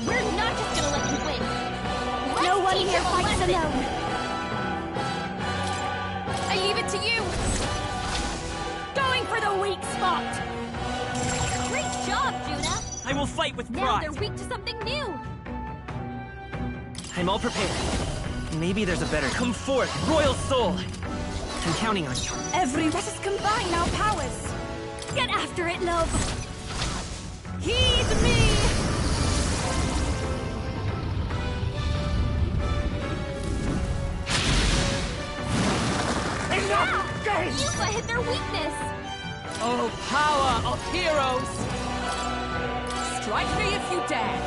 We're not just gonna let you win. No one here fights alone. I leave it to you. Going for the weak spot. Great job, Juna. I will fight with Now pride. they're weak to something new. I'm all prepared. Maybe there's a better. Come forth, Royal Soul. I'm counting on you. Let us combine our powers. Get after it, love. Heed me. Yufa hit their weakness. Oh, power of heroes! Strike me if you dare!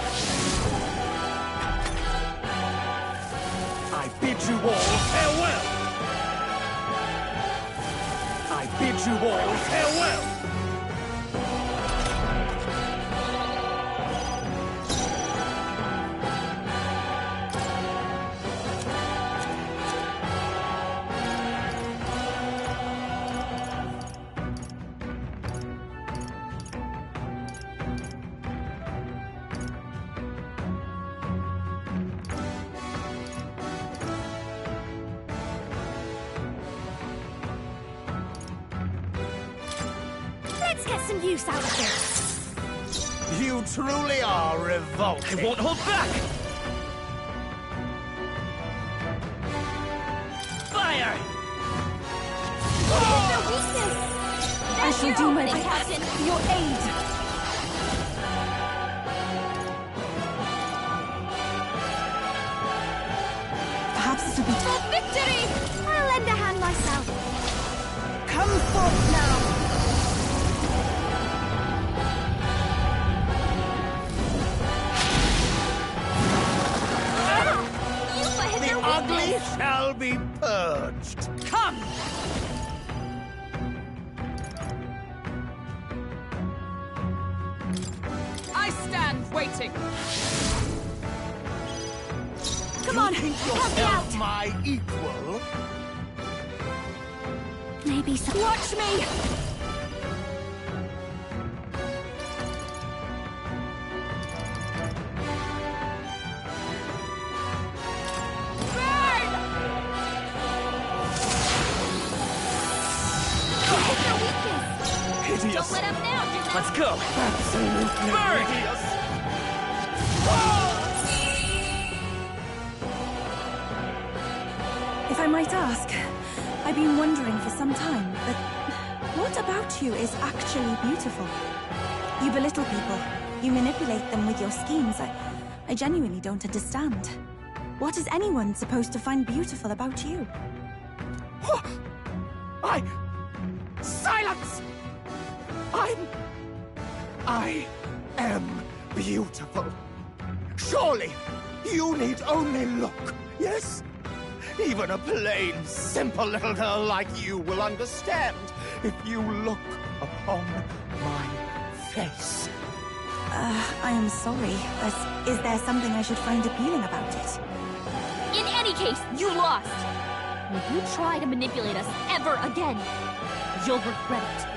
I bid you all farewell! I bid you all farewell! Let's get some use out of this. You truly are revolting. I won't hold back! Fire! Their weakness. I shall do my best. Captain. Your aid. Perhaps this will be For victory! I'll lend a hand myself. Come forth now. Yufa hit The their ugly weakness. shall be purged. Come! I stand waiting. Come on, Think help me out. yourself my equal? Maybe some. Watch me. Hit their weakness. Hideous. Don't let up now, Juna. Let's go! Absolutely Burn! hideous. If I might ask, I've been wondering for some time, but what about you is actually beautiful? You belittle people. You manipulate them with your schemes. I genuinely don't understand. What is anyone supposed to find beautiful about you? Silence! I am beautiful. Surely, you need only look, yes? Even a plain, simple little girl like you will understand if you look upon my face. I am sorry, but is there something I should find appealing about it? In any case, you lost. And if you try to manipulate us ever again, you'll regret it.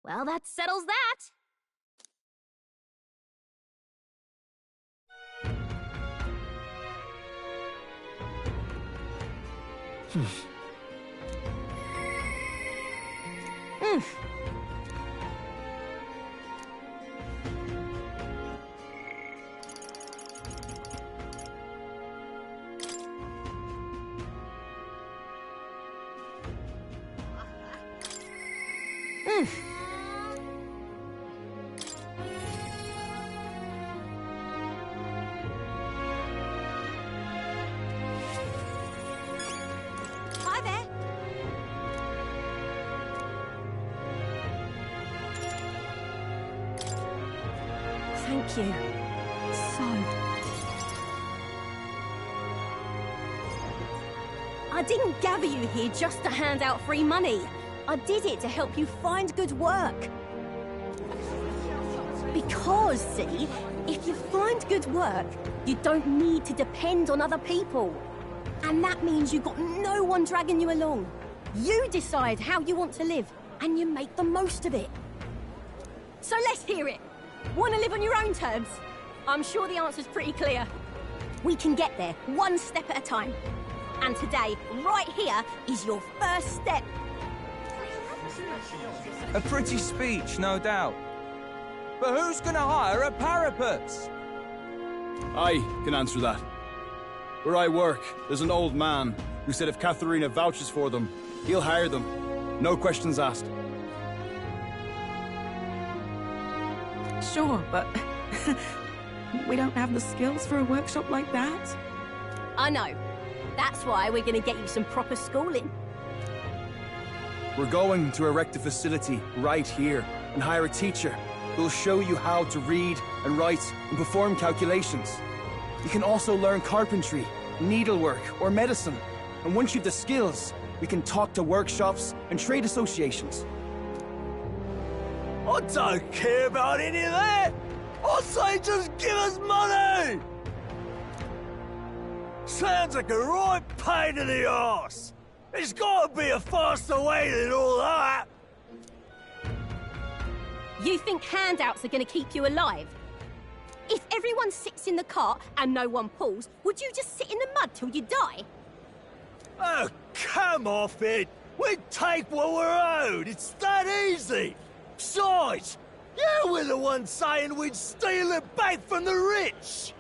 Well, that settles that. Hi there. Thank you. I didn't gather you here just to hand out free money. I did it to help you find good work. Because, see, if you find good work, you don't need to depend on other people. And that means you've got no one dragging you along. You decide how you want to live, and you make the most of it. So let's hear it. Want to live on your own terms? I'm sure the answer's pretty clear. We can get there, one step at a time. And today, right here, is your first step. A pretty speech, no doubt. But who's gonna hire a parapets? I can answer that. Where I work, there's an old man who said if Katharina vouches for them, he'll hire them. No questions asked. Sure, but we don't have the skills for a workshop like that. I know. That's why we're going to get you some proper schooling. We're going to erect a facility right here and hire a teacher who'll show you how to read and write and perform calculations. You can also learn carpentry, needlework, or medicine. And once you've the skills, we can talk to workshops and trade associations. I don't care about any of that! I say just give us money! Sounds like a right pain in the arse! There's gotta be a faster way than all that! You think handouts are going to keep you alive? If everyone sits in the cart and no one pulls, would you just sit in the mud till you die? Oh, come off it! We take what we're owed! It's that easy! Besides, you were the one saying we'd steal it back from the rich!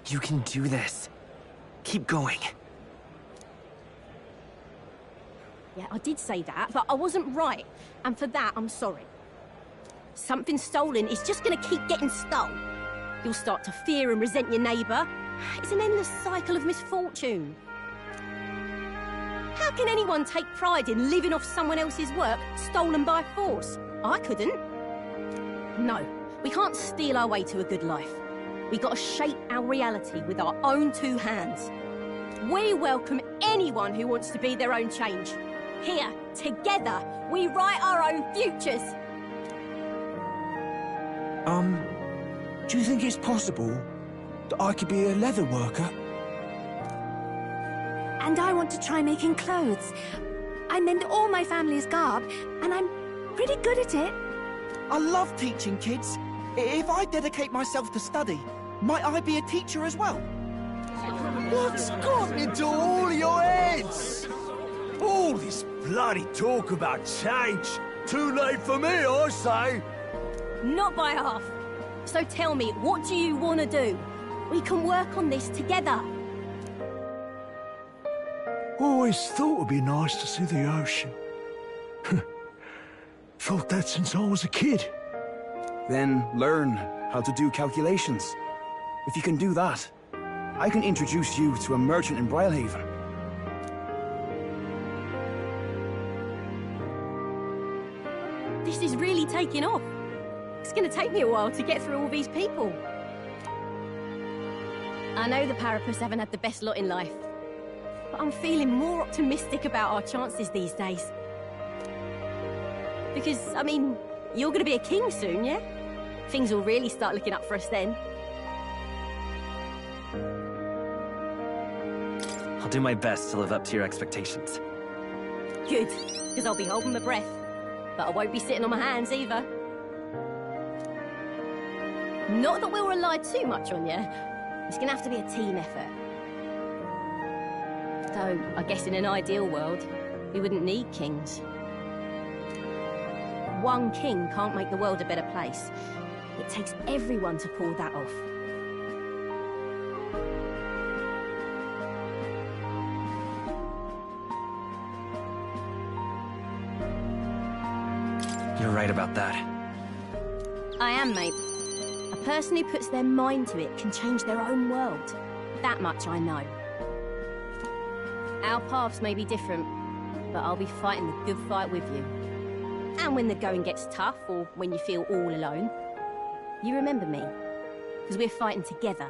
You can do this. Keep going. Yeah, I did say that, but I wasn't right. And for that, I'm sorry. Something stolen is just gonna keep getting stolen. You'll start to fear and resent your neighbour. It's an endless cycle of misfortune. How can anyone take pride in living off someone else's work stolen by force? I couldn't. No, we can't steal our way to a good life. We gotta shape our reality with our own two hands. We welcome anyone who wants to be their own change. Here, together, we write our own futures. Do you think it's possible that I could be a leather worker? And I want to try making clothes. I mend all my family's garb, and I'm pretty good at it. I love teaching kids. If I dedicate myself to study, might I be a teacher as well? What's got into all your heads? All this bloody talk about change. Too late for me, I say. Not by half. So tell me, what do you want to do? We can work on this together. Always thought it'd be nice to see the ocean. Thought that since I was a kid. Then learn how to do calculations. If you can do that, I can introduce you to a merchant in Brylehaven. This is really taking off. It's going to take me a while to get through all these people. I know the Parapus haven't had the best lot in life, but I'm feeling more optimistic about our chances these days. Because, I mean, you're going to be a king soon, yeah? Things will really start looking up for us then. I'll do my best to live up to your expectations. Good, because I'll be holding my breath. But I won't be sitting on my hands either. Not that we'll rely too much on you. It's gonna have to be a team effort. Though, I guess in an ideal world, we wouldn't need kings. One king can't make the world a better place. It takes everyone to pull that off. You're right about that. I am, mate. A person who puts their mind to it can change their own world. That much I know. Our paths may be different, but I'll be fighting the good fight with you. And when the going gets tough, or when you feel all alone, you remember me. Because we're fighting together.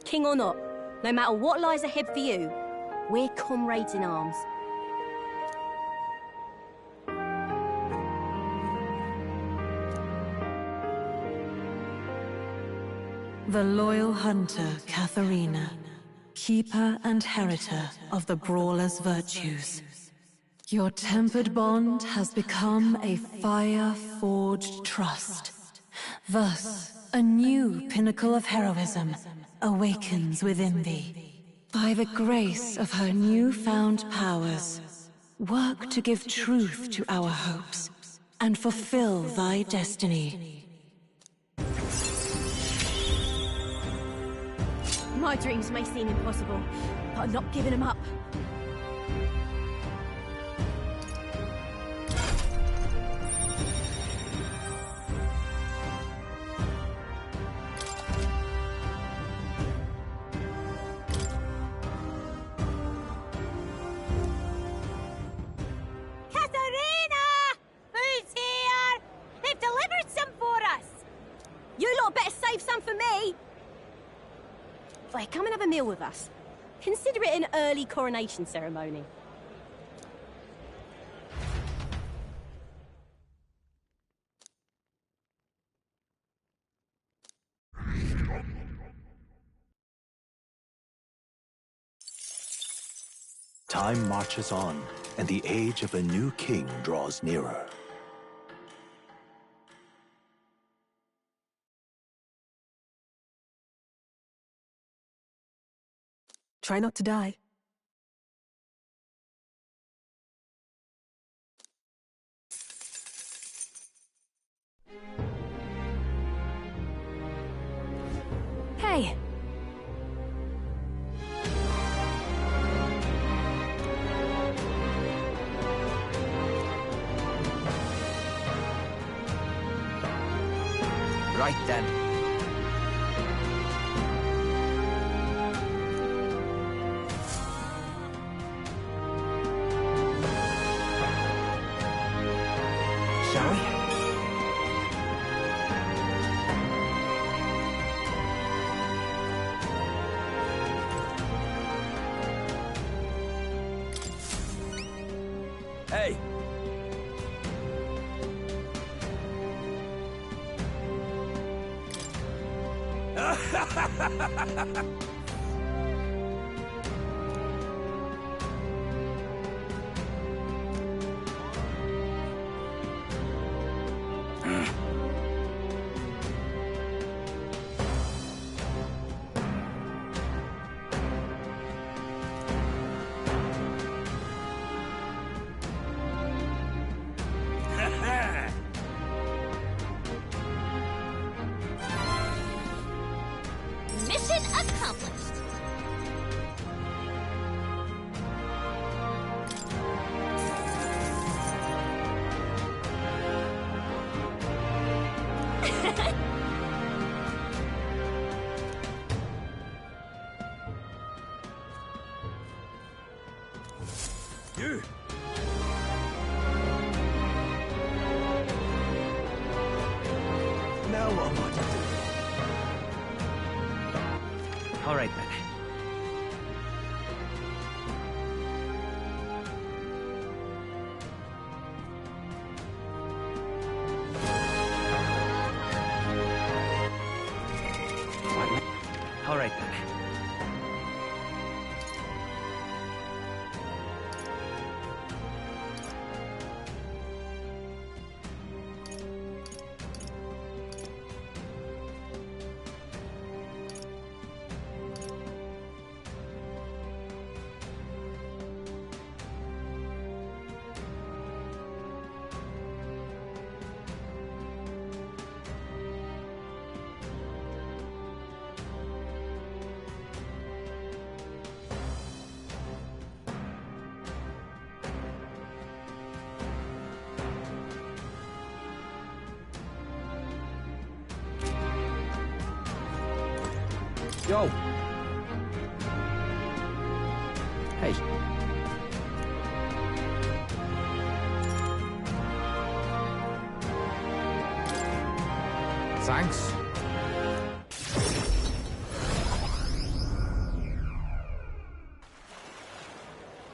King or not, no matter what lies ahead for you, we're comrades in arms. The loyal hunter, Katharina, keeper and heritor of the Brawler's virtues. Your tempered bond has become a fire-forged trust. Thus, a new pinnacle of heroism awakens within thee. By the grace of her newfound powers, work to give truth to our hopes and fulfill thy destiny. My dreams may seem impossible, but I'm not giving them up. Katharina! Who's here? They've delivered some for us! You lot better save some for me! Wait, come and have a meal with us. Consider it an early coronation ceremony. Time marches on, and the age of a new king draws nearer. Try not to die. Hey! Right then. Shall we? Hey! Mission accomplished! You! Now what am I to do? All right then. All right then. Yo! Hey. Thanks.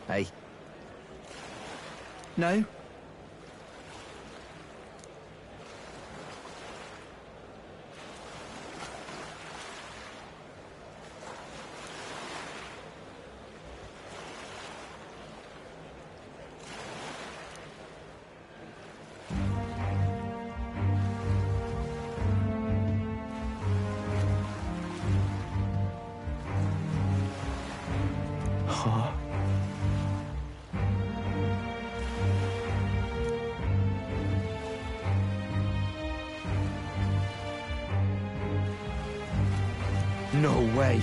Hey. No? No way.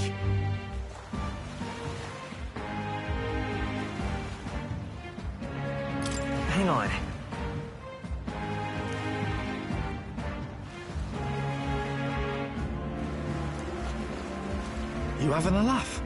Hang on. You having a laugh?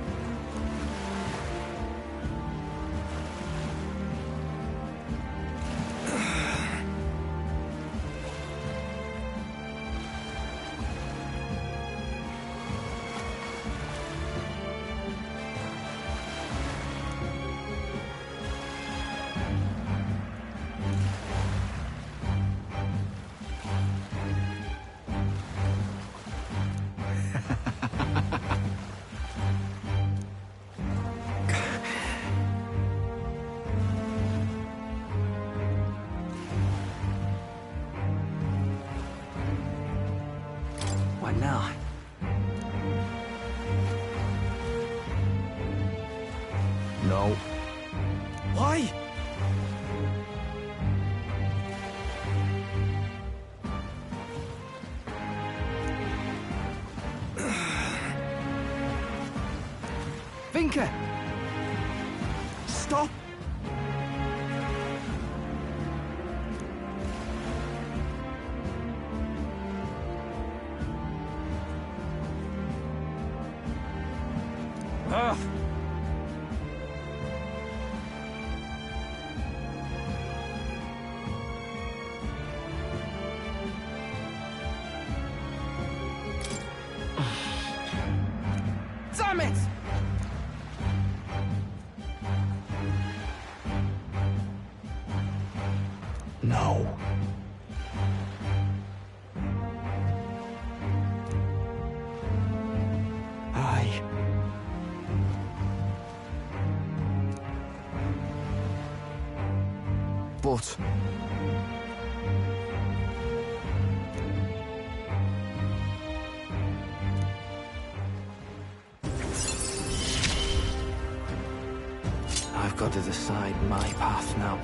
What now? No. Why? Vinka! Stop! Ugh. Damn it! No. Aye. But... I've got to decide my path now.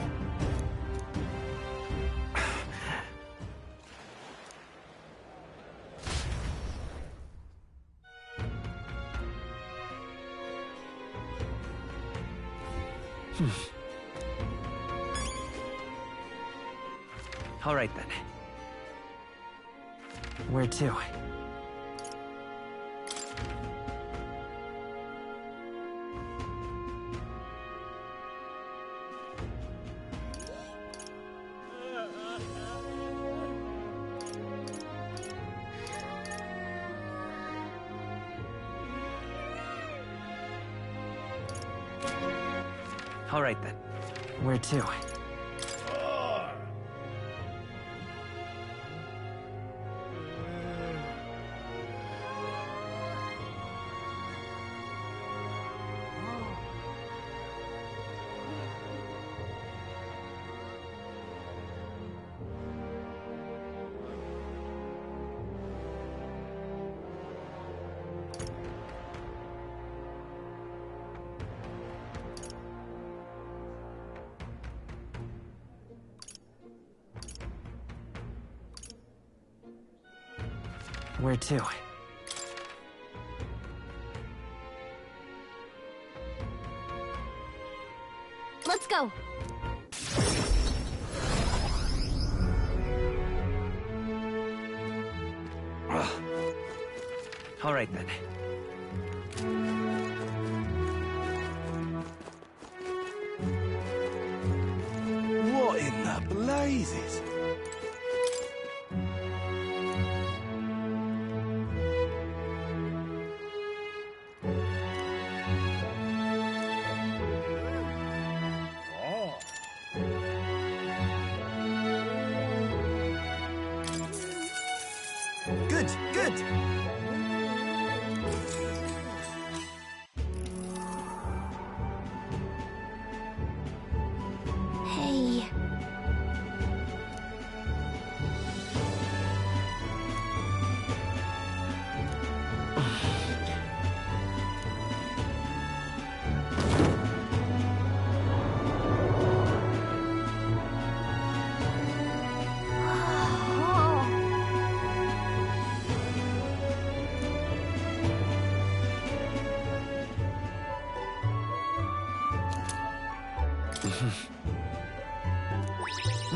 All right then. Where to? All right then. Where to? Where to? Let's go. All right then. What in the blazes? Good, good! Hey.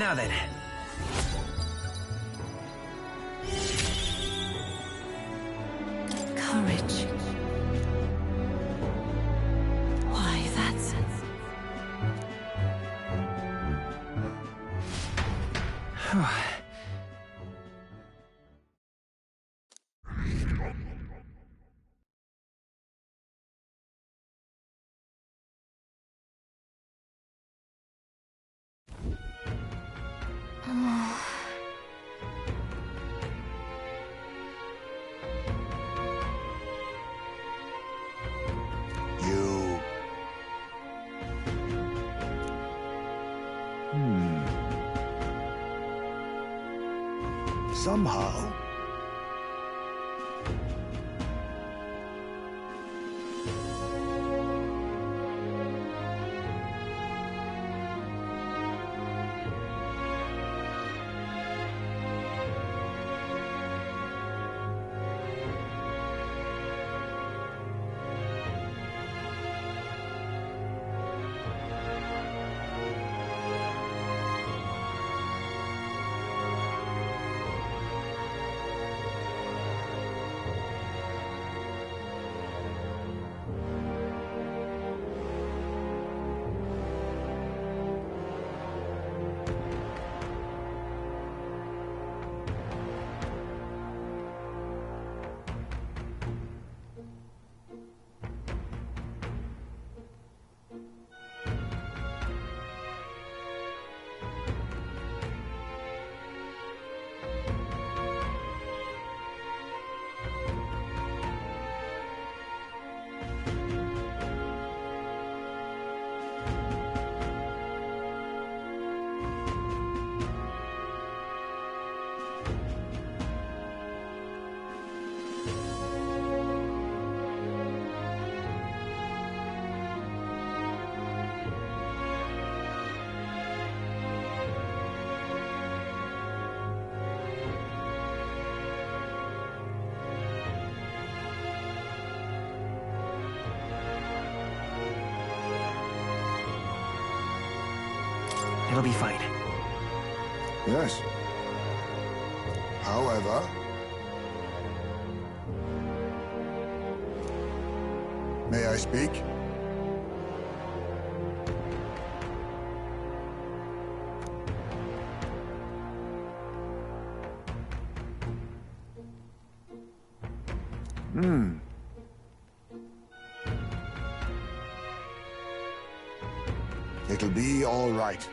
Now then. Courage. Why, that's... Somehow, It'll be fine. yes. However, may I speak? It'll be all right.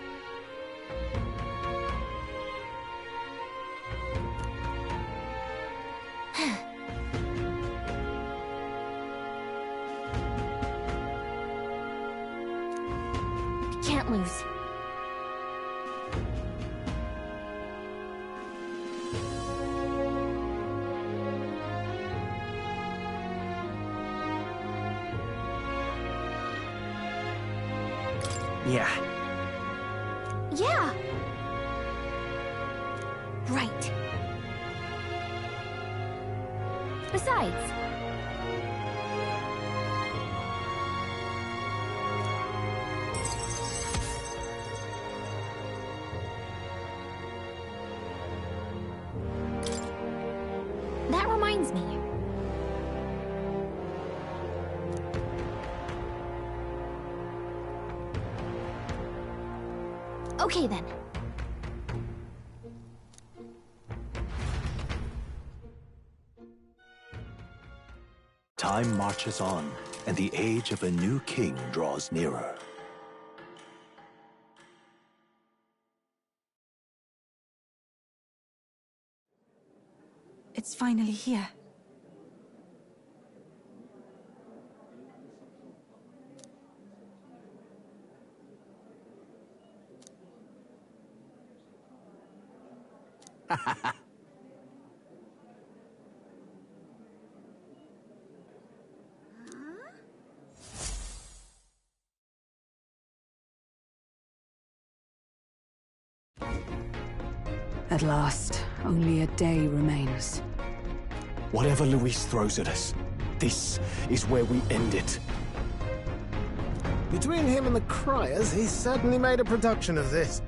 Can't lose. Yeah. Yeah. Right. Besides, that reminds me. Okay then. Time marches on, and the age of a new king draws nearer. It's finally here. At last, only a day remains. Whatever Luis throws at us, this is where we end it. Between him and the Criers, he's certainly made a production of this.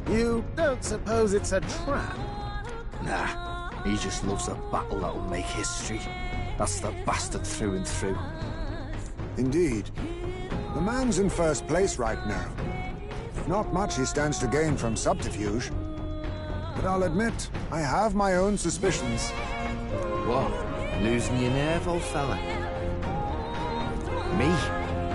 You don't suppose it's a trap? Nah, he just loves a battle that'll make history. That's the bastard through and through. Indeed. The man's in first place right now. Not much he stands to gain from subterfuge. But I'll admit, I have my own suspicions. What? Losing your nerve, old fella? Me?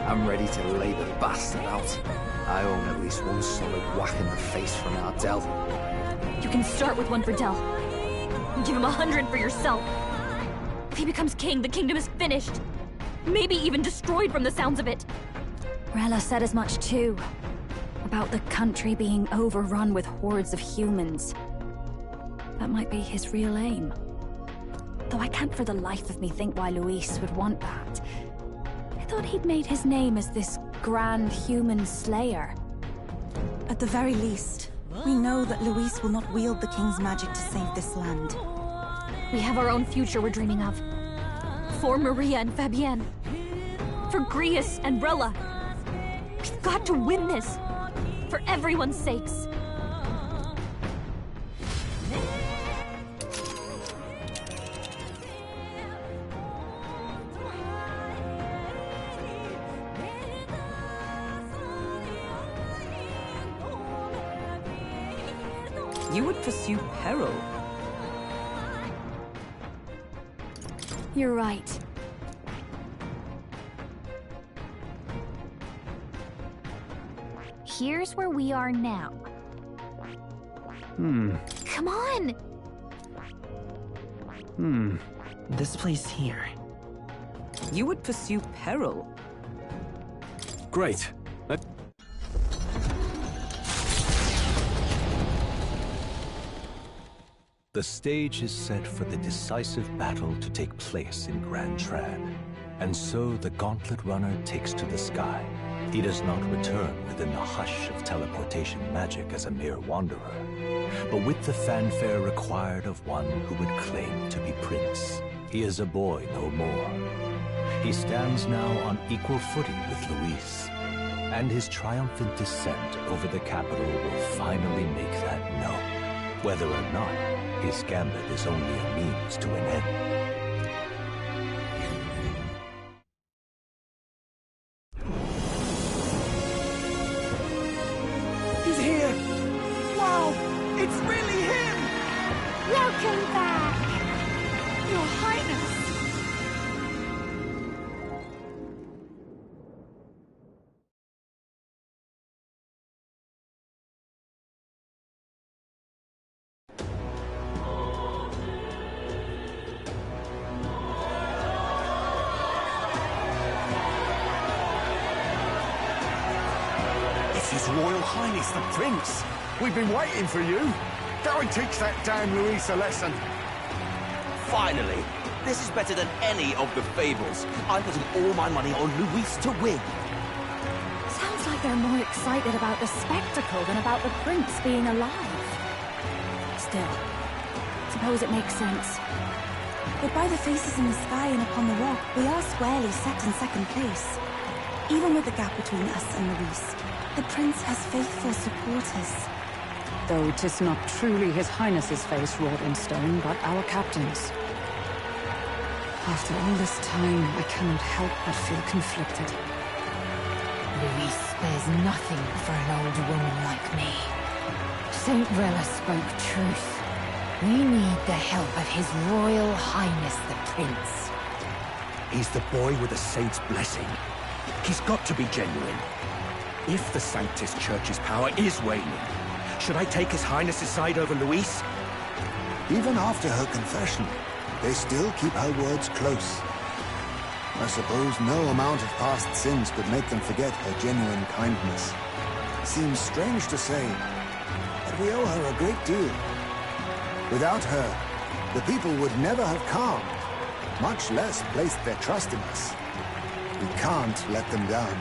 I'm ready to lay the bastard out. I own at least one solid whack in the face from Ardell. You can start with one for Del. Give him 100 for yourself. If he becomes king, the kingdom is finished. Maybe even destroyed from the sounds of it. Rella said as much too. About the country being overrun with hordes of humans. That might be his real aim. Though I can't for the life of me think why Luis would want that. I thought he'd made his name as this grand human slayer. At the very least, we know that Luis will not wield the king's magic to save this land. We have our own future we're dreaming of. For Maria and Fabienne. For Grius and Rella. We've got to win this. For everyone's sakes. You would pursue peril. You're right. Here's where we are now. Come on! This place here. You would pursue peril. Great. The stage is set for the decisive battle to take place in Grand Trad. And so the Gauntlet Runner takes to the sky. He does not return within the hush of teleportation magic as a mere wanderer, but with the fanfare required of one who would claim to be prince. He is a boy no more. He stands now on equal footing with Luis, and his triumphant descent over the capital will finally make that known, whether or not his gambit is only a means to an end. He's here! Wow! It's really him! Welcome back! Your Highness! His Royal Highness the Prince! We've been waiting for you! Go and teach that damn Luis a lesson! Finally! This is better than any of the fables. I'm putting all my money on Luis to win. Sounds like they're more excited about the spectacle than about the prince being alive. Still, suppose it makes sense. But by the faces in the sky and upon the rock, we are squarely set in second place. Even with the gap between us and Luis, the prince has faithful supporters. Though 'tis not truly His Highness's face wrought in stone, but our captain's. After all this time, I cannot help but feel conflicted. Luis spares nothing for an old woman like me. Saint Rella spoke truth. We need the help of His Royal Highness the Prince. He's the boy with the saint's blessing. He's got to be genuine. If the Sanctus Church's power is waning, should I take His Highness's side over Luis? Even after her confession, they still keep her words close. I suppose no amount of past sins could make them forget her genuine kindness. Seems strange to say, but we owe her a great deal. Without her, the people would never have calmed, much less placed their trust in us. We can't let them down.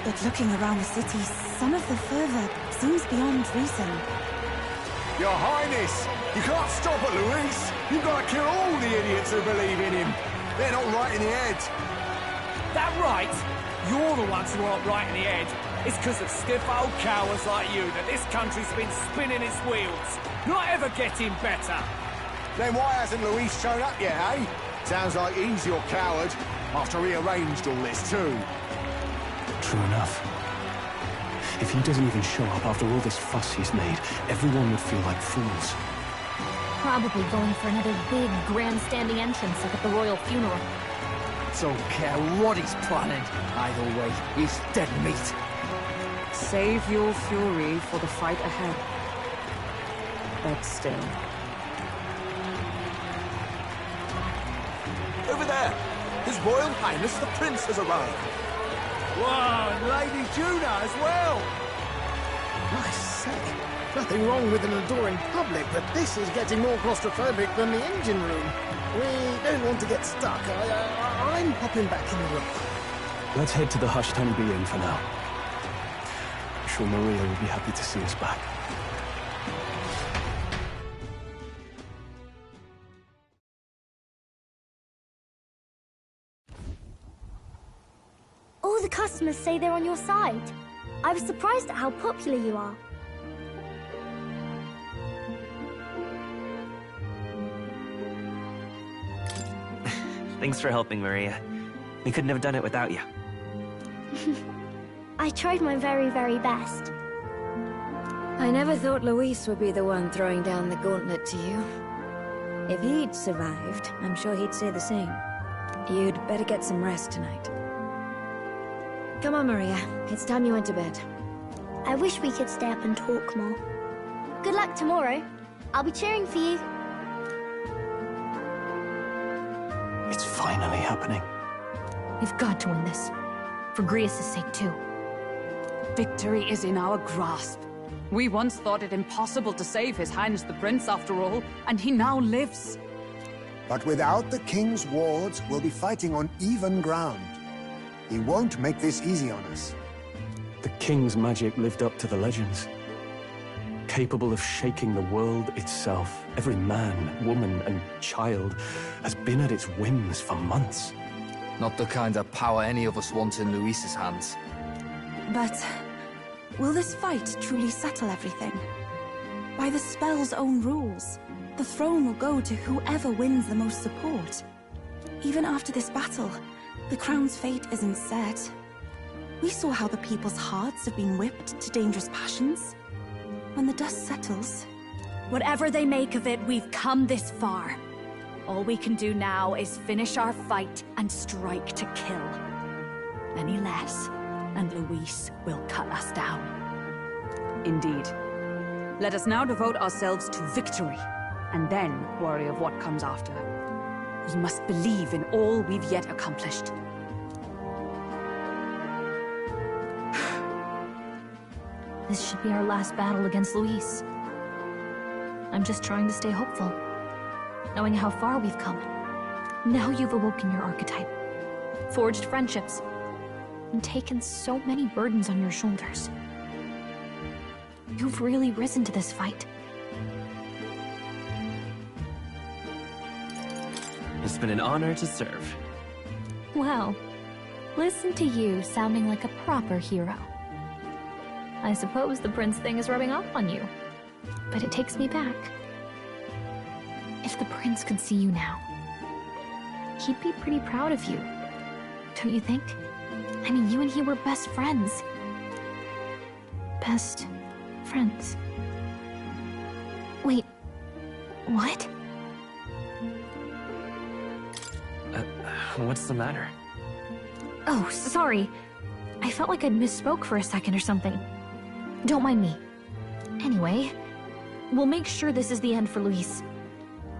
But looking around the city, some of the fervor seems beyond reason. Your Highness! You can't stop at Luis! You've got to kill all the idiots who believe in him! They're not right in the head! That right? You're the ones who aren't right in the head. It's because of stiff old cowards like you that this country's been spinning its wheels. Not ever getting better. Then why hasn't Luis shown up yet, eh? Sounds like he's your coward, after he arranged all this too. True enough. If he doesn't even show up after all this fuss he's made, everyone would feel like fools. Probably going for another big, grandstanding entrance like at the royal funeral. Don't care what he's planning. Either way, he's dead meat. Save your fury for the fight ahead. But still. Over there! His Royal Highness the Prince has arrived. Whoa, and Lady Juna as well! I say, nothing wrong with an adoring public, but this is getting more claustrophobic than the engine room. We don't want to get stuck. I'm popping back in the room. Let's head to the hushed honeybee inn for now. I'm sure Maria will be happy to see us back. All the customers say they're on your side. I was surprised at how popular you are. Thanks for helping, Maria. We couldn't have done it without you. I tried my very, very best. I never thought Luis would be the one throwing down the gauntlet to you. If he'd survived, I'm sure he'd say the same. You'd better get some rest tonight. Come on, Maria. It's time you went to bed. I wish we could stay up and talk more. Good luck tomorrow. I'll be cheering for you. It's finally happening. We've got to win this. For Grius' sake, too. Victory is in our grasp. We once thought it impossible to save His Highness the Prince, after all, and he now lives. But without the king's wards, we'll be fighting on even ground. He won't make this easy on us. The king's magic lived up to the legends. Capable of shaking the world itself, every man, woman, and child has been at its whims for months. Not the kind of power any of us want in Luis's hands. But will this fight truly settle everything? By the spell's own rules, the throne will go to whoever wins the most support. Even after this battle, the crown's fate isn't set. We saw how the people's hearts have been whipped to dangerous passions. When the dust settles... Whatever they make of it, we've come this far. All we can do now is finish our fight and strike to kill. Any less, and Luis will cut us down. Indeed. Let us now devote ourselves to victory, and then worry of what comes after. We must believe in all we've yet accomplished. This should be our last battle against Luis. I'm just trying to stay hopeful, knowing how far we've come. Now you've awoken your archetype, forged friendships, and taken so many burdens on your shoulders. You've really risen to this fight. It's been an honor to serve. Wow. Listen to you sounding like a proper hero. I suppose the prince thing is rubbing off on you. But it takes me back. If the prince could see you now, he'd be pretty proud of you. Don't you think? I mean, you and he were best friends. Best friends. Wait, what? What's the matter? Oh, sorry. I felt like I'd misspoke for a second or something. Don't mind me. Anyway, we'll make sure this is the end for Luis.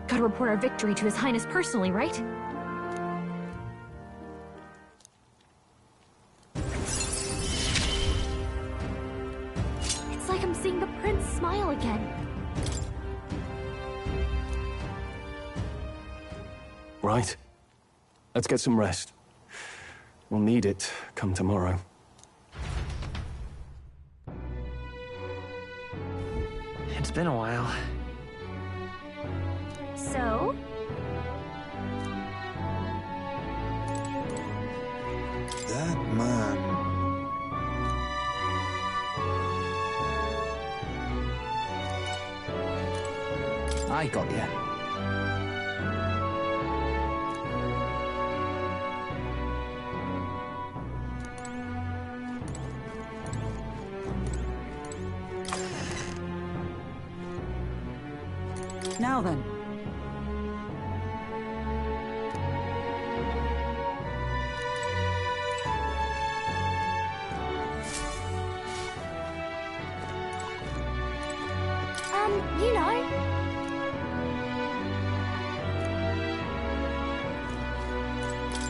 Gotta report our victory to His Highness personally, right? It's like I'm seeing the prince smile again. Right. Let's get some rest. We'll need it come tomorrow. It's been a while. So? That man... I got you. Now then. You know.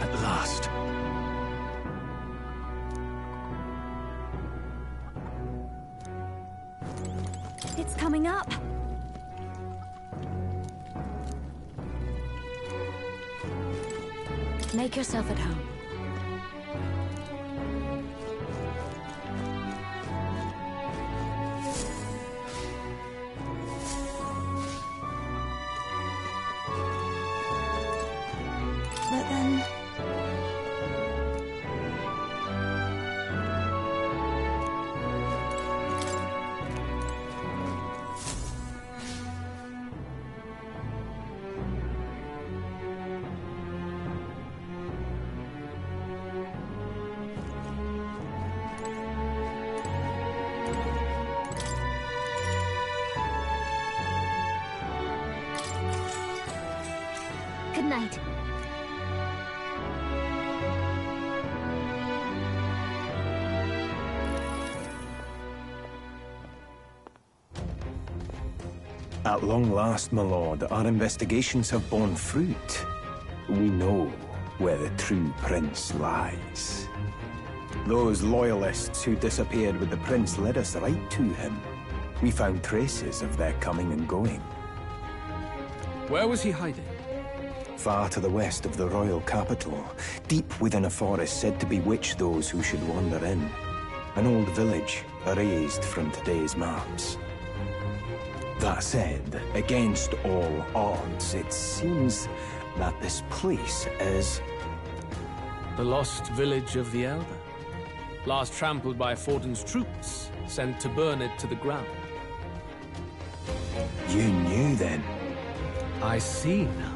At last. It's coming up. Make yourself at home. But then... Good night. At long last, my lord, our investigations have borne fruit. We know where the true prince lies. Those loyalists who disappeared with the prince led us right to him. We found traces of their coming and going. Where was he hiding? Far to the west of the royal capital, deep within a forest said to bewitch those who should wander in. An old village, erased from today's maps. That said, against all odds, it seems that this place is... The lost village of the Elder. Last trampled by Fortin's troops, sent to burn it to the ground. You knew then? I see now.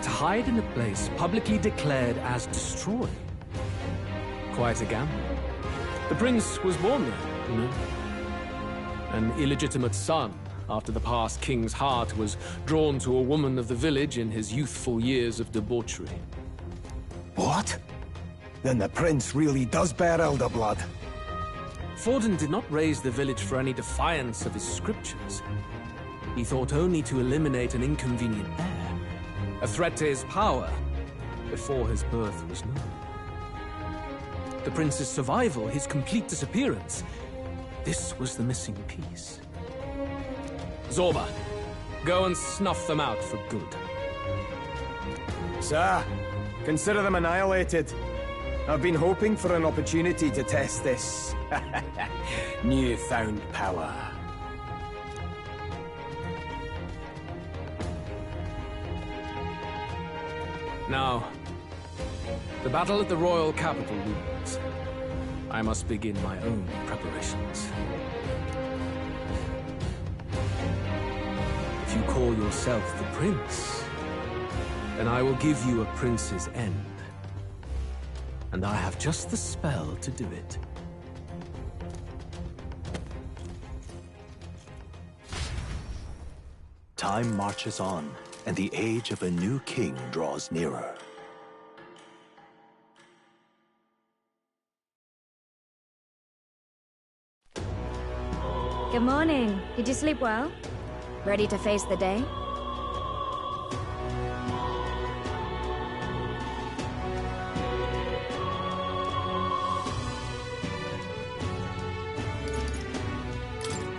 To hide in a place publicly declared as destroyed. Quite a gamble. The prince was born there, you know. An illegitimate son, after the past king's heart was drawn to a woman of the village in his youthful years of debauchery. What? Then the prince really does bear elder blood. Fortin did not raise the village for any defiance of his scriptures. He thought only to eliminate an inconvenient heir, a threat to his power, before his birth was known. The prince's survival, his complete disappearance, this was the missing piece. Zorba, go and snuff them out for good. Sir, consider them annihilated. I've been hoping for an opportunity to test this newfound power. Now, the battle at the royal capital looms. I must begin my own preparations. If you call yourself the prince, then I will give you a prince's end. And I have just the spell to do it. Time marches on, and the age of a new king draws nearer. Good morning. Did you sleep well? Ready to face the day?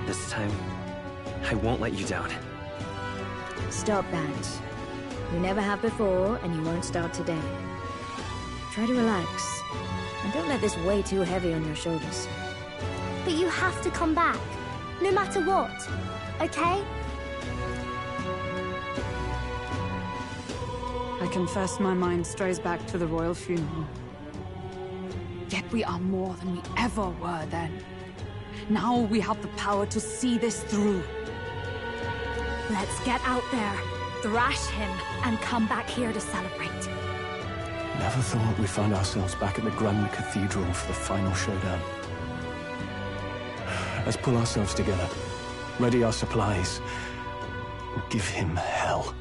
This time, I won't let you down. Stop that. You never have before, and you won't start today. Try to relax, and don't let this weigh too heavy on your shoulders. But you have to come back, no matter what, okay? I confess my mind strays back to the royal funeral. Yet we are more than we ever were then. Now we have the power to see this through. Let's get out there, thrash him, and come back here to celebrate. Never thought we'd find ourselves back at the Grand Cathedral for the final showdown. Let's pull ourselves together, ready our supplies, and give him hell.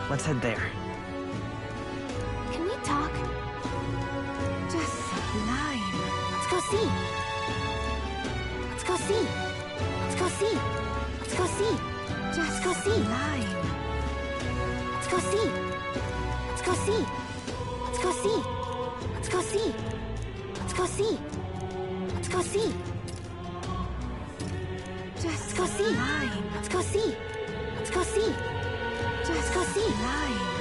Let's head there. Can we talk? Just sublime. Let's go see. Let's go see. Let's go see. Let's go see. Just go see. Sublime. Let's go see. Let's go see. Let's go see. Let's go see. Let's go see. Let's go see. Just go see. Let's go see. Let's go see. Just go see.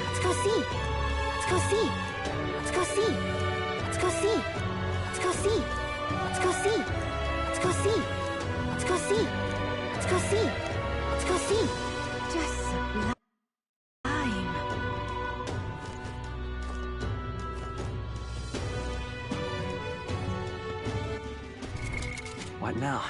Let's go see. Let's go see. Let's go see. Let's go see. Let's go see. Let's go see. Let's go see. Let's go see. Let's go see. Let's go see. Just sublime. What now?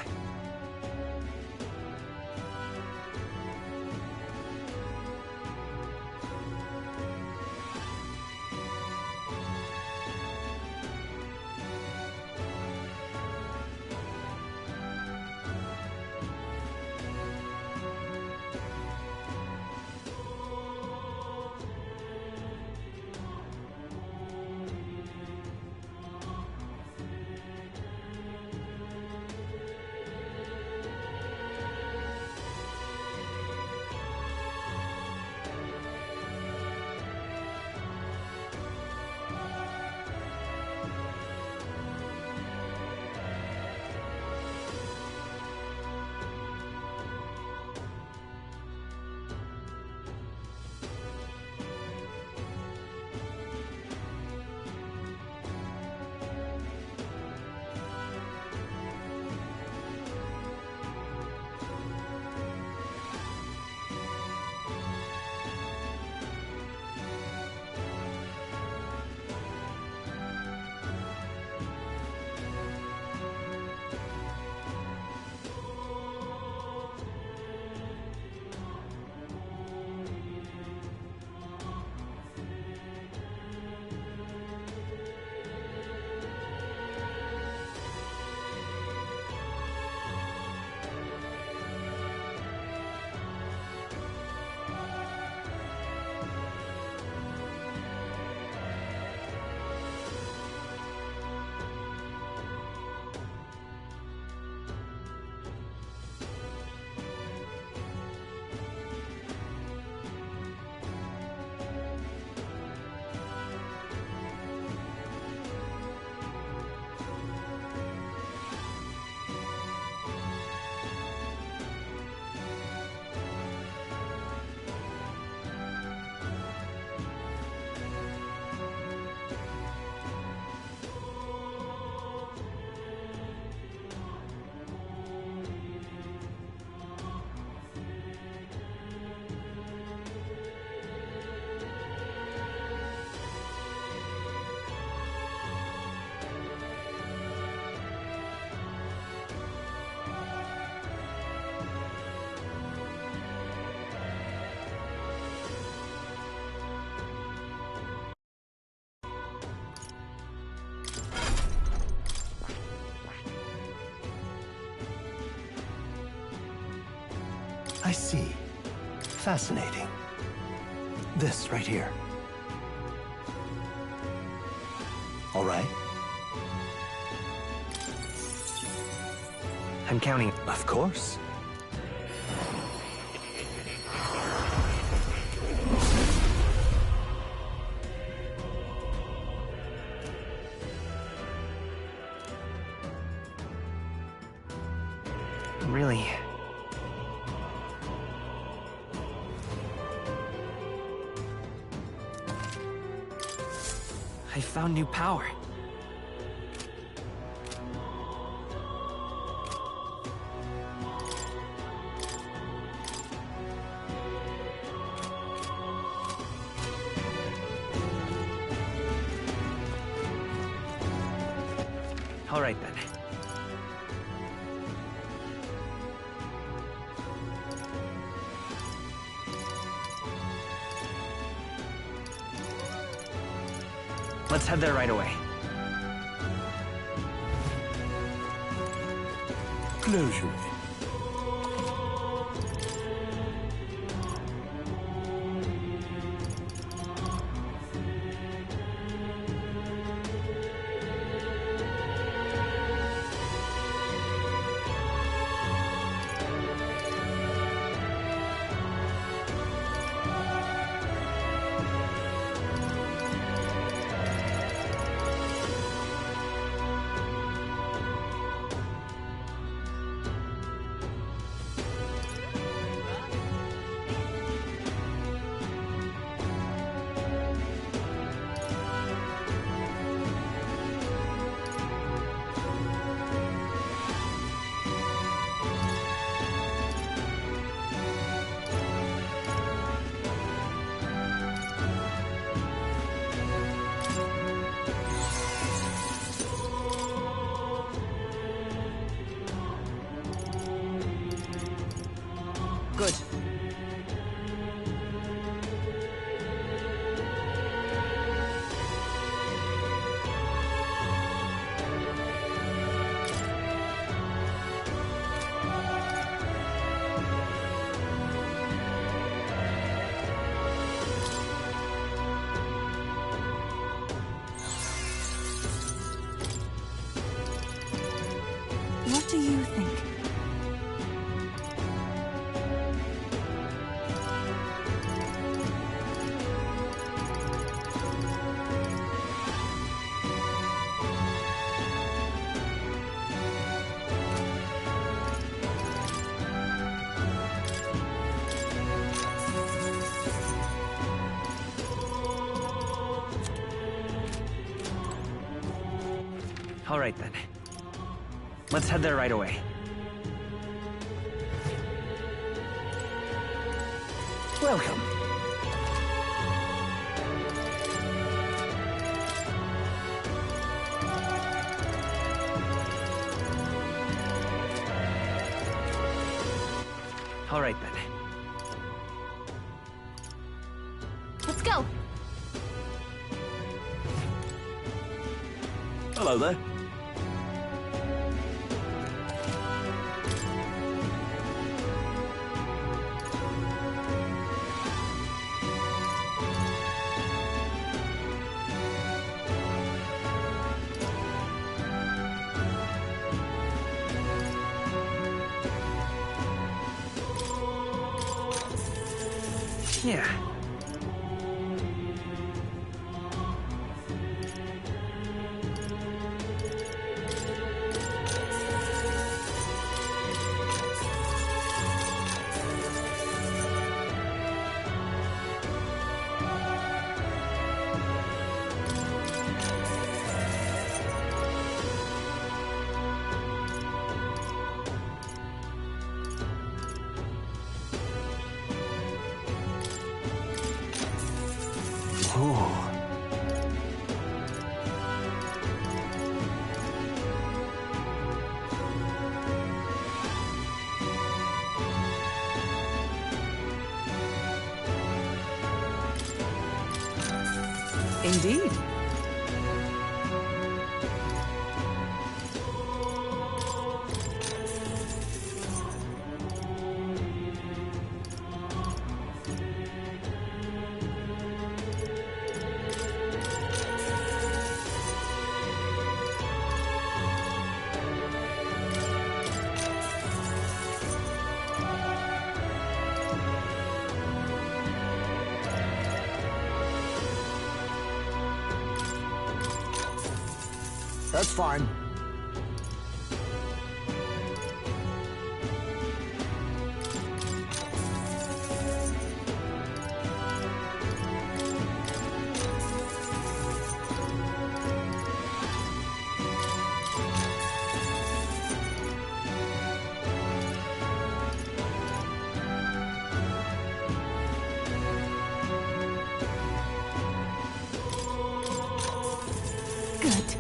I see. Fascinating. This right here. All right. I'm counting. Of course. Really? I found new power. All right then. Let's head there right away. Closure. Good. What do you think? All right then. Let's head there right away. Welcome. All right then. Let's go. Hello there. Yeah. Indeed. That's fine. Good.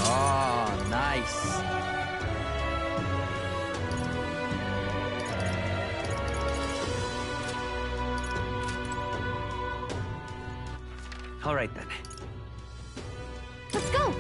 Oh, nice. All right, then. Let's go!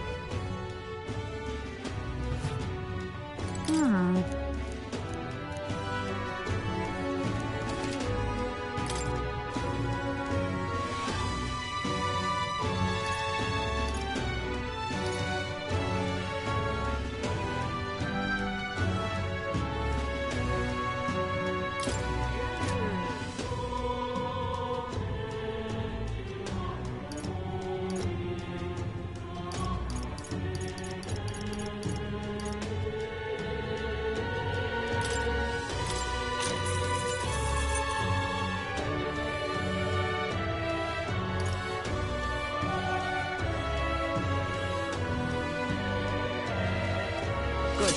Good.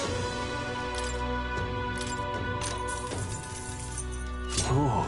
Ooh.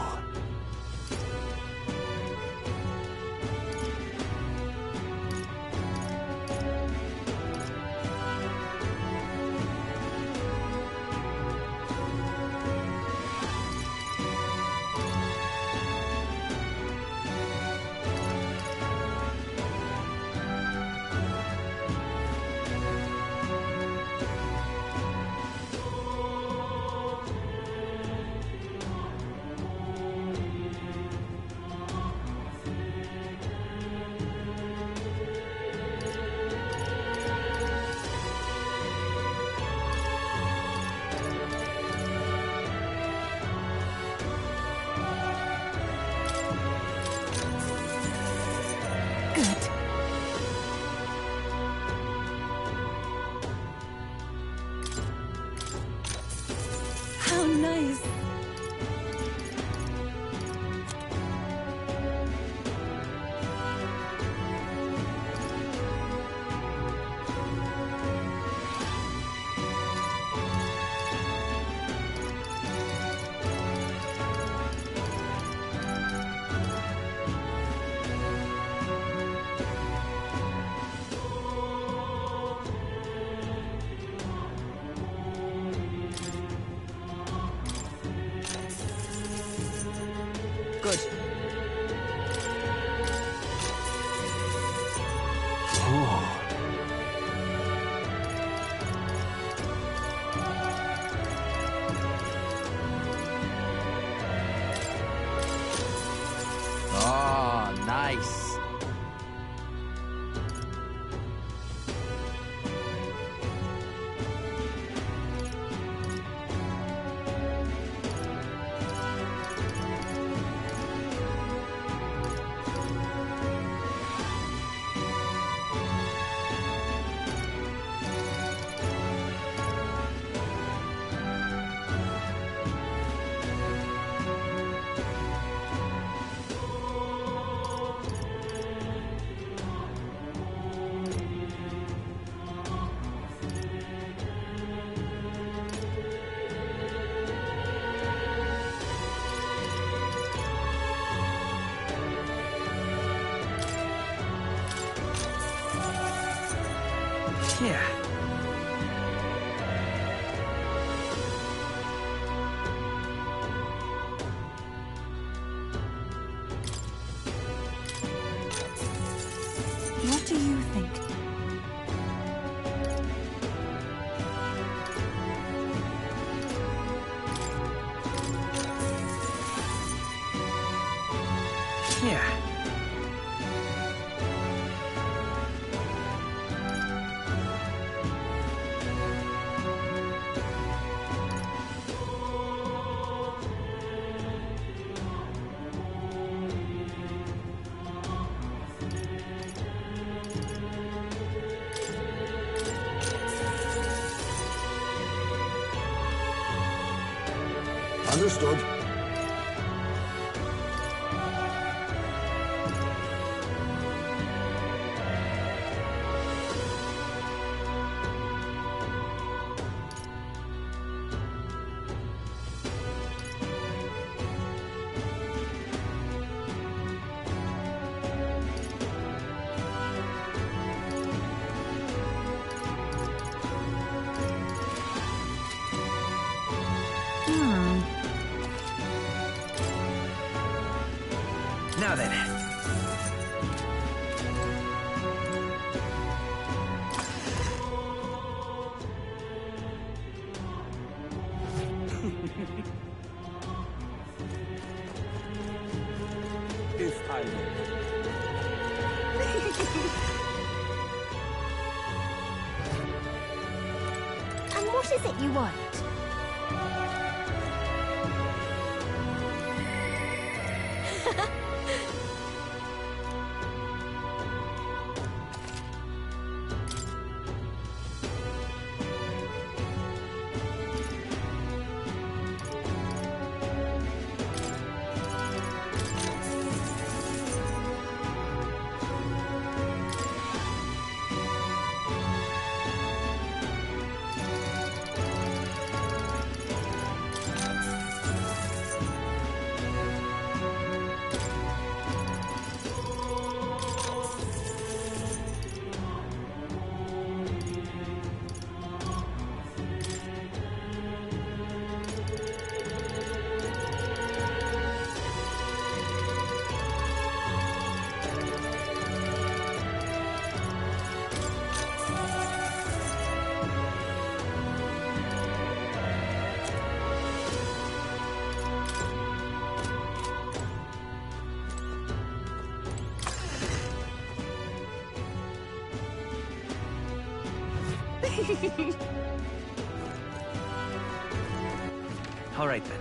How nice. Good. Oh, nice. Yeah. What do you think? Yeah. Understood. I look. And what is it you want? All right, then.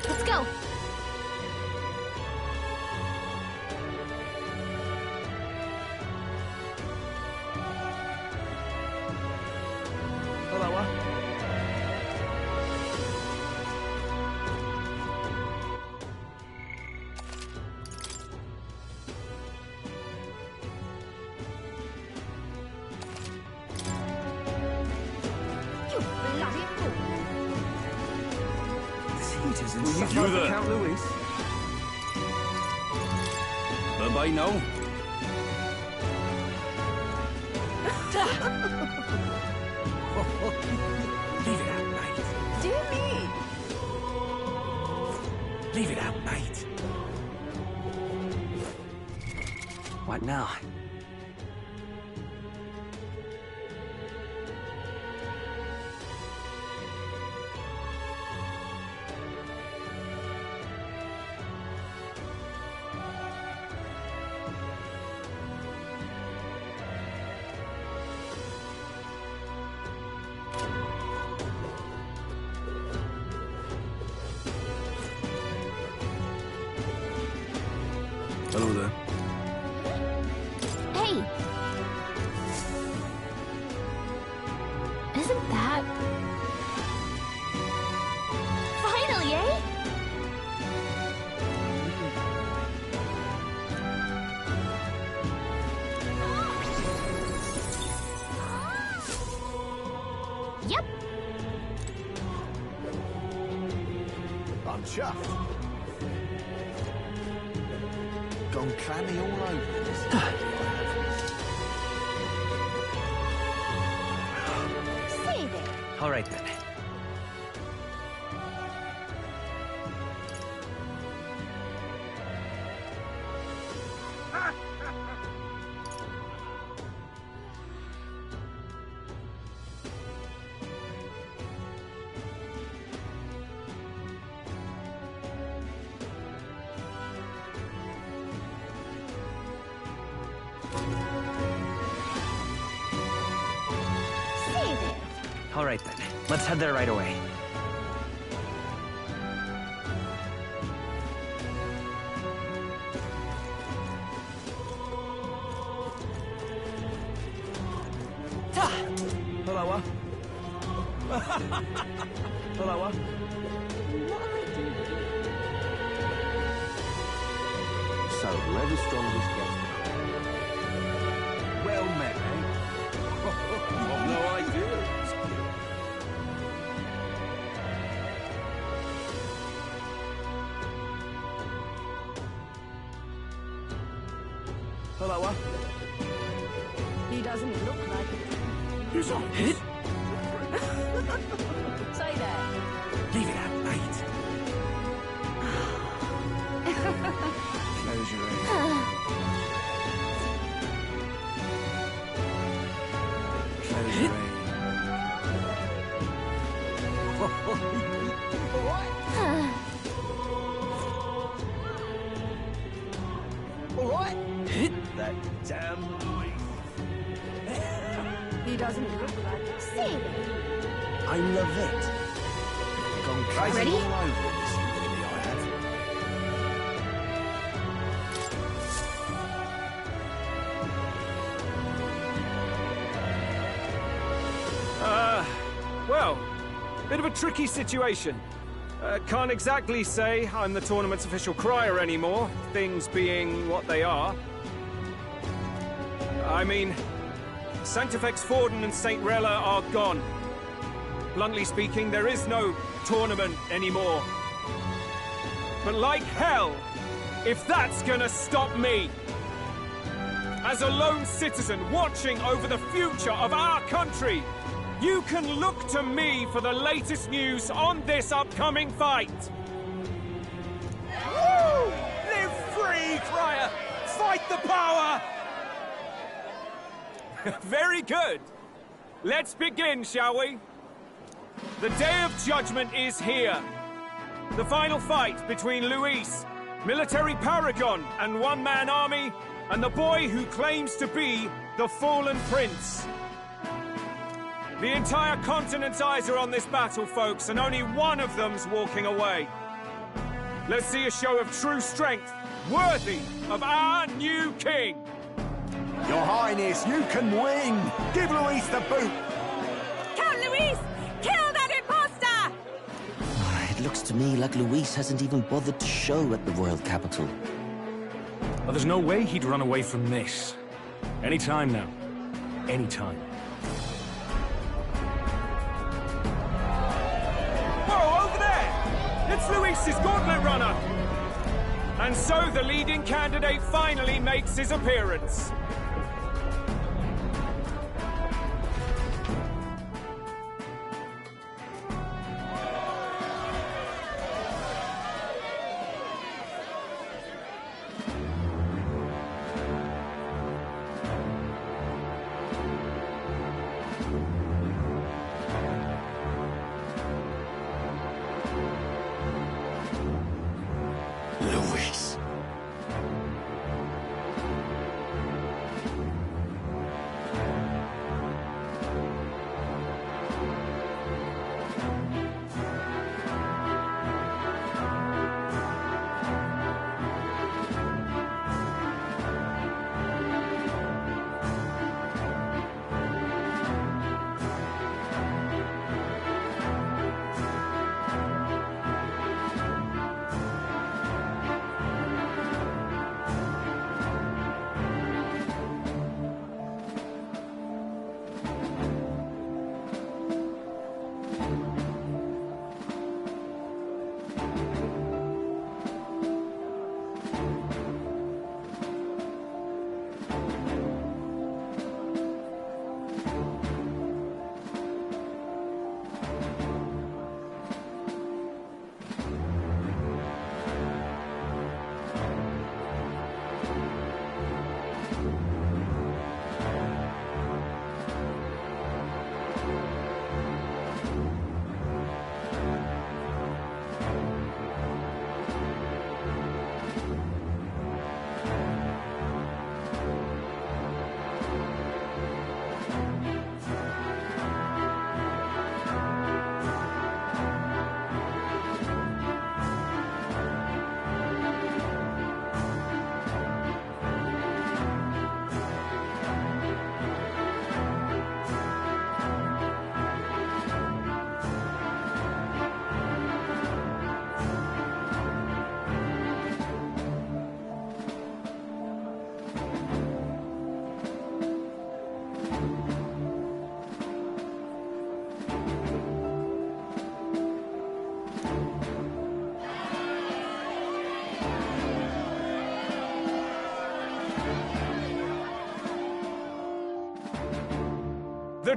Let's go! You bloody fool! This heat is Will you insufferable. fight for Count Louis? Bye-bye now. Leave it out, mate. Dear me! Leave it out, mate. What now? Hello there. Hey! Isn't that... Finally, eh? Yep. I'm chuffed. Gone clammy all over this. See there. All right, then. See there. All right, then. Let's head there right away. Hello. Hello. So whoever's strongest gets the crown. Well met, eh? I've no idea. Hello. Need doesn't look like it. Who's on it? Say that. Leave it out, mate. Close your eyes. Close your eyes. All right. That damn He doesn't look like it. See? I love it. Gone crazy Ready? all over this ability I have. Well, bit of a tricky situation. Can't exactly say I'm the tournament's official crier anymore, things being what they are. I mean, Sanctifex Forden and St. Rella are gone. Bluntly speaking, there is no tournament anymore. But like hell, if that's gonna stop me, as a lone citizen watching over the future of our country, you can look to me for the latest news on this upcoming fight. Woo! Live free, Crier! Fight the power! Very good. Let's begin, shall we? The Day of Judgment is here. The final fight between Luis, military paragon and one-man army, and the boy who claims to be the fallen prince. The entire continent's eyes are on this battle, folks, and only one of them's walking away. Let's see a show of true strength, worthy of our new king. Your Highness, you can win! Give Luis the boot! Count Luis! Kill that imposter! It looks to me like Luis hasn't even bothered to show at the royal capital. Well, there's no way he'd run away from this. Any time now. Any time. Whoa, over there! It's Luis's gauntlet runner! And so the leading candidate finally makes his appearance. Luis.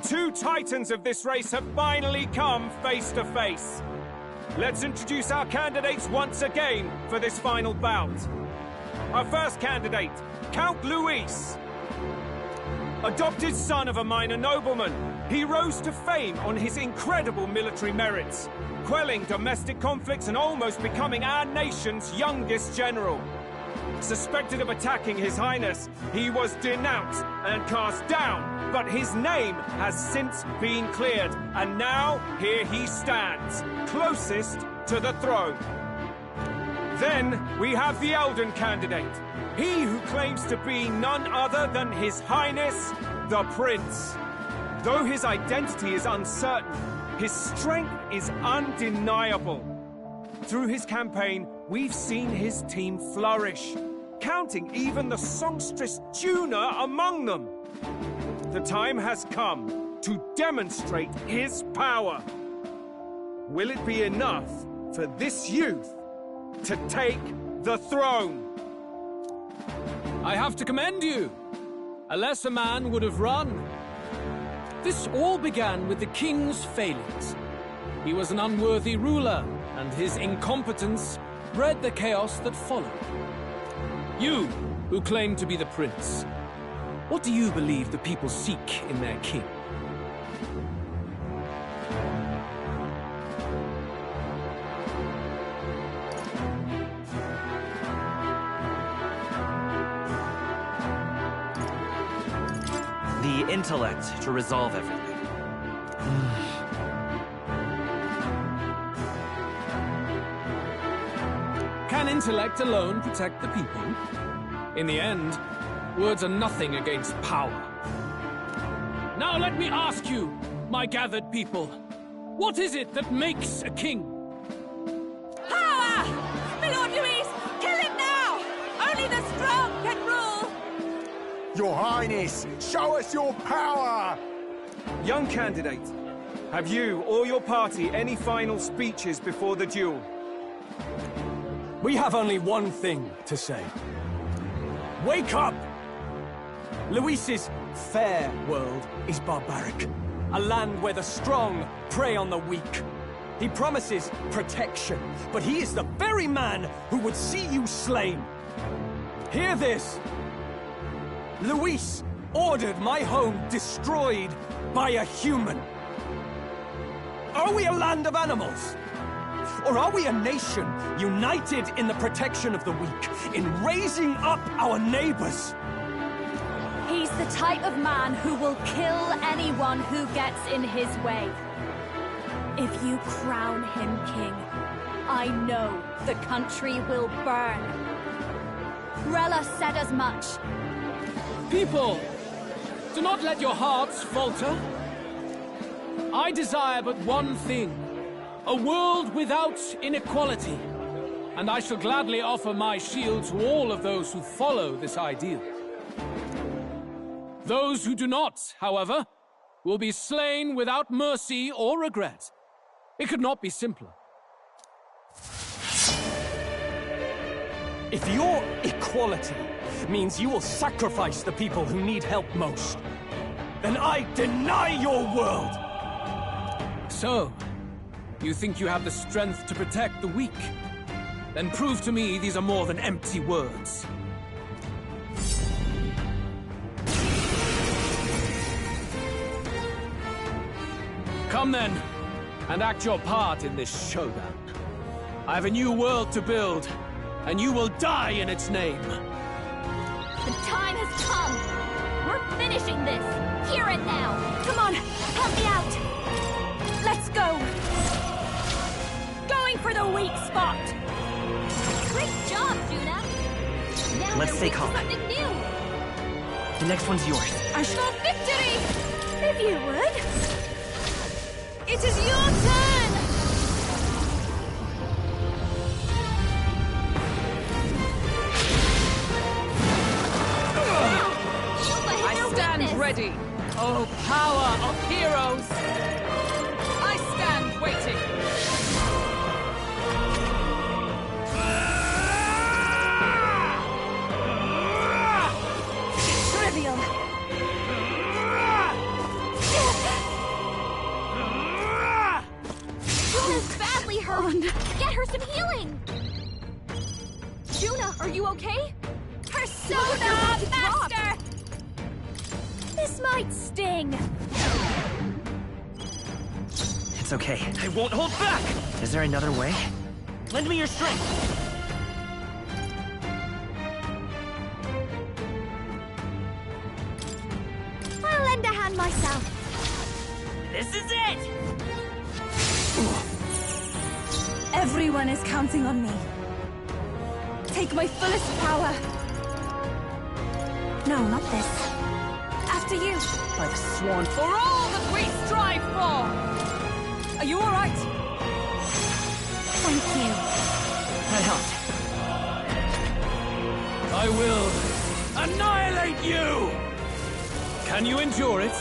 two titans of this race have finally come face to face. Let's introduce our candidates once again for this final bout. Our first candidate, Count Luis. Adopted son of a minor nobleman, he rose to fame on his incredible military merits, quelling domestic conflicts and almost becoming our nation's youngest general. Suspected of attacking His Highness, he was denounced and cast down, but his name has since been cleared, and now here he stands, closest to the throne. Then we have the Elden candidate, he who claims to be none other than His Highness, the Prince. Though his identity is uncertain, his strength is undeniable. Through his campaign, we've seen his team flourish, counting even the songstress Juna among them. The time has come to demonstrate his power. Will it be enough for this youth to take the throne? I have to commend you. A lesser man would have run. This all began with the king's failings. He was an unworthy ruler, and his incompetence bred the chaos that followed. You, who claim to be the prince, what do you believe the people seek in their king? The intellect to resolve everything. Can intellect alone protect the people? In the end, words are nothing against power. Now let me ask you, my gathered people, what is it that makes a king? Power! My Lord Luis, kill him now! Only the strong can rule! Your Highness, show us your power! Young candidate, have you or your party any final speeches before the duel? We have only one thing to say. Wake up! Luis's fair world is barbaric. A land where the strong prey on the weak. He promises protection, but he is the very man who would see you slain. Hear this! Luis ordered my home destroyed by a human. Are we a land of animals? Or are we a nation united in the protection of the weak, in raising up our neighbors? He's the type of man who will kill anyone who gets in his way. If you crown him king, I know the country will burn. Rella said as much. People, do not let your hearts falter. I desire but one thing, a world without inequality. And I shall gladly offer my shield to all of those who follow this ideal. Those who do not, however, will be slain without mercy or regret. It could not be simpler. If your equality means you will sacrifice the people who need help most, then I deny your world! So, you think you have the strength to protect the weak? Then prove to me these are more than empty words. Come then, and act your part in this showdown. I have a new world to build, and you will die in its name. The time has come! We're finishing this! Here and now! Come on, help me out! Let's go! Going for the weak spot! Great job, Juna! Now Let's stay calm. Something new! The next one's yours. I shall victory! If you would. It is your turn! I stand ready. Oh, power of heroes! I stand waiting. Trivial. Juna's badly hurt! Get her some healing! Juna, are you okay? Persona Master! This might sting! It's okay. I won't hold back! Is there another way? Lend me your strength! I'll lend a hand myself. This is it! Everyone is counting on me. Take my fullest power. No, not this. After you. By the swan. For all that we strive for! Are you all right? Thank you. That helped. I will annihilate you! Can you endure it?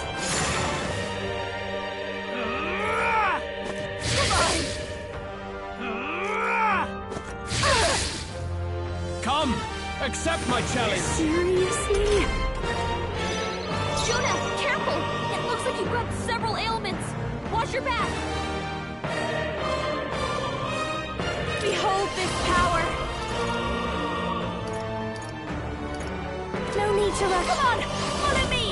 Come! Accept my challenge! Seriously? Juna, careful! It looks like you've got several ailments. Watch your back! Behold this power! No need to rush. Come on! Follow me!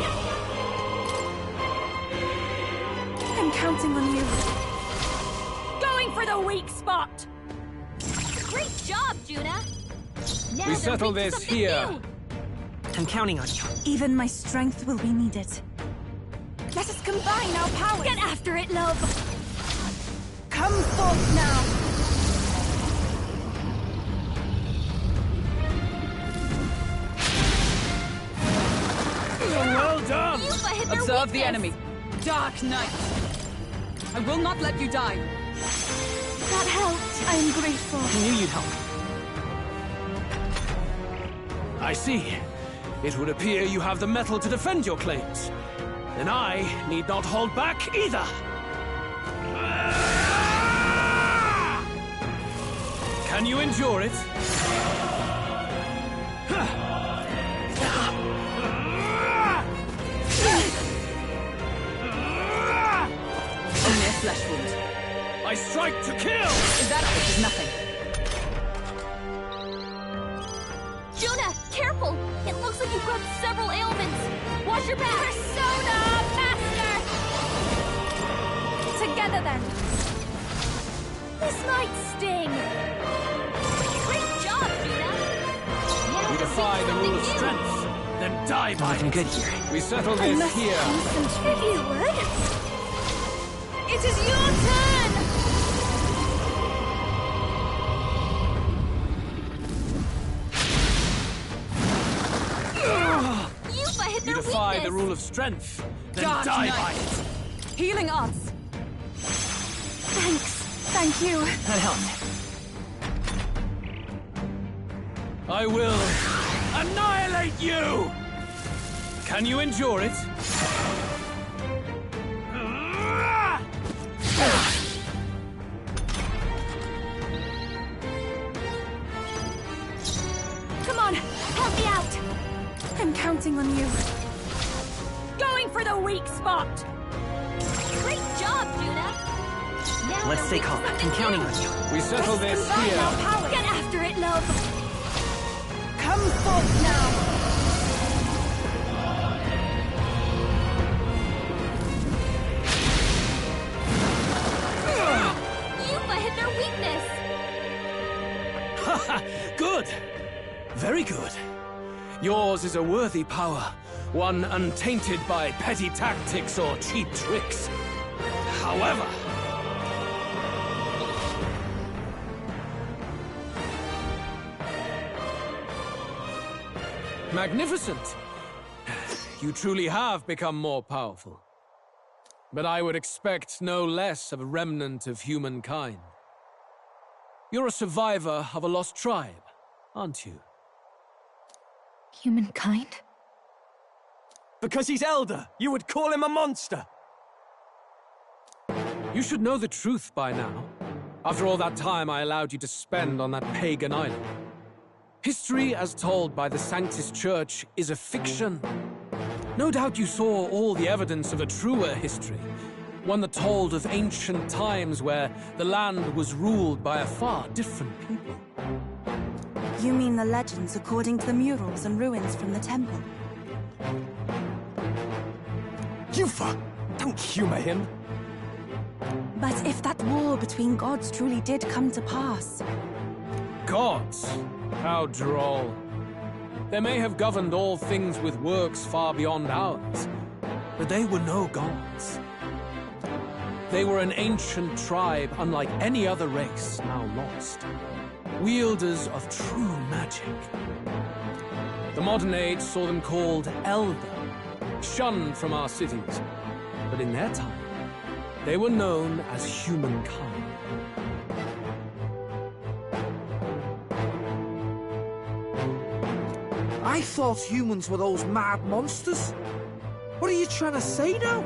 I'm counting on you. Going for the weak spot! Great job, Juna! Now We settle they're weak to this something here. new. I'm counting on you. Even my strength will be needed. Let us combine our powers. Get after it, love! Come forth now. Well done! Yuba hit their Observe the weakness. enemy. Dark Knight. I will not let you die. That helped. I am grateful. I knew you'd help. I see. It would appear you have the metal to defend your claims. Then I need not hold back either. Can you endure it? Only a flesh wound. I strike to kill! That which is nothing. Juna, careful! It looks like you've got several ailments. Watch your back! Persona Master! Together then. This might sting. Great job, Juna! Now We they're defy weak to the rule of something new. strength, then die by Looking it. good here. We settle I this must here. If you would. It is your turn! Yuba hit You their defy weakness. the rule of strength, then Dark die Knight. by it. Healing arts. Thanks. Thank you. That helped. I will annihilate you! Can you endure it? Come on. Help me out. I'm counting on you. Going for the weak spot! Great job, Juna! Now Let's they're stay weak to calm. something I'm counting new. on you. We settle this Combine here. our powers. Get after it, love! Come forth now. Yuba hit their weakness! Good! Very good. Yours is a worthy power, one untainted by petty tactics or cheap tricks. However... Magnificent! You truly have become more powerful. But I would expect no less of a remnant of humankind. You're a survivor of a lost tribe, aren't you? Humankind? Because he's elder, you would call him a monster! You should know the truth by now. After all that time I allowed you to spend on that pagan island. History as told by the Sanctus Church is a fiction. No doubt you saw all the evidence of a truer history, One that told of ancient times where the land was ruled by a far different people. You mean the legends according to the murals and ruins from the temple? Yufa! Don't humor him. But if that war between gods truly did come to pass... Gods? How droll. They may have governed all things with works far beyond ours, but they were no gods. They were an ancient tribe unlike any other race now lost. Wielders of true magic. The modern age saw them called Elder, shunned from our cities, but in their time, they were known as humankind. I thought humans were those mad monsters. What are you trying to say now?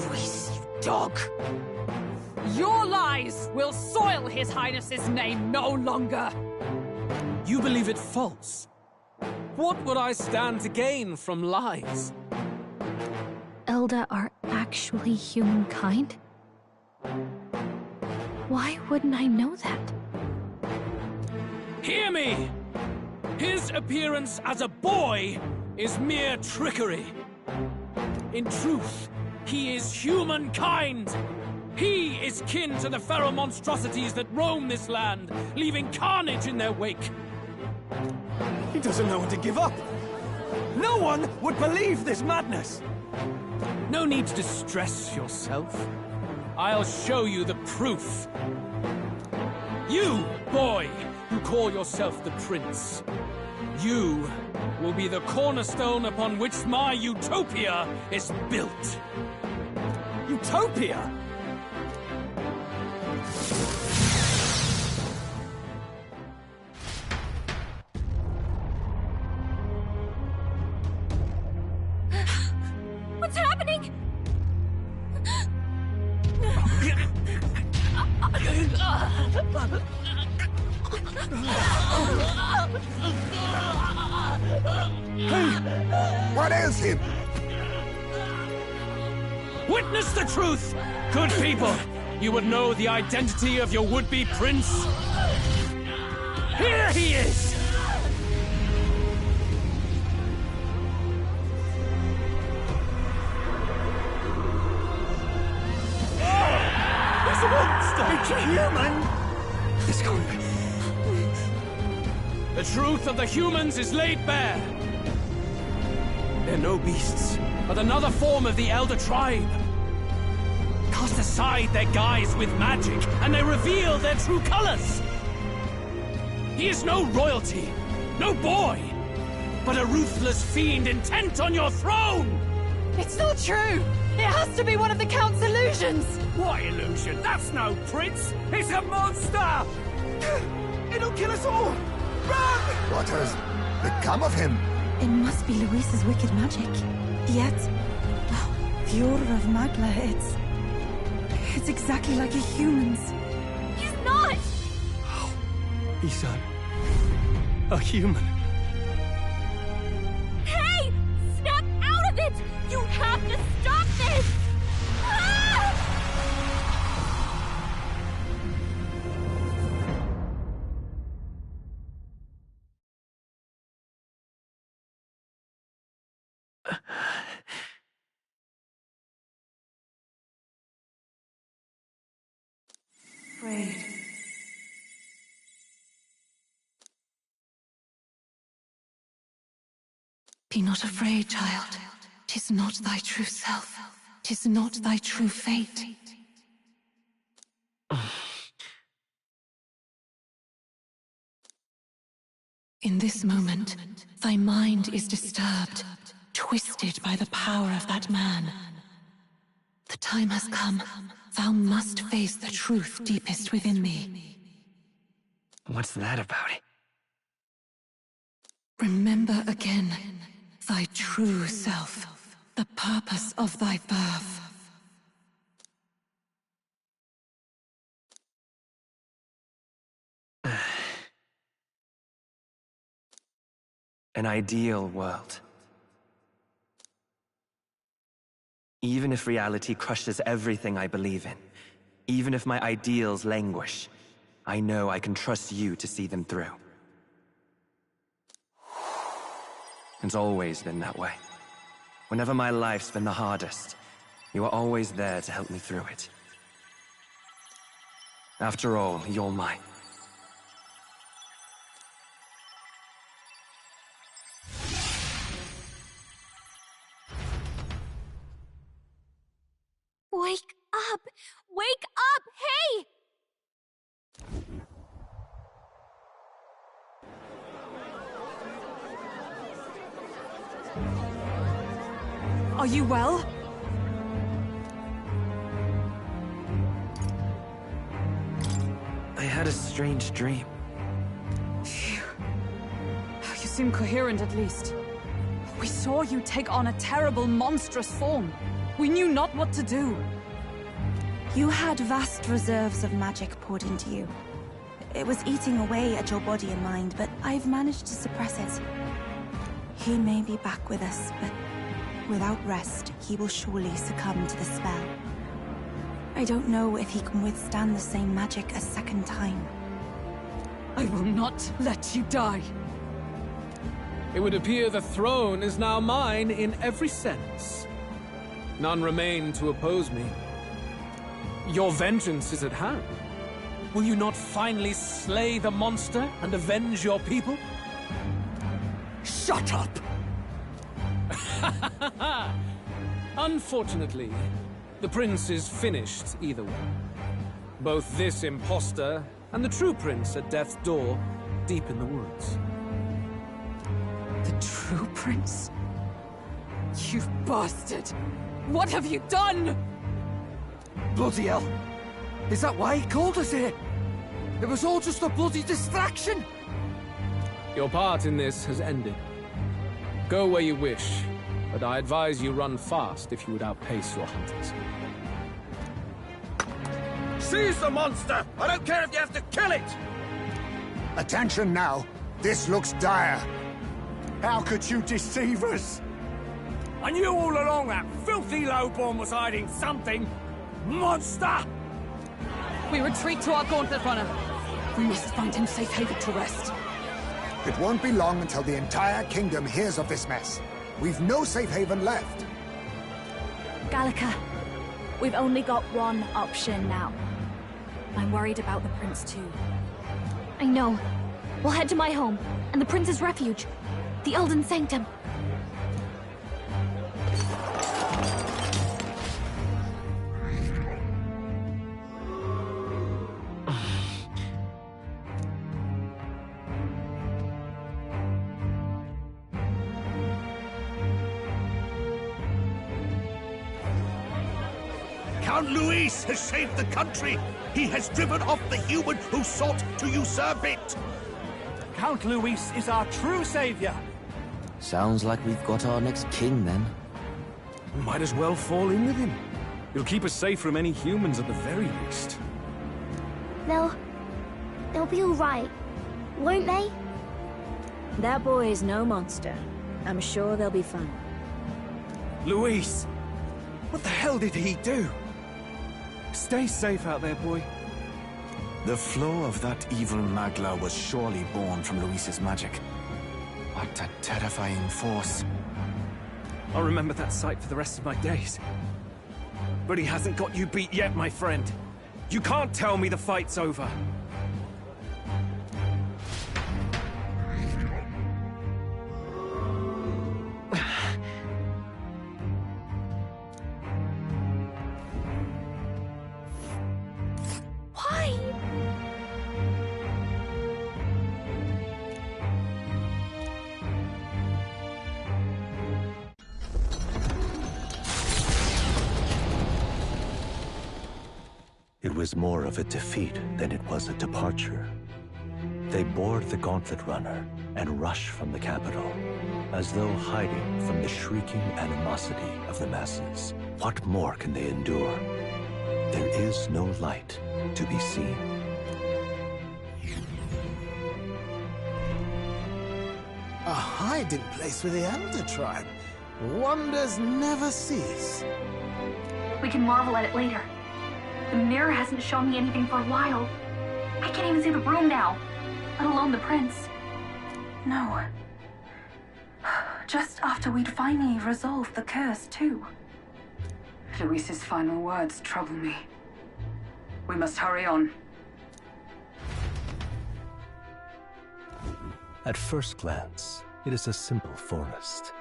Luis, you dog! Your lies will soil His Highness's name no longer! You believe it false? What would I stand to gain from lies? Elda are actually humankind? Why wouldn't I know that? Hear me! His appearance as a boy is mere trickery. In truth, he is humankind! He is kin to the feral monstrosities that roam this land, leaving carnage in their wake. He doesn't know when to give up. No one would believe this madness. No need to distress yourself. I'll show you the proof. You, boy, who call yourself the Prince. You will be the cornerstone upon which my utopia is built. Utopia? What's happening? What ails him? Witness the truth! Good people, you would know the identity of your would-be prince. Here he is! It's a monster! It's a human! It's gone. The truth of the humans is laid bare. They're no beasts, but another form of the Elder Tribe. Cast aside their guise with magic, and they reveal their true colors. He is no royalty, no boy, but a ruthless fiend intent on your throne! It's not true! It has to be one of the Count's illusions! What illusion? That's no prince! It's a monster! It'll kill us all! Run! What has become of him? It must be Luis's wicked magic. Yet, the aura of Magla, it's exactly like a human's. He's not! He's a human. Hey! Snap out of it! You have to stop this! Ah! Afraid. Be not afraid, child. 'Tis not thy true self. 'Tis not thy true fate. In this moment, thy mind is disturbed, twisted by the power of that man. The time has come. Thou must face the truth deepest within thee. What's that about? Remember again thy true self, the purpose of thy birth. An ideal world. Even if reality crushes everything I believe in, even if my ideals languish, I know I can trust you to see them through. It's always been that way. Whenever my life's been the hardest, you are always there to help me through it. After all, you're mine. Wake up! Wake up! Hey! Are you well? I had a strange dream. Phew. You seem coherent at least. We saw you take on a terrible, monstrous form. We knew not what to do. You had vast reserves of magic poured into you. It was eating away at your body and mind, but I've managed to suppress it. He may be back with us, but without rest, he will surely succumb to the spell. I don't know if he can withstand the same magic a second time. I will not let you die. It would appear the throne is now mine in every sense. None remain to oppose me. Your vengeance is at hand. Will you not finally slay the monster and avenge your people? Shut up! Unfortunately, the prince is finished either way. Both this imposter and the true prince at death's door, deep in the woods. The true prince? You bastard! What have you done? Bloody hell! Is that why he called us here? It was all just a bloody distraction! Your part in this has ended. Go where you wish, but I advise you run fast if you would outpace your hunters. Seize the monster! I don't care if you have to kill it! Attention now. This looks dire. How could you deceive us? I knew all along that filthy lowborn was hiding something! Monster! We retreat to our gauntlet runner. We must find him safe haven to rest. It won't be long until the entire kingdom hears of this mess. We've no safe haven left. Gallica, we've only got one option now. I'm worried about the prince too. I know. We'll head to my home, and the prince's refuge. The Elden Sanctum. Count Luis has saved the country! He has driven off the human who sought to usurp it! Count Luis is our true savior! Sounds like we've got our next king, then. Might as well fall in with him. He'll keep us safe from any humans at the very least. They'll be all right, won't they? That boy is no monster. I'm sure they'll be fine. Luis! What the hell did he do? Stay safe out there, boy. The flow of that evil Magla was surely born from Luis's magic. What a terrifying force. I'll remember that sight for the rest of my days. But he hasn't got you beat yet, my friend. You can't tell me the fight's over. It was more of a defeat than it was a departure. They board the gauntlet runner and rush from the capital, as though hiding from the shrieking animosity of the masses. What more can they endure? There is no light to be seen. A hiding place for the Elder tribe. Wonders never cease. We can marvel at it later. The mirror hasn't shown me anything for a while. I can't even see the room now, let alone the prince. No. Just after we'd finally resolved the curse, too. Luis's final words trouble me. We must hurry on. At first glance, it is a simple forest,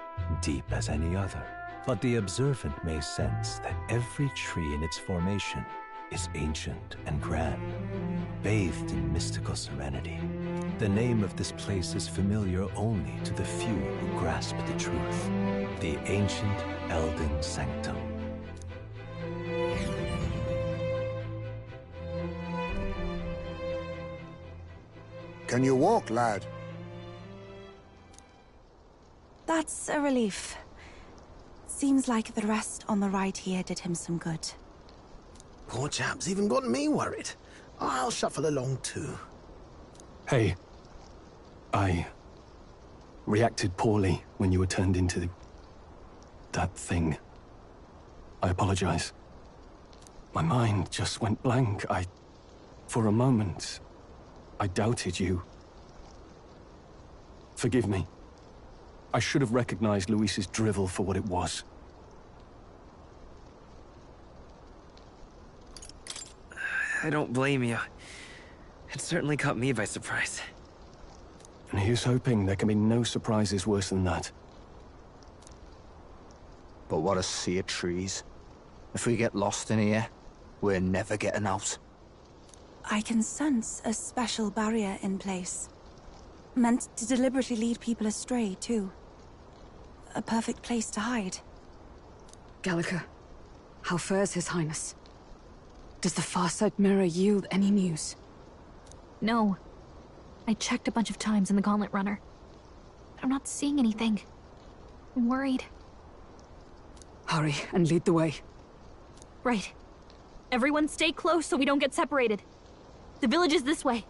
deep as any other. But the observant may sense that every tree in its formation is ancient and grand, bathed in mystical serenity. The name of this place is familiar only to the few who grasp the truth. The ancient Elden Sanctum. Can you walk, lad? That's a relief. Seems like the rest on the ride here did him some good. Poor chap's even got me worried. I'll shuffle along too. Hey, I reacted poorly when you were turned into that thing. I apologize. My mind just went blank. For a moment, I doubted you. Forgive me. I should have recognized Luis's drivel for what it was. I don't blame you. It certainly caught me by surprise. And here's hoping there can be no surprises worse than that. But what a sea of trees. If we get lost in here, we're never getting out. I can sense a special barrier in place. Meant to deliberately lead people astray, too. A perfect place to hide. Gallica, how fares His Highness? Does the Farsight Mirror yield any news? No. I checked a bunch of times in the Gauntlet Runner. But I'm not seeing anything. I'm worried. Hurry and lead the way. Right. Everyone stay close so we don't get separated. The village is this way.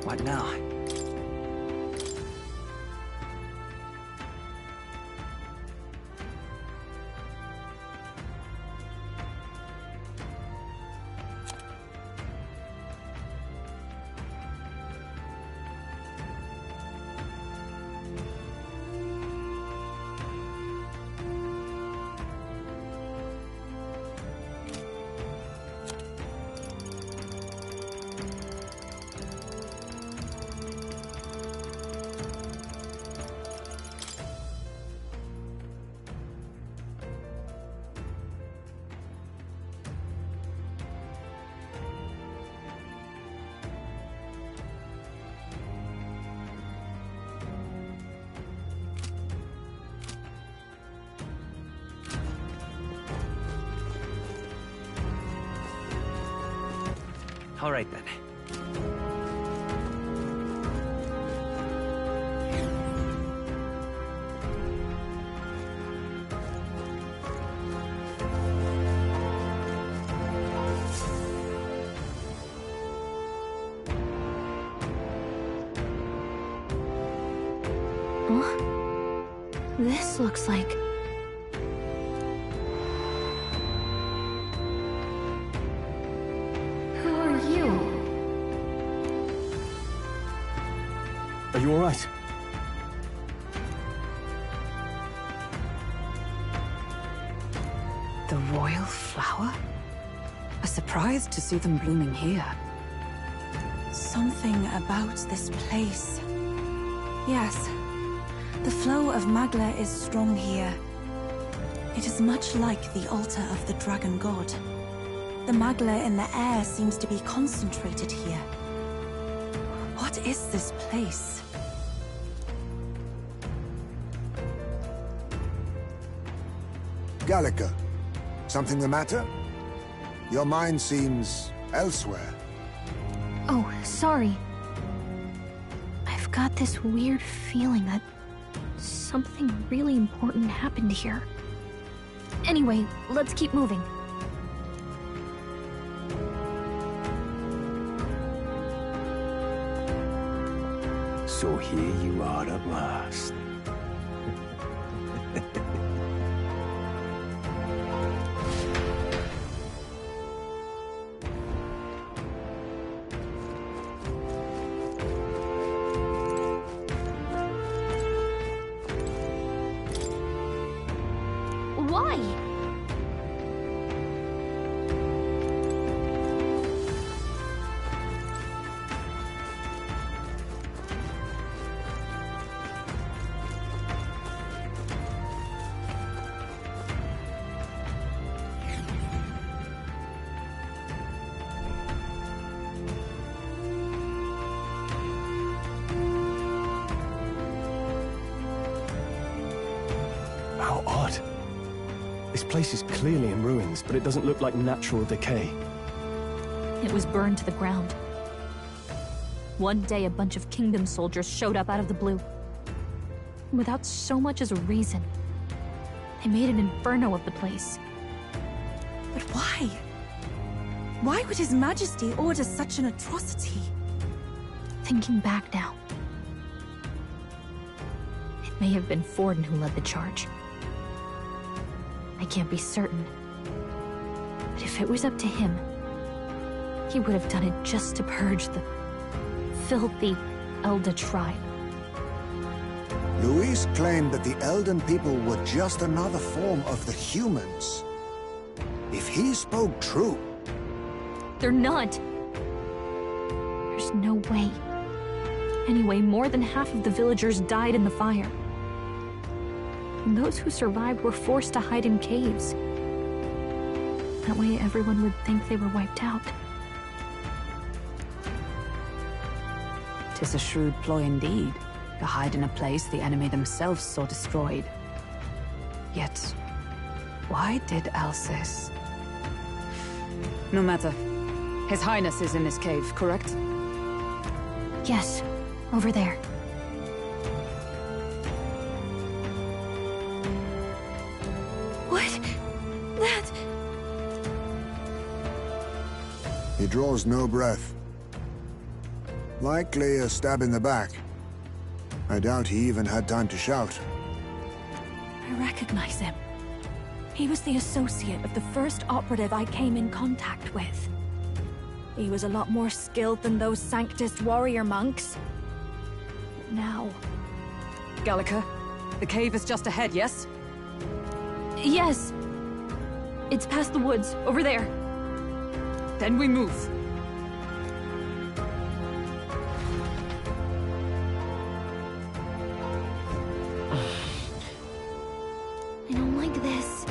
What now? All right, then. Huh? This looks like... Are you all right? The royal flower? A surprise to see them blooming here. Something about this place. Yes. The flow of Magla is strong here. It is much like the altar of the dragon god. The Magla in the air seems to be concentrated here. What is this place? Gallica, something the matter? Your mind seems elsewhere. Oh, sorry. I've got this weird feeling that something really important happened here. Anyway, let's keep moving. So here you are at last. Why? How odd. This place is clearly in ruins, but it doesn't look like natural decay. It was burned to the ground. One day, a bunch of Kingdom soldiers showed up out of the blue. Without so much as a reason. They made an inferno of the place. But why? Why would His Majesty order such an atrocity? Thinking back now, it may have been Forden who led the charge. I can't be certain. But if it was up to him, he would have done it just to purge the filthy Elda tribe. Luis claimed that the Elden people were just another form of the humans. If he spoke true... They're not. There's no way. Anyway, more than half of the villagers died in the fire. And those who survived were forced to hide in caves. That way everyone would think they were wiped out. 'Tis a shrewd ploy indeed, to hide in a place the enemy themselves saw destroyed. Yet, why did Alcest? No matter. His Highness is in this cave, correct? Yes, over there. What? That... He draws no breath. Likely a stab in the back. I doubt he even had time to shout. I recognize him. He was the associate of the first operative I came in contact with. He was a lot more skilled than those Sanctist warrior monks. Now... Gallica, the cave is just ahead, yes? Yes. It's past the woods, over there. Then we move. I don't like this.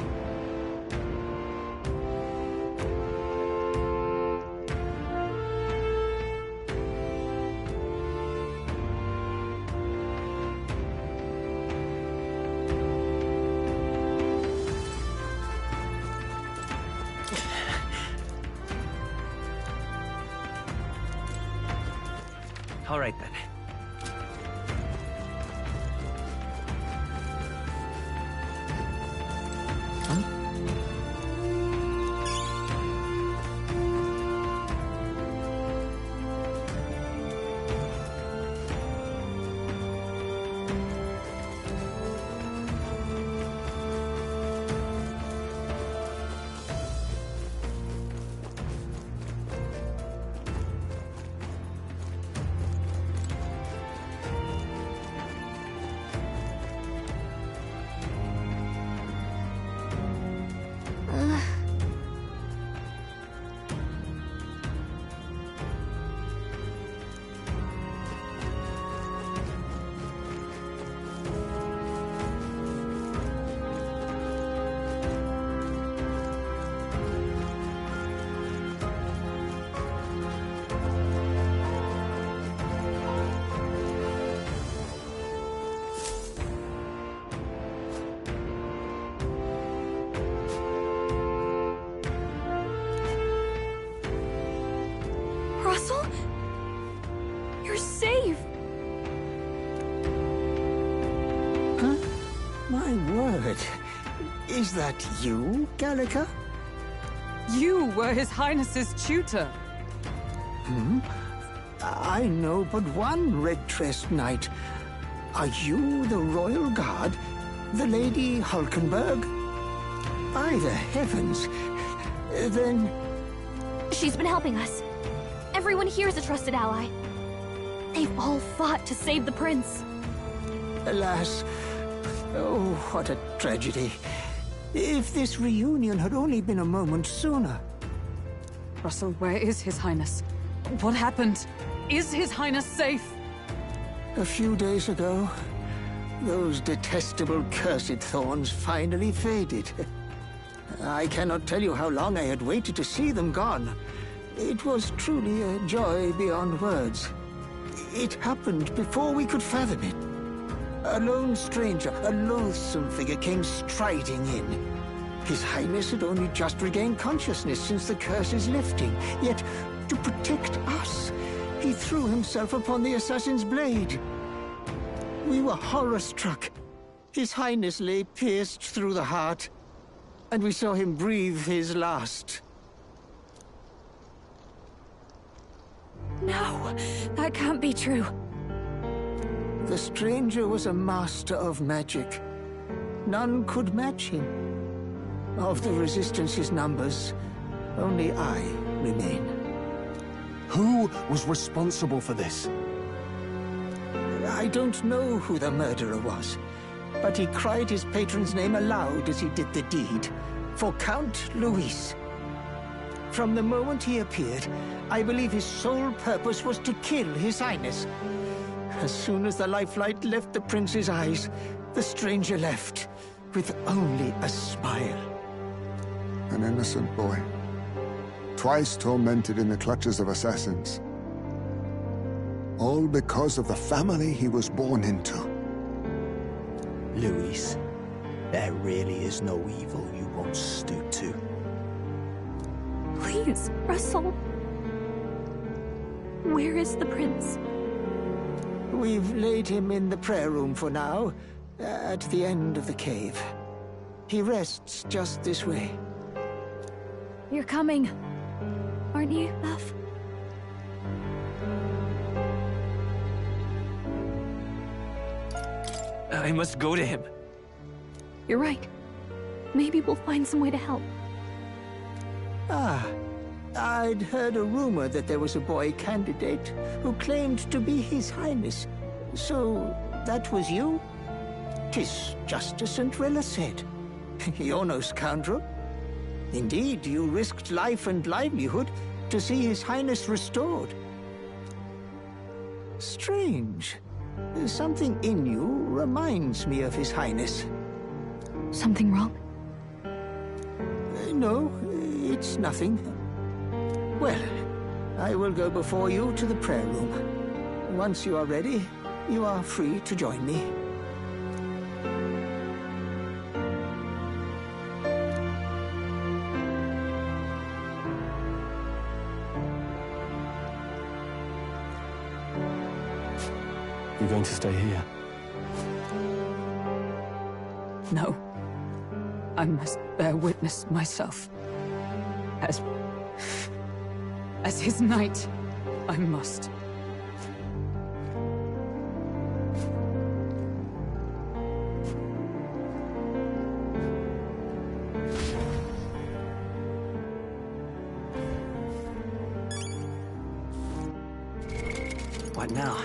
All right, then. Russell? You're safe! Huh? My word. Is that you, Gallica? You were His Highness's tutor. I know but one red-tressed knight. Are you the royal guard? The Lady Hulkenberg? By the heavens. Then... She's been helping us. Everyone here is a trusted ally. They've all fought to save the prince. Alas. Oh, what a tragedy. If this reunion had only been a moment sooner. Russell, where is His Highness? What happened? Is His Highness safe? A few days ago, those detestable cursed thorns finally faded. I cannot tell you how long I had waited to see them gone. It was truly a joy beyond words. It happened before we could fathom it. A lone stranger, a loathsome figure, came striding in. His Highness had only just regained consciousness since the curse's lifting, yet to protect us, he threw himself upon the assassin's blade. We were horror-struck. His Highness lay pierced through the heart, and we saw him breathe his last. No, that can't be true. The stranger was a master of magic. None could match him. Of the Resistance's numbers, only I remain. Who was responsible for this? I don't know who the murderer was, but he cried his patron's name aloud as he did the deed. For Count Luis. From the moment he appeared, I believe his sole purpose was to kill His Highness. As soon as the lifelight left the prince's eyes, the stranger left, with only a smile. An innocent boy. Twice tormented in the clutches of assassins. All because of the family he was born into. Luis, there really is no evil you won't stoop to. Please, Russell. Where is the prince? We've laid him in the prayer room for now, at the end of the cave. He rests just this way. You're coming, aren't you, love? I must go to him. You're right. Maybe we'll find some way to help. Ah, I'd heard a rumor that there was a boy candidate who claimed to be His Highness. So, that was you? 'Tis just as St. Rilla said. You're no scoundrel. Indeed, you risked life and livelihood to see His Highness restored. Strange. Something in you reminds me of His Highness. Something wrong? No, it's nothing. Well, I will go before you to the prayer room. Once you are ready, you are free to join me. You're going to stay here? No. I must bear witness myself. As his knight, I must. What now?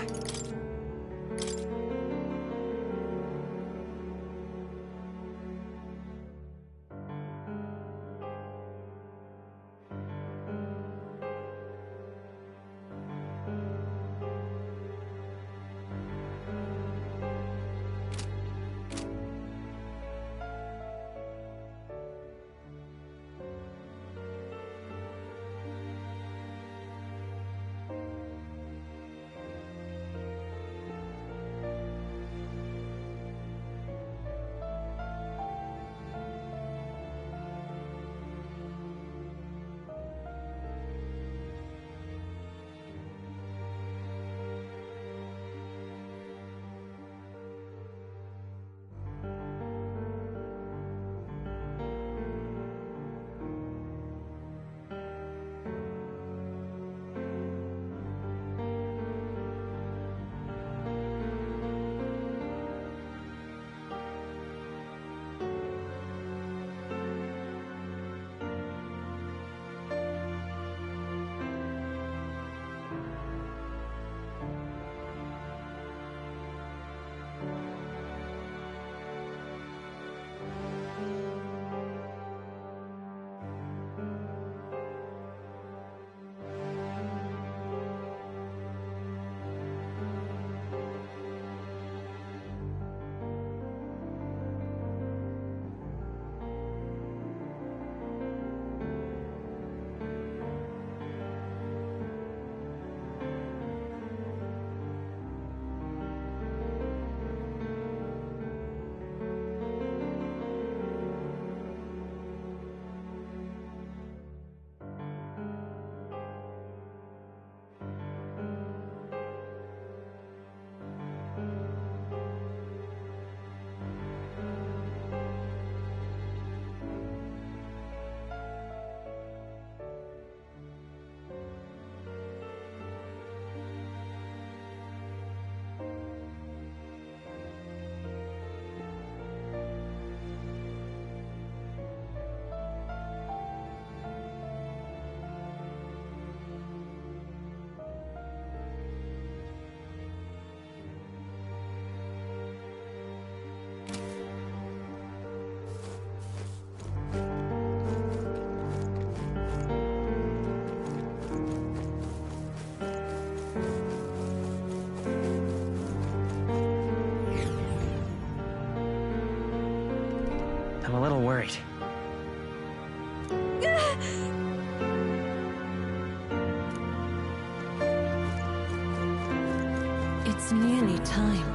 It's nearly time.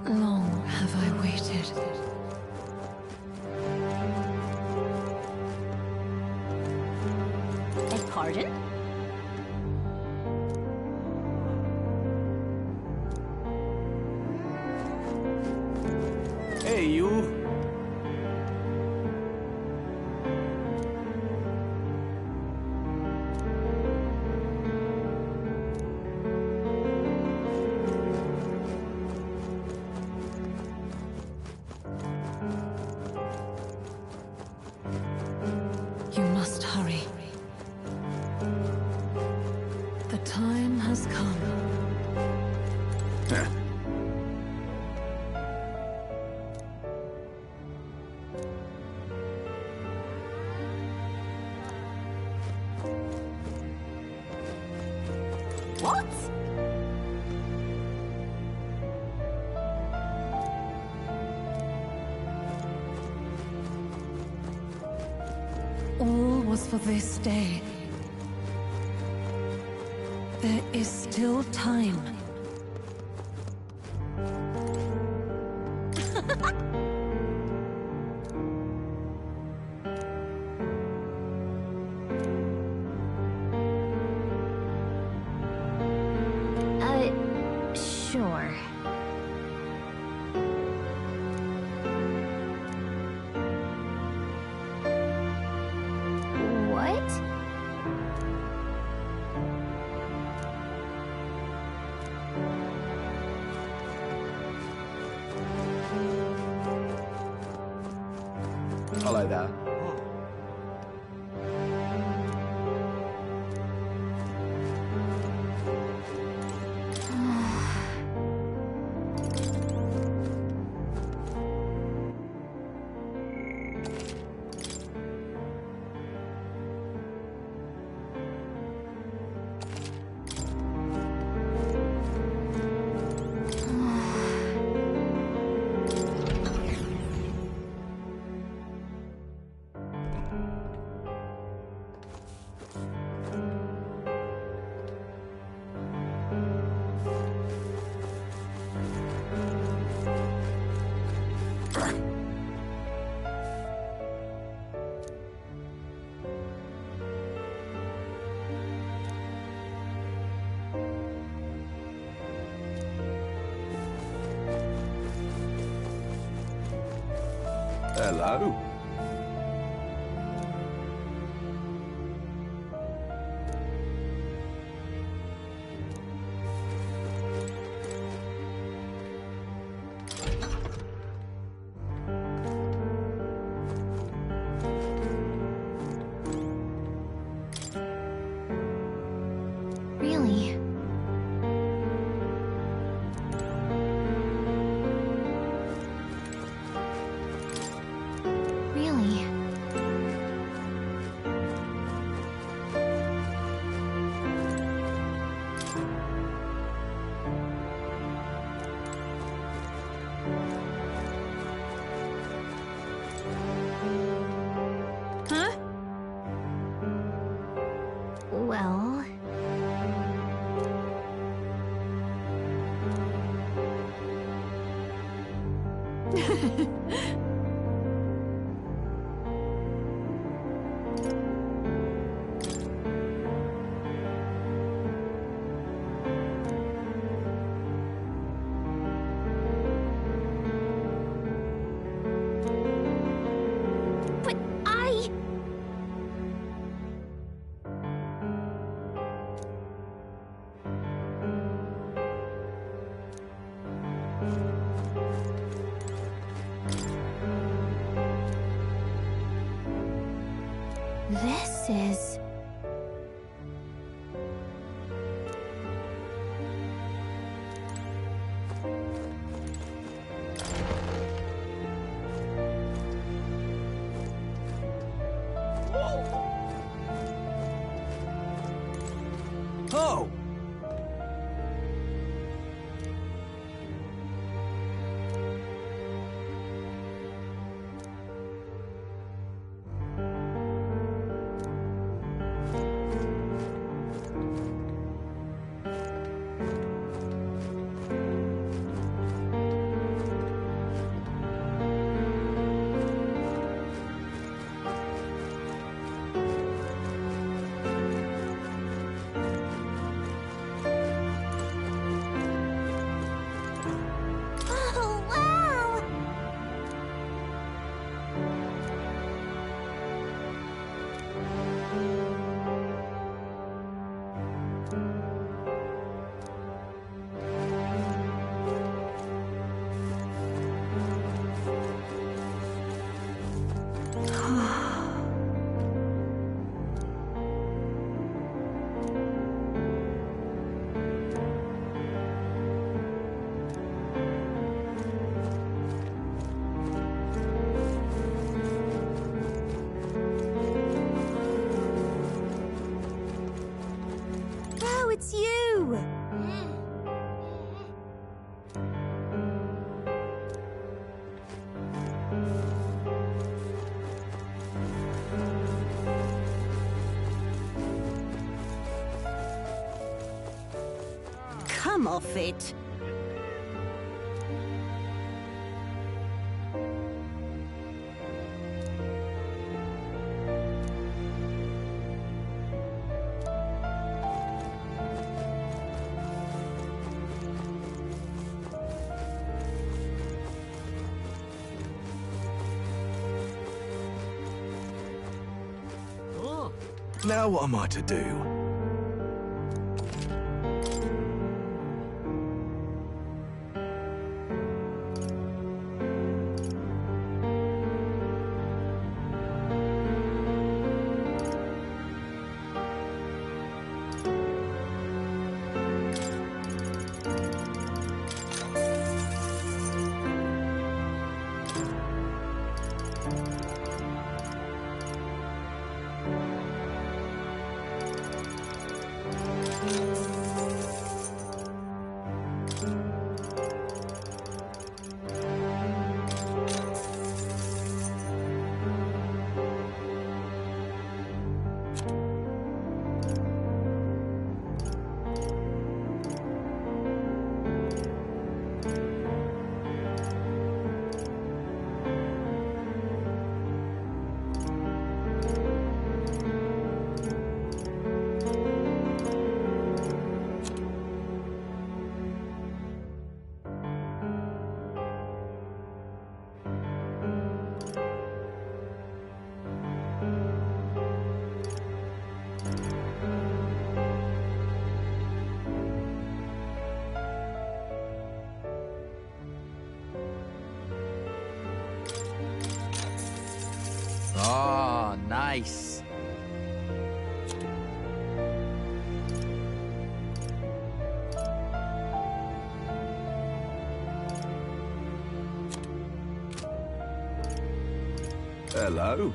Long have I waited. Beg pardon? Hey, you. You must hurry. The time has come. What? All was for this day. There is still time. Sure. What? Hello there. Hello. Really? Really? Huh? Well... But I... This is... Oh! Come off it. Now what am I to do? Oh, nice. Hello?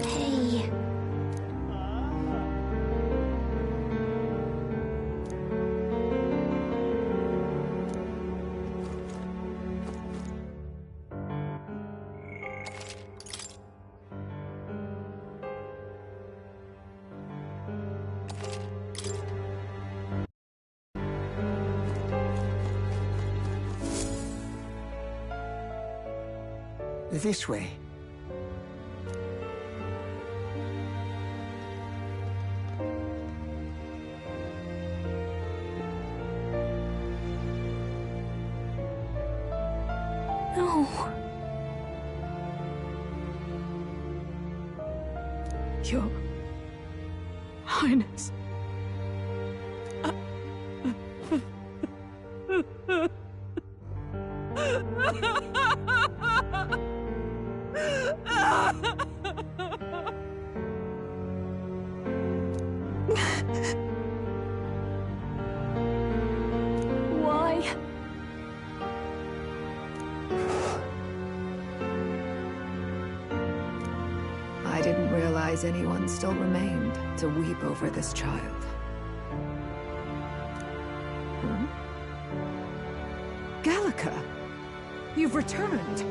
Hey. This way. No. Your Highness. Why? I didn't realize anyone still remained to weep over this child. Gallica! You've returned!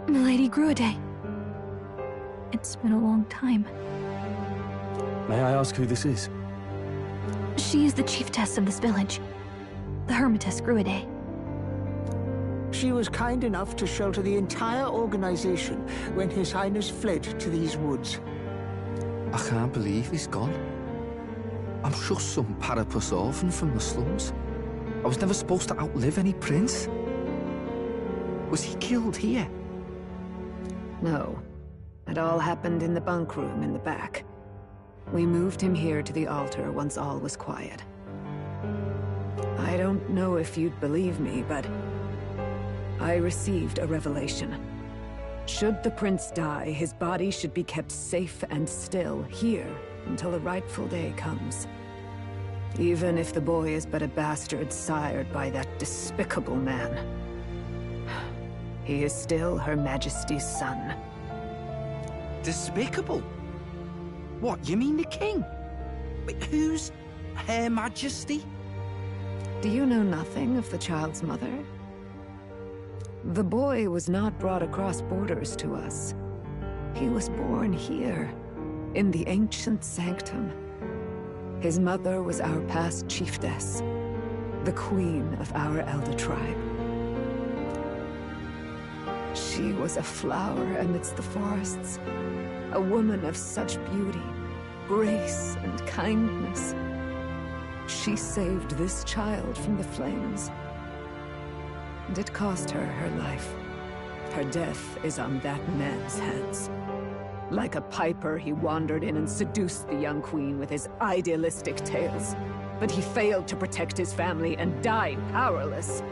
Milady Gruade. It's been a long time. May I ask who this is? She is the chiefess of this village. the Hermitess Gruidae. She was kind enough to shelter the entire organization when His Highness fled to these woods. I can't believe he's gone. I'm just some parapus orphan from the slums. I was never supposed to outlive any prince. Was he killed here? No. It all happened in the bunk room in the back. We moved him here to the altar once all was quiet. I don't know if you'd believe me, but I received a revelation. Should the prince die, his body should be kept safe and still here until the rightful day comes. Even if the boy is but a bastard sired by that despicable man. He is still Her Majesty's son. Despicable? What, you mean the king? Wait, who's Her Majesty? Do you know nothing of the child's mother? The boy was not brought across borders to us. He was born here, in the ancient sanctum. His mother was our past chiefess, the queen of our elder tribe. She was a flower amidst the forests, a woman of such beauty, grace, and kindness. She saved this child from the flames. And it cost her her life. Her death is on that man's hands. Like a piper, he wandered in and seduced the young queen with his idealistic tales. But he failed to protect his family and died powerless.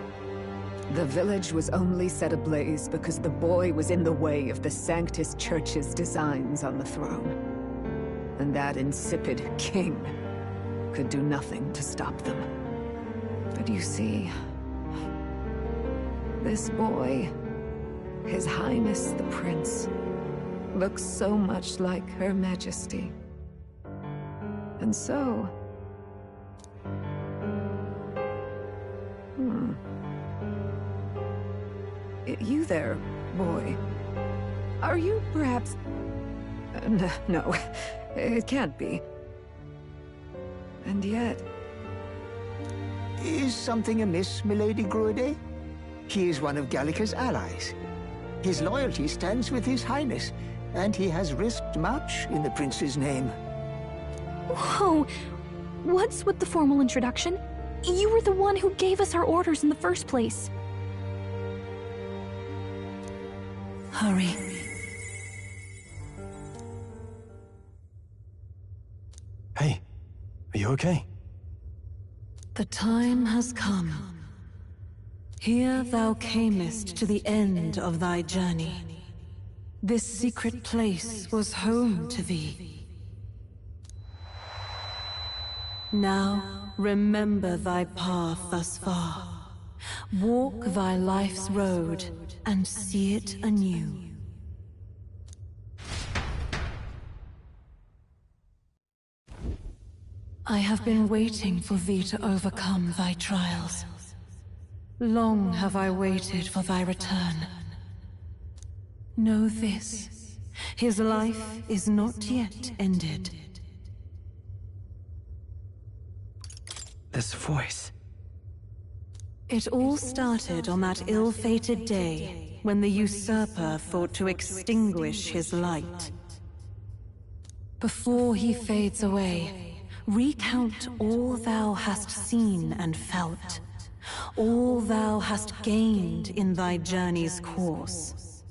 The village was only set ablaze because the boy was in the way of the Sanctus Church's designs on the throne. And that insipid king could do nothing to stop them. But you see, this boy, His Highness the Prince, looks so much like Her Majesty. And so... You there, boy. Are you perhaps... No, it can't be. And yet... Is something amiss, Milady Gruidae? He is one of Gallica's allies. His loyalty stands with His Highness, and he has risked much in the prince's name. Whoa! What's with the formal introduction? You were the one who gave us our orders in the first place. Hurry. Hey, are you okay? The time has come. Here thou camest to the end of thy journey. This secret place was home to thee. Now, remember thy path thus far. Walk thy life's road and see it anew. I have been waiting for thee to overcome thy trials. Long have I waited for thy return. Know this, his life is not yet ended. This voice... It all started on that ill-fated day when the usurper thought to extinguish his light. Before he fades away, recount all thou hast seen and felt, all thou hast gained in thy journey's course.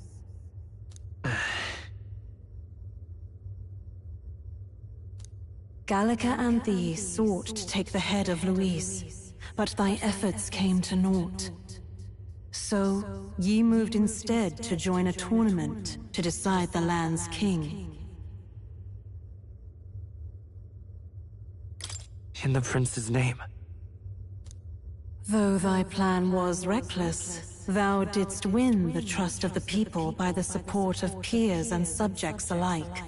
Gallica and thee sought to take the head of Luis, but thy efforts came to naught. So, ye moved instead to join a tournament to decide the land's king. In the prince's name. Though thy plan was reckless, thou didst win the trust of the people by the support of peers and subjects alike.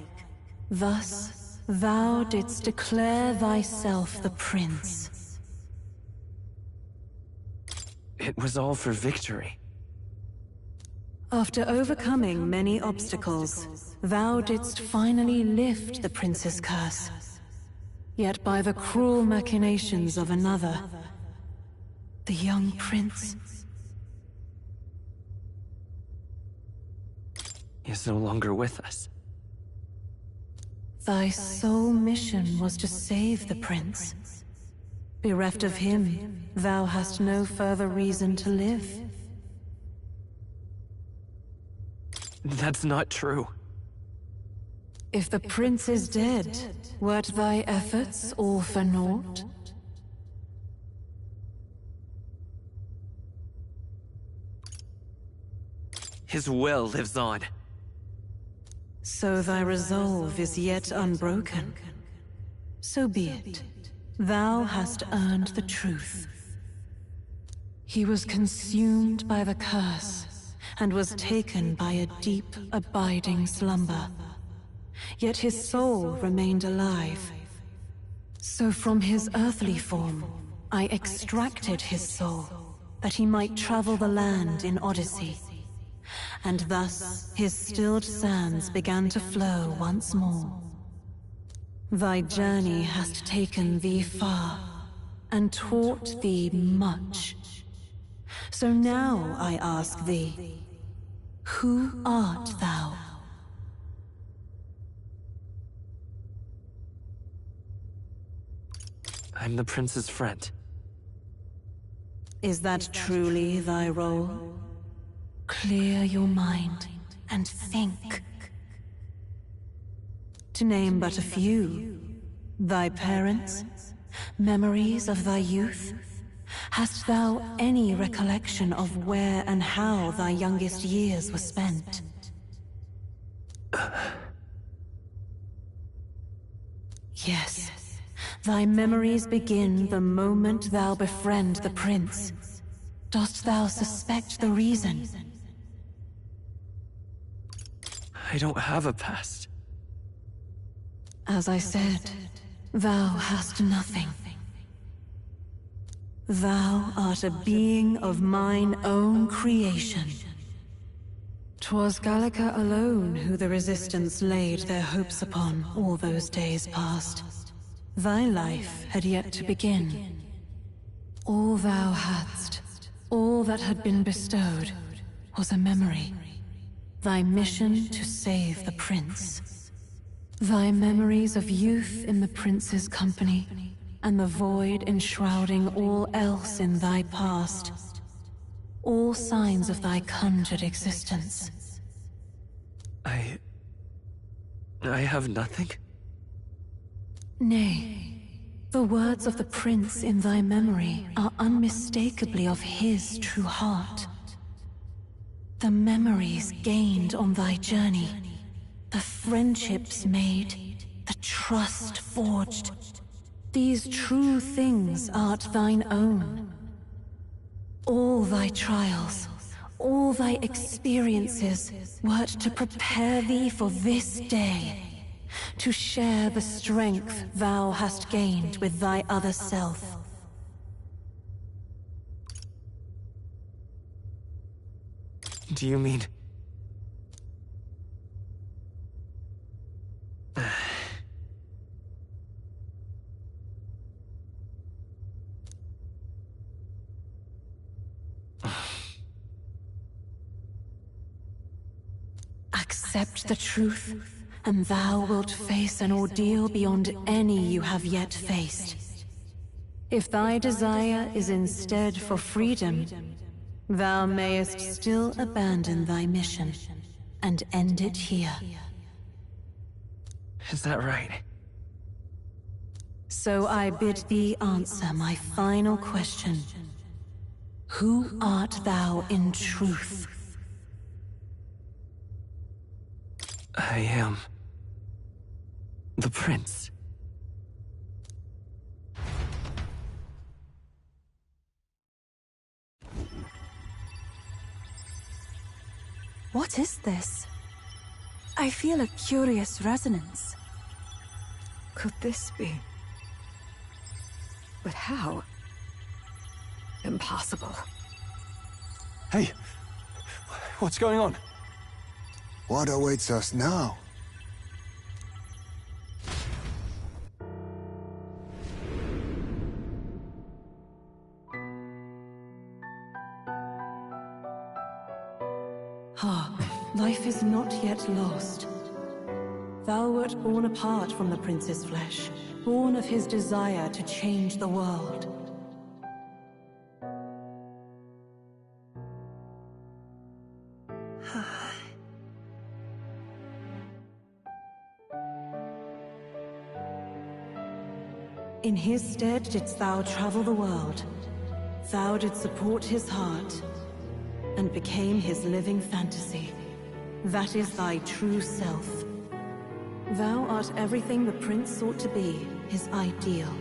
Thus, thou didst declare thyself the prince. It was all for victory. After overcoming many obstacles, thou didst finally lift the prince's curse. Yet by the cruel machinations of another, The young prince. He is no longer with us. Thy sole mission was to save the prince. Bereft of him, thou hast no further reason to live. That's not true. If the prince is dead, wert thy efforts all for naught? His will lives on. So thy resolve is yet unbroken. So be it. Thou hast earned the truth. He was consumed by the curse, and was taken by a deep, abiding slumber. Yet his soul remained alive. So from his earthly form, I extracted his soul, that he might travel the land in Odyssey. And thus his stilled sands began to flow once more. Thy journey hast taken thee far, and taught thee much. So now I ask thee, who art thou? I'm the prince's friend. Is that truly thy role? Clear your mind and think. To name but a few, thy parents, memories of thy youth. Hast thou any recollection of where and how thy youngest years were spent? Yes, thy memories begin the moment thou befriend the prince. Dost thou suspect the reason? I don't have a past. As I said, thou hast nothing. Thou art a being of mine own creation. 'Twas Gallica alone who the Resistance laid their hopes upon all those days past. Thy life had yet to begin. All thou hadst, all that had been bestowed, was a memory. Thy mission to save the prince. Thy memories of youth in the prince's company, and the void enshrouding all else in thy past. All signs of thy conjured existence. I have nothing? Nay, the words of the prince in thy memory are unmistakably of his true heart. The memories gained on thy journey, the friendships made, the trust forged. These true things art thine own. All thy trials, all thy experiences, wert to prepare thee for this day, to share the strength thou hast gained with thy other self. Do you mean... Accept the truth, and thou wilt face an ordeal beyond any you have yet faced. If thy desire is instead for freedom, thou mayest still abandon thy mission, and end it here. Is that right? So I bid thee answer my final question. Who art thou in truth? I am... the prince. What is this? I feel a curious resonance. Could this be? But how? Impossible. Hey! What's going on? What awaits us now? Ah, life is not yet lost. Thou wert born apart from the prince's flesh, born of his desire to change the world. In his stead didst thou travel the world. Thou didst support his heart, and became his living fantasy. That is thy true self. Thou art everything the prince sought to be, his ideal.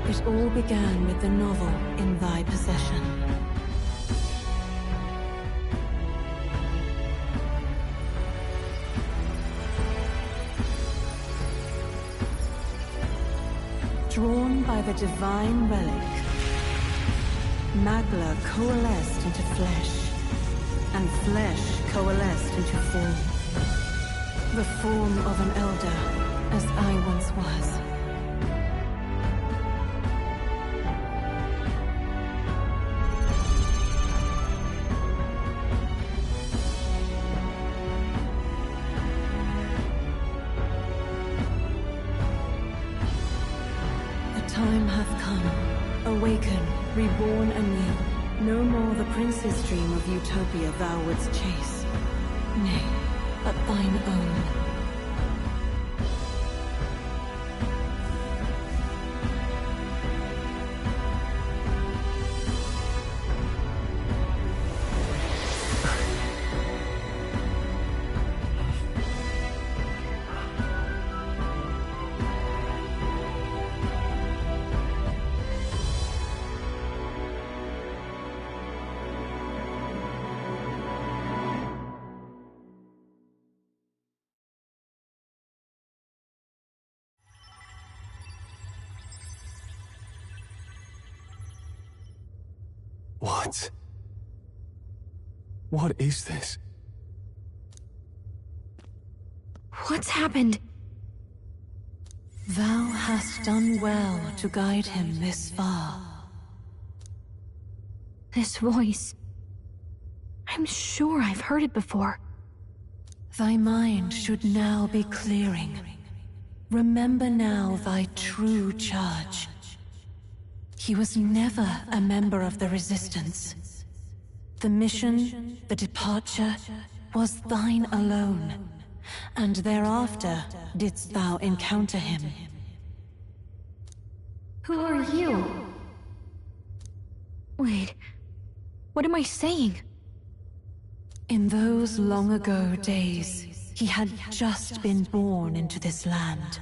It all began with the novel in thy possession. Drawn by the divine relic, Magla coalesced into flesh, and flesh coalesced into form. The form of an elder, as I once was. Time hath come. Awaken, reborn anew. No more the prince's dream of utopia thou wouldst chase. Nay, but thine own. What? What is this? What's happened? Thou hast done well to guide him this far. This voice. I'm sure I've heard it before. Thy mind should now be clearing. Remember now thy true charge. He was never a member of the Resistance. The mission, the departure, was thine alone, and thereafter didst thou encounter him. Who are you? Wait, what am I saying? In those long ago days, he had just been born into this land.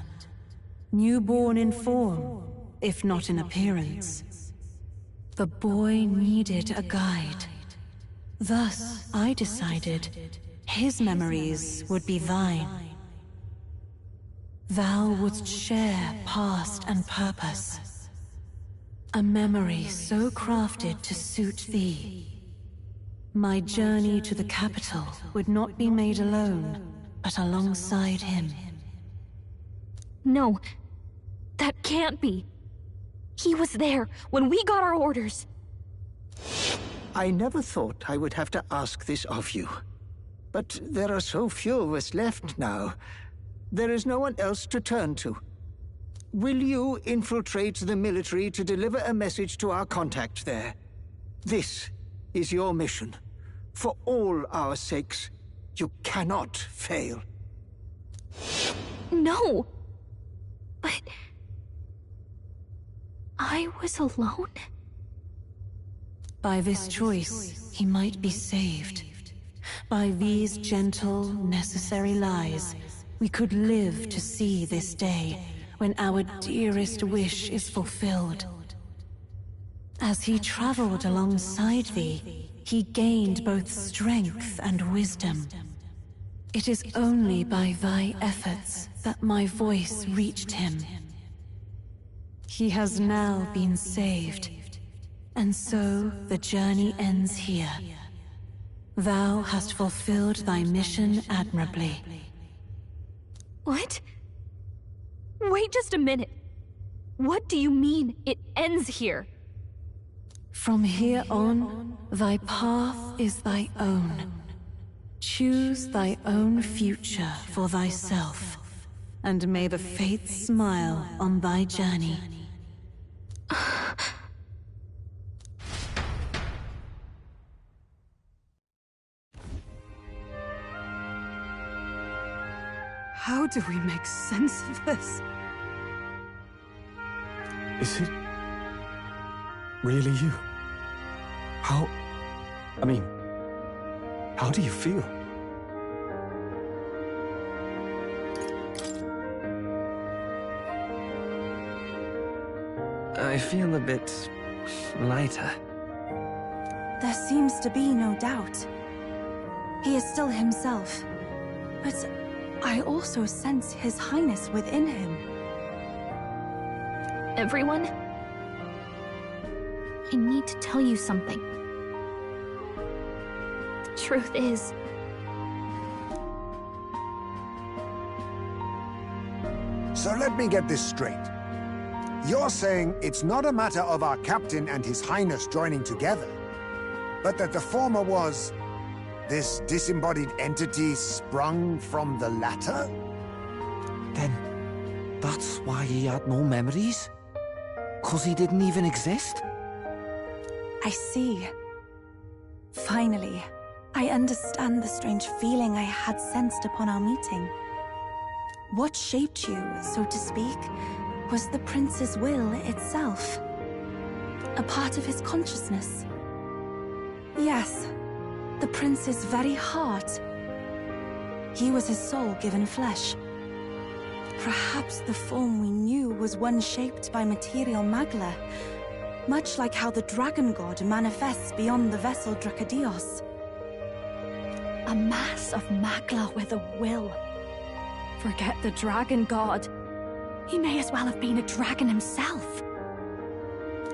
Newborn in form, if not in appearance. The boy needed a guide. Thus, I decided his memories would be thine. Thou wouldst share past and purpose. A memory so crafted to suit thee. My journey to the capital would not be made alone, but alongside him. No, that can't be. He was there when we got our orders. I never thought I would have to ask this of you. But there are so few of us left now. There is no one else to turn to. Will you infiltrate the military to deliver a message to our contact there? This is your mission. For all our sakes, you cannot fail. No! But... I was alone? By this choice, he might be saved. By these gentle, necessary lies, we could live to see this day, when our dearest wish is fulfilled. As he traveled alongside thee, he gained both strength and wisdom. It is only by thy efforts that my voice reached him. He has now been saved, and so the journey ends here. Thou hast fulfilled thy mission admirably. What? Wait just a minute. What do you mean, it ends here? From here on, thy path is thy own. Choose thy own future for thyself, and may the fates smile on thy journey. How do we make sense of this? Is it really you? How do you feel? I feel a bit lighter. There seems to be no doubt. He is still himself, but I also sense His Highness within him. Everyone? I need to tell you something. The truth is... So let me get this straight. You're saying it's not a matter of our captain and His Highness joining together, but that the former was this disembodied entity sprung from the latter? Then, that's why he had no memories? 'Cause he didn't even exist? I see. Finally, I understand the strange feeling I had sensed upon our meeting. What shaped you, so to speak, was the prince's will itself. A part of his consciousness. Yes, the prince's very heart. He was his soul given flesh. Perhaps the form we knew was one shaped by material magla, much like how the dragon god manifests beyond the vessel Drakadios. A mass of magla with a will. Forget the dragon god. He may as well have been a dragon himself.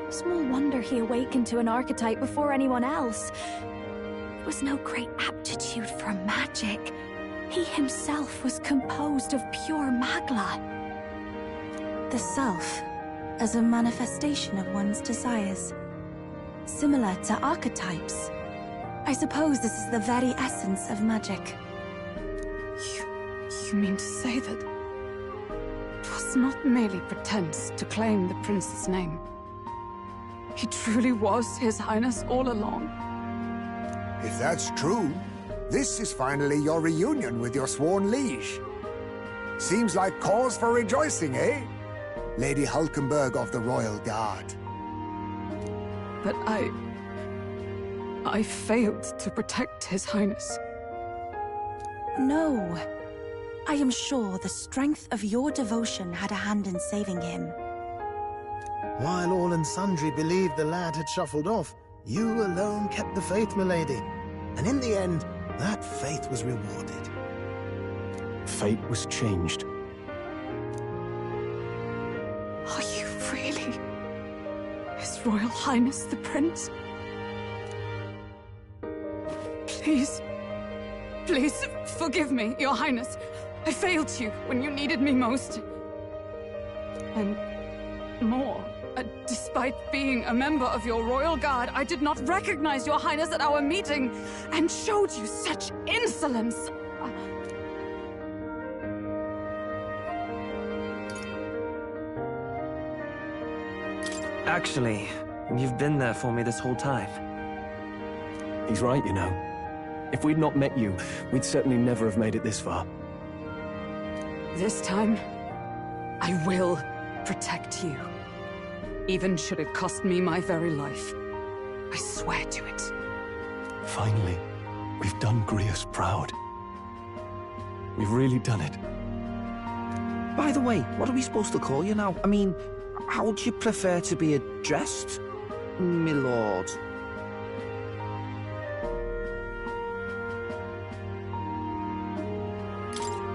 Small wonder he awakened to an archetype before anyone else. It was no great aptitude for magic. He himself was composed of pure magla. The self, as a manifestation of one's desires. Similar to archetypes. I suppose this is the very essence of magic. You mean to say that it was not merely pretense to claim the prince's name? He truly was His Highness all along? If that's true, this is finally your reunion with your sworn liege. Seems like cause for rejoicing, eh? Lady Hulkenberg of the Royal Guard. But I failed to protect His Highness. No. I am sure the strength of your devotion had a hand in saving him. While all and sundry believed the lad had shuffled off, you alone kept the faith, milady. And in the end, that faith was rewarded. Fate was changed. Are you really His Royal Highness the Prince? Please, please forgive me, Your Highness. I failed you when you needed me most. And more, despite being a member of your Royal Guard, I did not recognize Your Highness at our meeting and showed you such insolence. Actually, you've been there for me this whole time. He's right, you know. If we'd not met you, we'd certainly never have made it this far. This time, I will protect you. Even should it cost me my very life. I swear to it. Finally, we've done Grius proud. We've really done it. By the way, what are we supposed to call you now? I mean, how would you prefer to be addressed, my lord?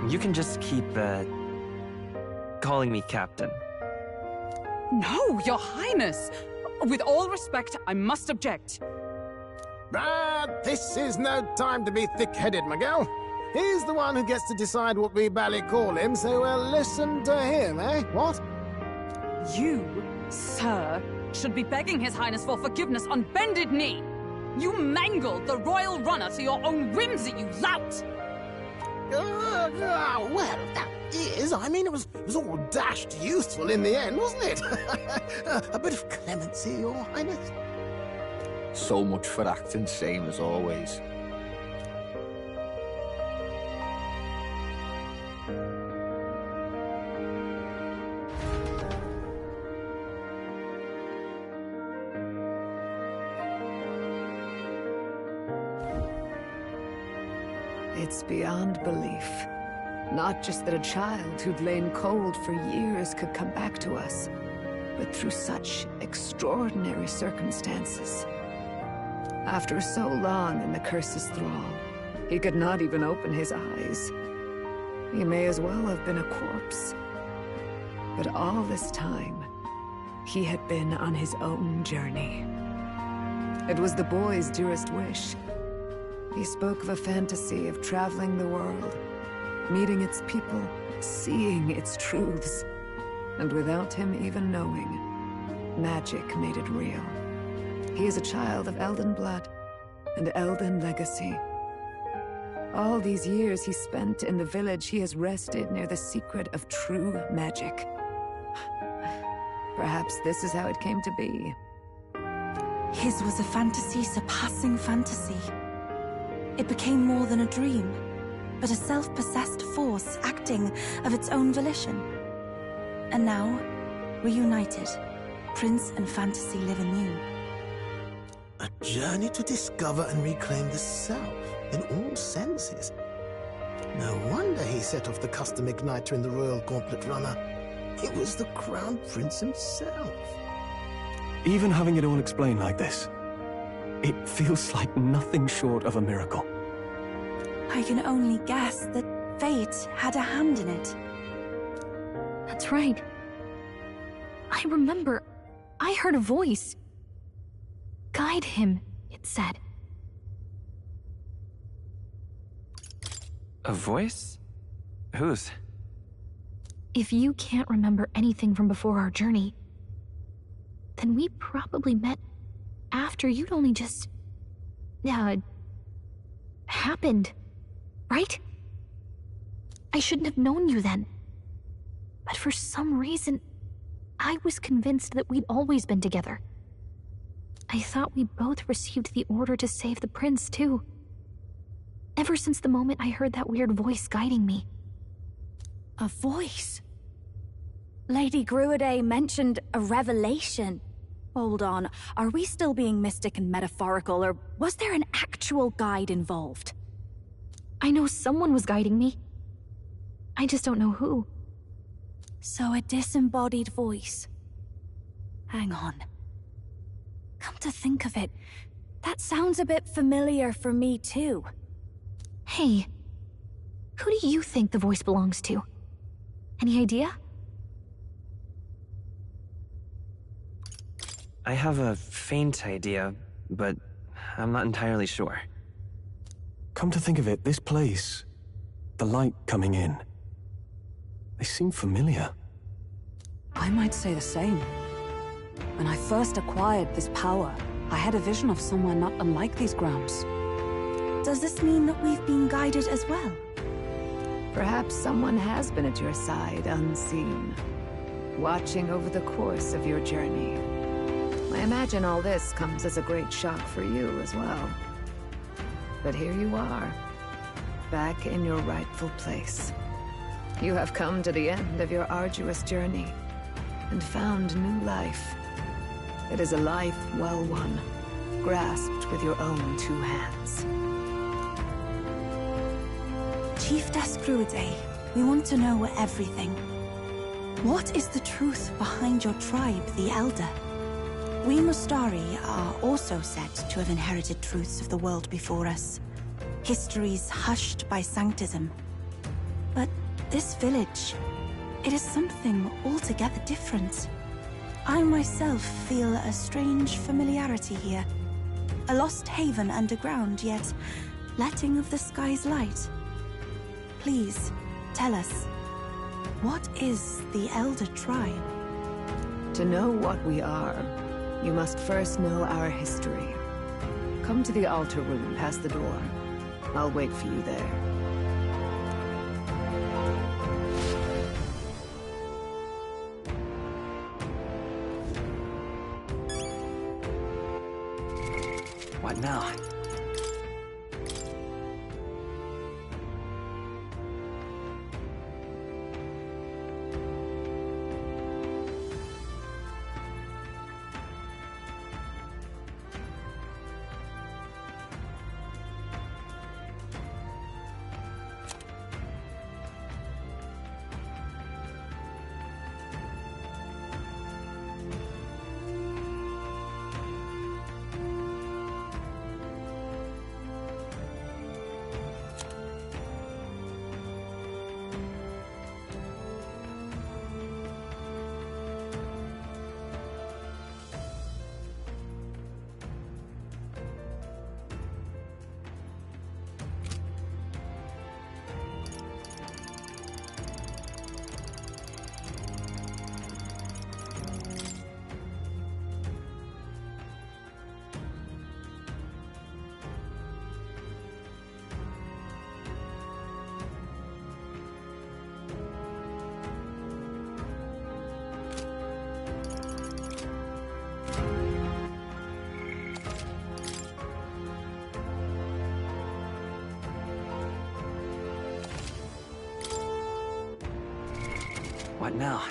You can just keep, calling me Captain. No, Your Highness! With all respect, I must object. This is no time to be thick-headed, Miguel. He's the one who gets to decide what we bally call him, so we'll listen to him, eh? What? You, sir, should be begging His Highness for forgiveness on bended knee. You mangled the royal runner to your own whimsy, you lout! Well, that is. I mean, it was all dashed useful in the end, wasn't it? A bit of clemency, Your Highness. So much for acting same as always. It's beyond belief. Not just that a child who'd lain cold for years could come back to us, but through such extraordinary circumstances. After so long in the curse's thrall, he could not even open his eyes. He may as well have been a corpse. But all this time, he had been on his own journey. It was the boy's dearest wish. He spoke of a fantasy of traveling the world, meeting its people, seeing its truths. And without him even knowing, magic made it real. He is a child of Elden blood and Elden legacy. All these years he spent in the village, he has rested near the secret of true magic. Perhaps this is how it came to be. His was a fantasy surpassing fantasy. It became more than a dream, but a self-possessed force acting of its own volition. And now, reunited, Prince and fantasy live anew. A journey to discover and reclaim the self, in all senses. No wonder he set off the custom igniter in the Royal Gauntlet Runner. It was the Crown Prince himself. Even having it all explained like this, it feels like nothing short of a miracle. I can only guess that fate had a hand in it. That's right. I remember, I heard a voice. Guide him, it said. A voice? Whose? If you can't remember anything from before our journey, then we probably met after you'd only just... happened, right? I shouldn't have known you then. But for some reason, I was convinced that we'd always been together. I thought we both received the order to save the prince, too. Ever since the moment I heard that weird voice guiding me. A voice? Lady Gruidae mentioned a revelation. Hold on, are we still being mystic and metaphorical, or was there an actual guide involved? I know someone was guiding me. I just don't know who. So a disembodied voice. Hang on. Come to think of it, that sounds a bit familiar for me too. Hey, who do you think the voice belongs to? Any idea? I have a faint idea, but I'm not entirely sure. Come to think of it, this place, the light coming in, they seem familiar. I might say the same. When I first acquired this power, I had a vision of somewhere not unlike these grounds. Does this mean that we've been guided as well? Perhaps someone has been at your side unseen, watching over the course of your journey. I imagine all this comes as a great shock for you as well. But here you are, back in your rightful place. You have come to the end of your arduous journey and found new life. It is a life well won, grasped with your own two hands. Chiefess Gruidae, we want to know everything. What is the truth behind your tribe, the Elder? We Mustari are also said to have inherited truths of the world before us. Histories hushed by sanctism. But this village, it is something altogether different. I myself feel a strange familiarity here. A lost haven underground, yet letting of the sky's light. Please, tell us, what is the Elder Tribe? To know what we are, you must first know our history. Come to the altar room past the door. I'll wait for you there. What now? What now?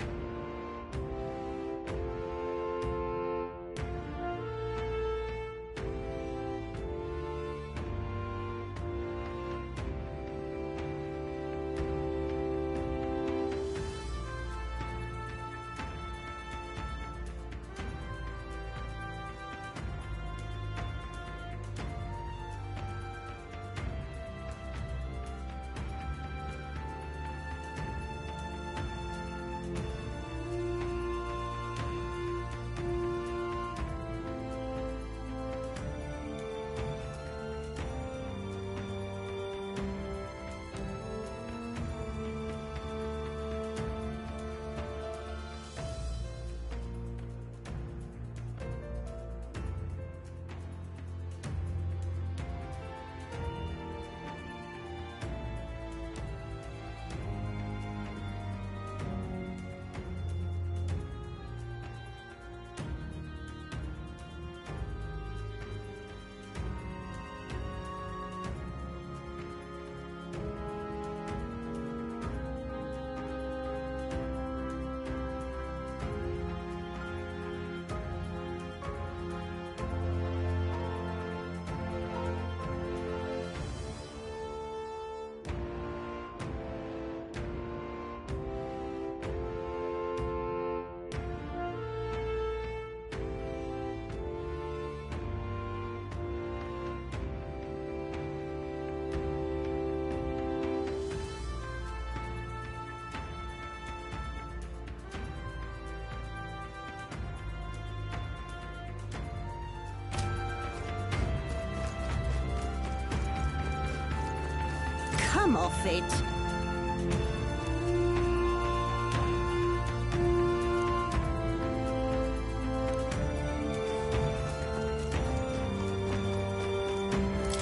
Come off it.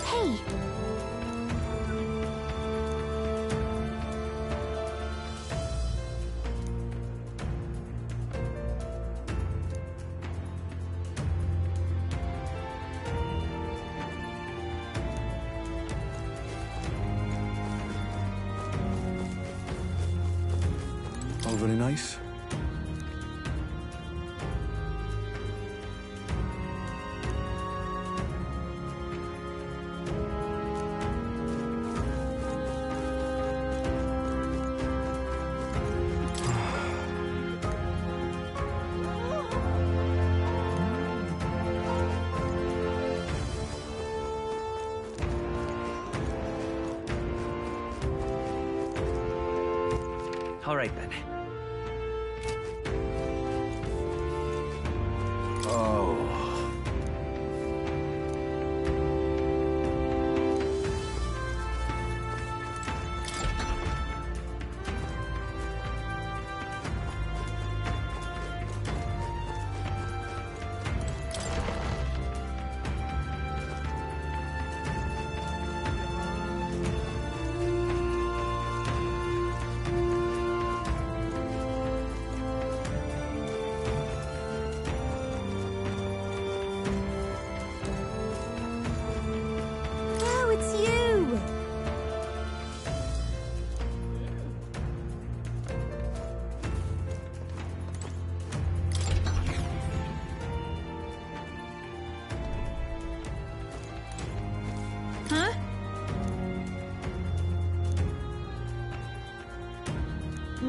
Hey! All very nice. All right then.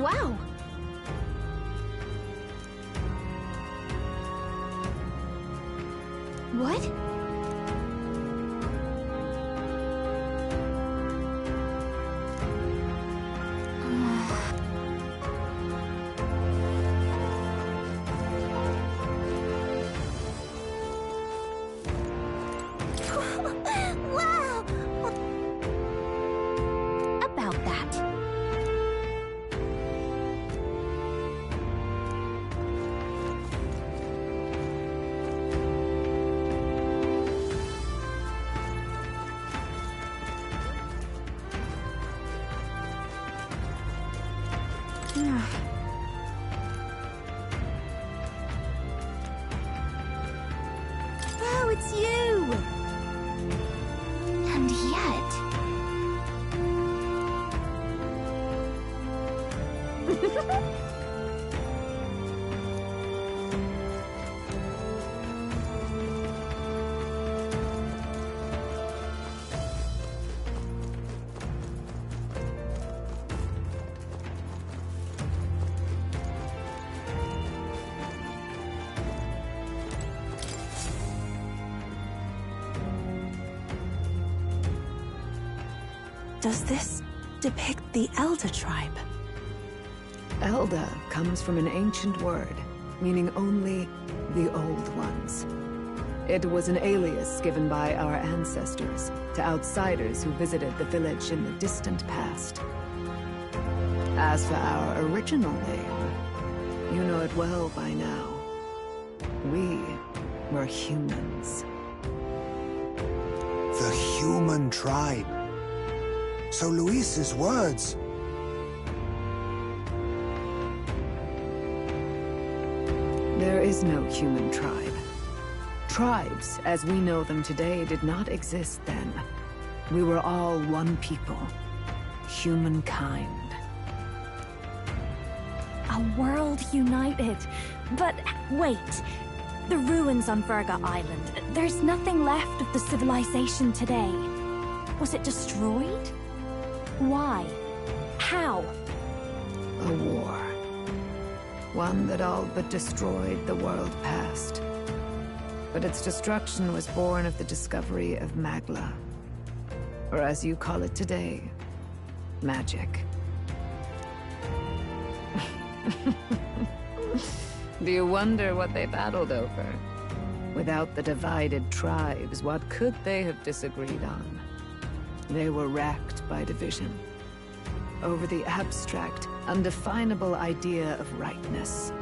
Wow. What? Wow! About that. Wow, it's you! And yet... Does this depict the Elder tribe? Elder comes from an ancient word, meaning only the Old Ones. It was an alias given by our ancestors to outsiders who visited the village in the distant past. As for our original name, you know it well by now. We were humans. The human tribe. So Luis's words... There is no human tribe. Tribes, as we know them today, did not exist then. We were all one people. Humankind. A world united. But wait. The ruins on Virga Island. There's nothing left of the civilization today. Was it destroyed? Why? How? A war. One that all but destroyed the world past. But its destruction was born of the discovery of Magla. Or as you call it today, magic. Do you wonder what they battled over? Without the divided tribes, what could they have disagreed on? They were racked by division. Over the abstract, undefinable idea of rightness.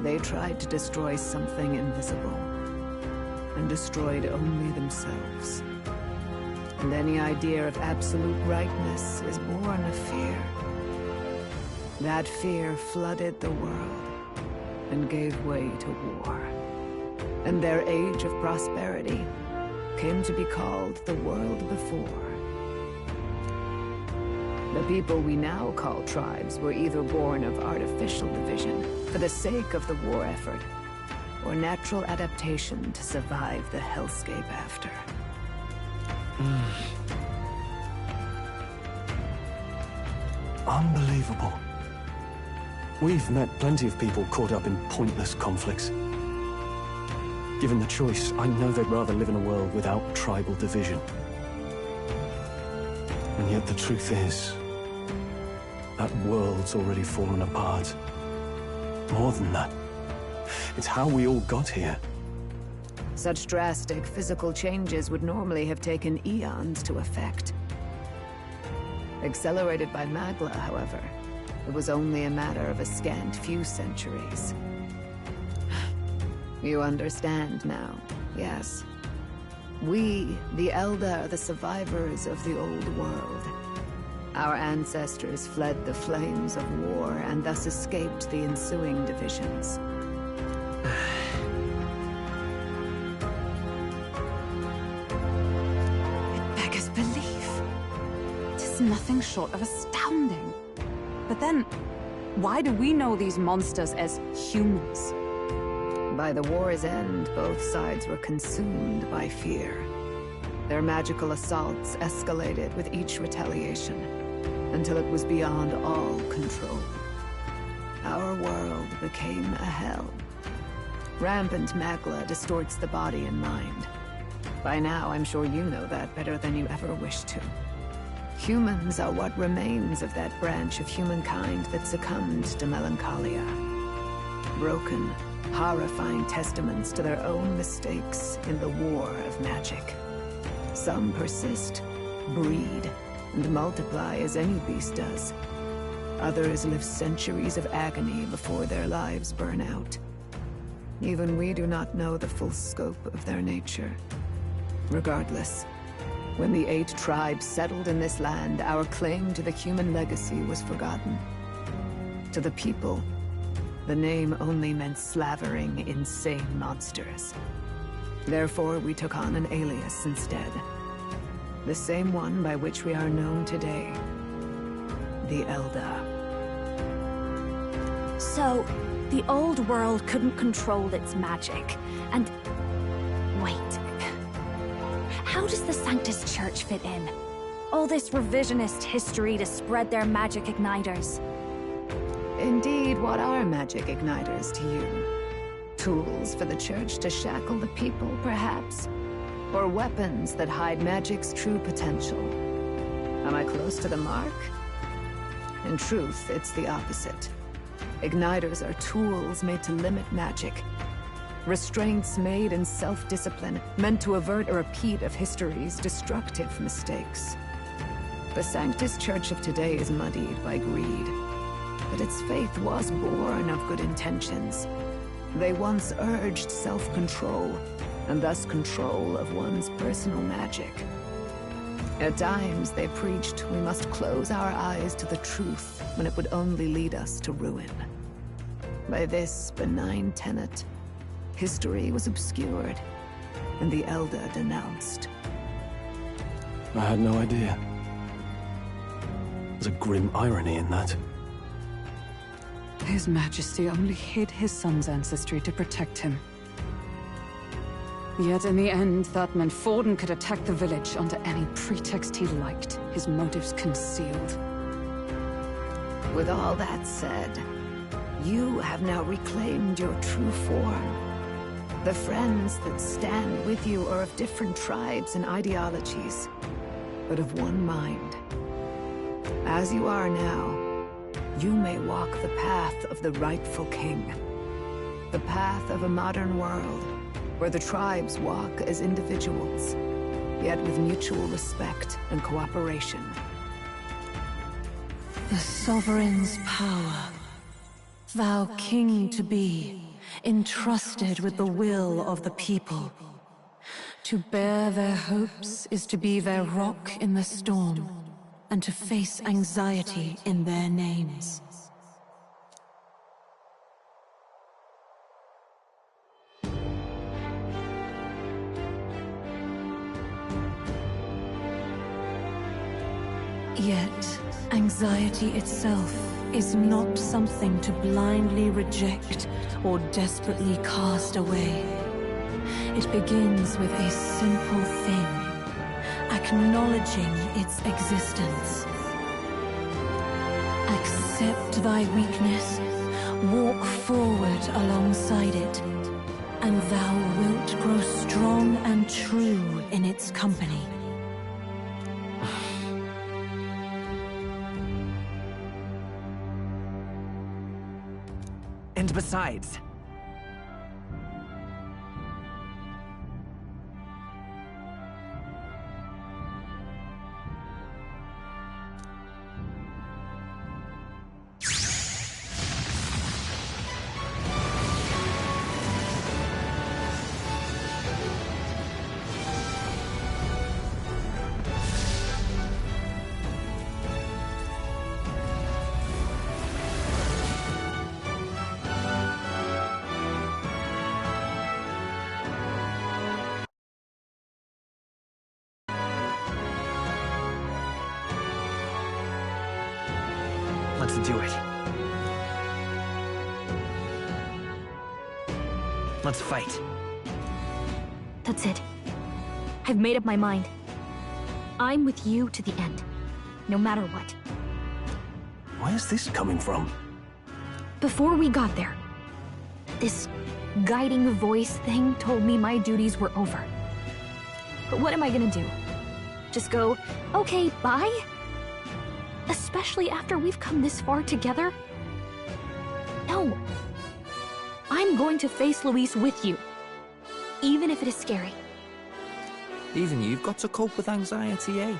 They tried to destroy something invisible, and destroyed only themselves. And any idea of absolute rightness is born of fear. That fear flooded the world, and gave way to war. And their age of prosperity came to be called the world before. The people we now call tribes were either born of artificial division for the sake of the war effort, or natural adaptation to survive the hellscape after. Unbelievable. We've met plenty of people caught up in pointless conflicts. Given the choice, I know they'd rather live in a world without tribal division. And yet the truth is, that world's already fallen apart. More than that, it's how we all got here. Such drastic physical changes would normally have taken eons to effect. Accelerated by Magla, however, it was only a matter of a scant few centuries. You understand now, yes. We, the Elder, are the survivors of the old world. Our ancestors fled the flames of war and thus escaped the ensuing divisions. It beggars belief. It is nothing short of astounding. But then, why do we know these monsters as humans? By the war's end, both sides were consumed by fear. Their magical assaults escalated with each retaliation, until it was beyond all control. Our world became a hell. Rampant magla distorts the body and mind. By now, I'm sure you know that better than you ever wished to. Humans are what remains of that branch of humankind that succumbed to melancholia. Broken, horrifying testaments to their own mistakes in the war of magic. Some persist, breed, and multiply as any beast does. Others live centuries of agony before their lives burn out. Even we do not know the full scope of their nature. Regardless, when the 8 tribes settled in this land, our claim to the human legacy was forgotten. To the people, the name only meant slavering, insane monsters. Therefore, we took on an alias instead. The same one by which we are known today. The Elder. So, the old world couldn't control its magic, and... Wait. How does the Sanctus Church fit in? All this revisionist history to spread their magic igniters. Indeed, what are magic igniters to you? Tools for the Church to shackle the people, perhaps? Or weapons that hide magic's true potential? Am I close to the mark? In truth, it's the opposite. Igniters are tools made to limit magic. Restraints made in self-discipline, meant to avert a repeat of history's destructive mistakes. The Sanctus Church of today is muddied by greed, but its faith was born of good intentions. They once urged self-control, and thus control of one's personal magic. At times, they preached we must close our eyes to the truth when it would only lead us to ruin. By this benign tenet, history was obscured, and the Elder denounced. I had no idea. There's a grim irony in that. His Majesty only hid his son's ancestry to protect him. Yet in the end, that meant Forden could attack the village under any pretext he liked, his motives concealed. With all that said, you have now reclaimed your true form. The friends that stand with you are of different tribes and ideologies, but of one mind. As you are now, you may walk the path of the rightful king. The path of a modern world, where the tribes walk as individuals, yet with mutual respect and cooperation. The sovereign's power, thou king to be, entrusted with the will of the people. To bear their hopes is to be their rock in the storm, and to face anxiety in their names. Yet, anxiety itself is not something to blindly reject or desperately cast away. It begins with a simple thing, acknowledging its existence. Accept thy weakness, walk forward alongside it, and thou wilt grow strong and true in its company. And besides... Let's do it. Let's fight. That's it. I've made up my mind. I'm with you to the end, no matter what. Where's this coming from? Before we got there, this guiding voice thing told me my duties were over. But what am I gonna do? Just go, okay, bye? Especially after we've come this far together? No. I'm going to face Luis with you, even if it is scary. Even you've got to cope with anxiety, eh?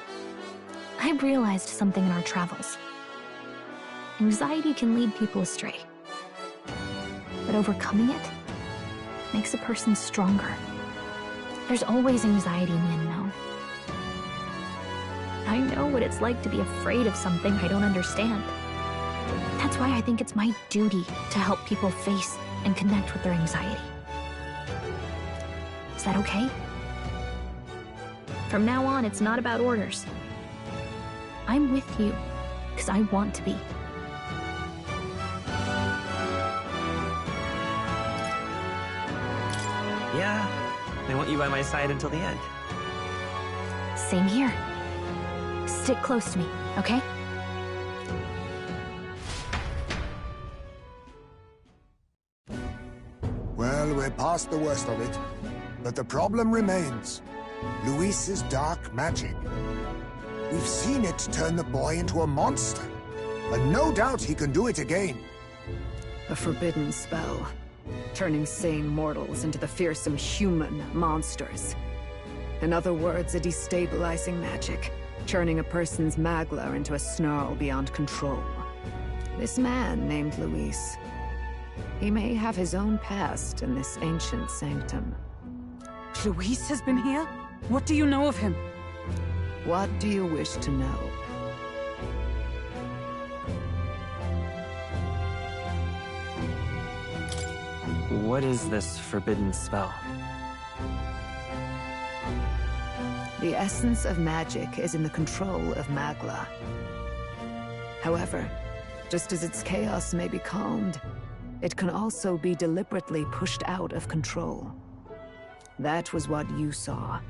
I realized something in our travels. Anxiety can lead people astray. But overcoming it makes a person stronger. There's always anxiety in the unknown. I know what it's like to be afraid of something I don't understand. That's why I think it's my duty to help people face and connect with their anxiety. Is that okay? From now on, it's not about orders. I'm with you because I want to be. Yeah, I want you by my side until the end. Same here. Stick close to me, okay? Well, we're past the worst of it. But the problem remains. Luis's dark magic. We've seen it turn the boy into a monster. And no doubt he can do it again. A forbidden spell, turning sane mortals into the fearsome human monsters. In other words, a destabilizing magic, turning a person's magla into a snarl beyond control. This man named Luis, he may have his own past in this ancient sanctum. Luis has been here? What do you know of him? What do you wish to know? What is this forbidden spell? The essence of magic is in the control of magla. However, just as its chaos may be calmed, it can also be deliberately pushed out of control. That was what you saw.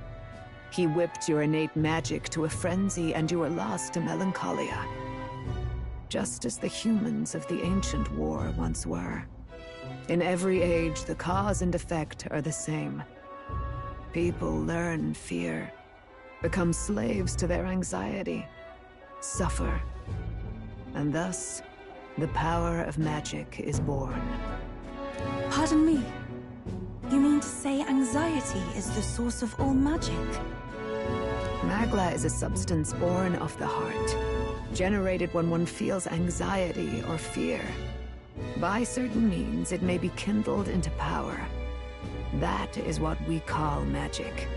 He whipped your innate magic to a frenzy and you were lost to melancholia. Just as the humans of the ancient war once were. In every age, the cause and effect are the same. People learn fear, become slaves to their anxiety, suffer, and thus, the power of magic is born. Pardon me. You mean to say anxiety is the source of all magic? Magla is a substance born of the heart, generated when one feels anxiety or fear. By certain means, it may be kindled into power. That is what we call magic.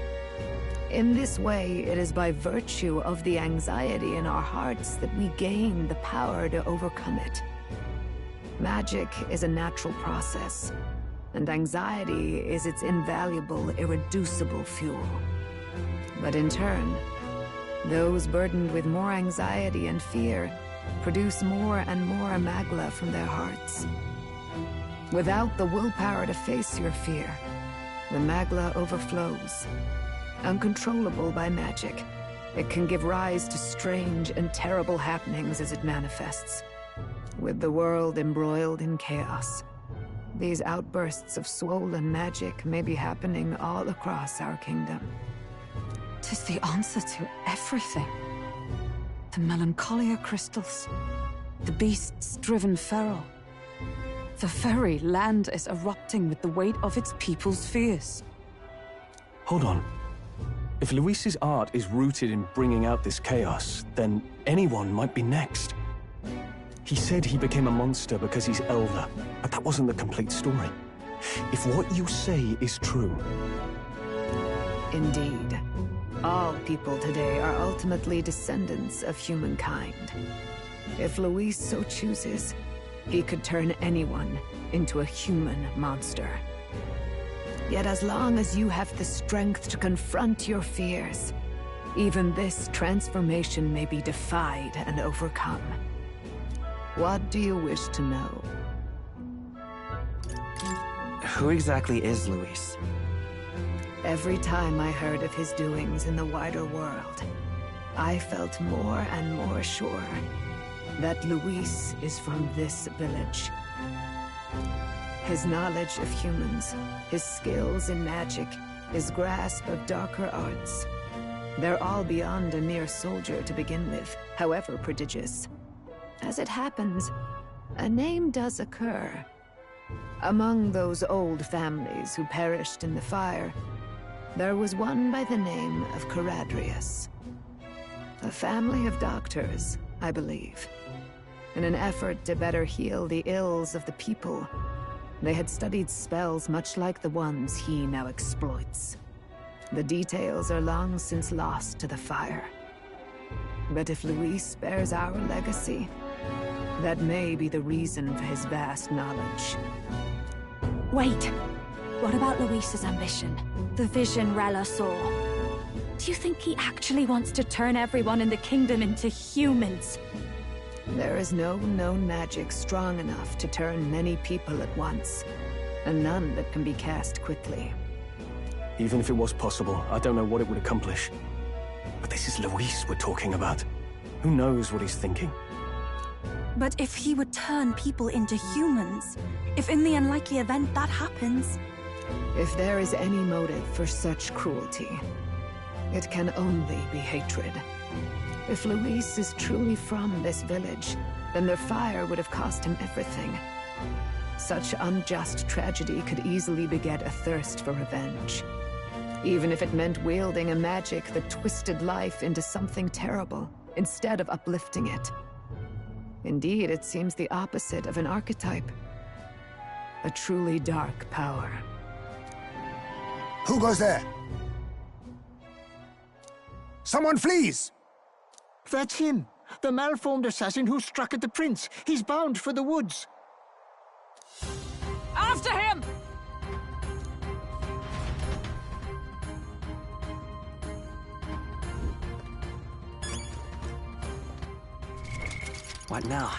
In this way, it is by virtue of the anxiety in our hearts that we gain the power to overcome it. Magic is a natural process, and anxiety is its invaluable, irreducible fuel. But in turn, those burdened with more anxiety and fear produce more and more magla from their hearts. Without the willpower to face your fear, the magla overflows. Uncontrollable by magic, it can give rise to strange and terrible happenings as it manifests. With the world embroiled in chaos, these outbursts of swollen magic may be happening all across our kingdom. 'Tis the answer to everything. The melancholia crystals, the beasts driven feral. The very land is erupting with the weight of its people's fears. Hold on. If Luis's art is rooted in bringing out this chaos, then anyone might be next. He said he became a monster because he's elder, but that wasn't the complete story. If what you say is true... Indeed. All people today are ultimately descendants of humankind. If Luis so chooses, he could turn anyone into a human monster. Yet as long as you have the strength to confront your fears, even this transformation may be defied and overcome. What do you wish to know? Who exactly is Luis? Every time I heard of his doings in the wider world, I felt more and more sure. that Luis is from this village. His knowledge of humans, his skills in magic, his grasp of darker arts. They're all beyond a mere soldier to begin with, however prodigious. As it happens, a name does occur. Among those old families who perished in the fire, there was one by the name of Caradrius. A family of doctors, I believe. In an effort to better heal the ills of the people, they had studied spells much like the ones he now exploits. The details are long since lost to the fire. But if Luis bears our legacy, that may be the reason for his vast knowledge. Wait! What about Luis's ambition? The vision Rella saw? Do you think he actually wants to turn everyone in the kingdom into humans? There is no known magic strong enough to turn many people at once, and none that can be cast quickly. Even if it was possible, I don't know what it would accomplish. But this is Luis we're talking about. Who knows what he's thinking? But if he would turn people into humans, if in the unlikely event that happens... If there is any motive for such cruelty, it can only be hatred. If Luis is truly from this village, then their fire would have cost him everything. Such unjust tragedy could easily beget a thirst for revenge. Even if it meant wielding a magic that twisted life into something terrible, instead of uplifting it. Indeed, it seems the opposite of an archetype. A truly dark power. Who goes there? Someone flees! That's him! The malformed assassin who struck at the prince! He's bound for the woods! After him! What now?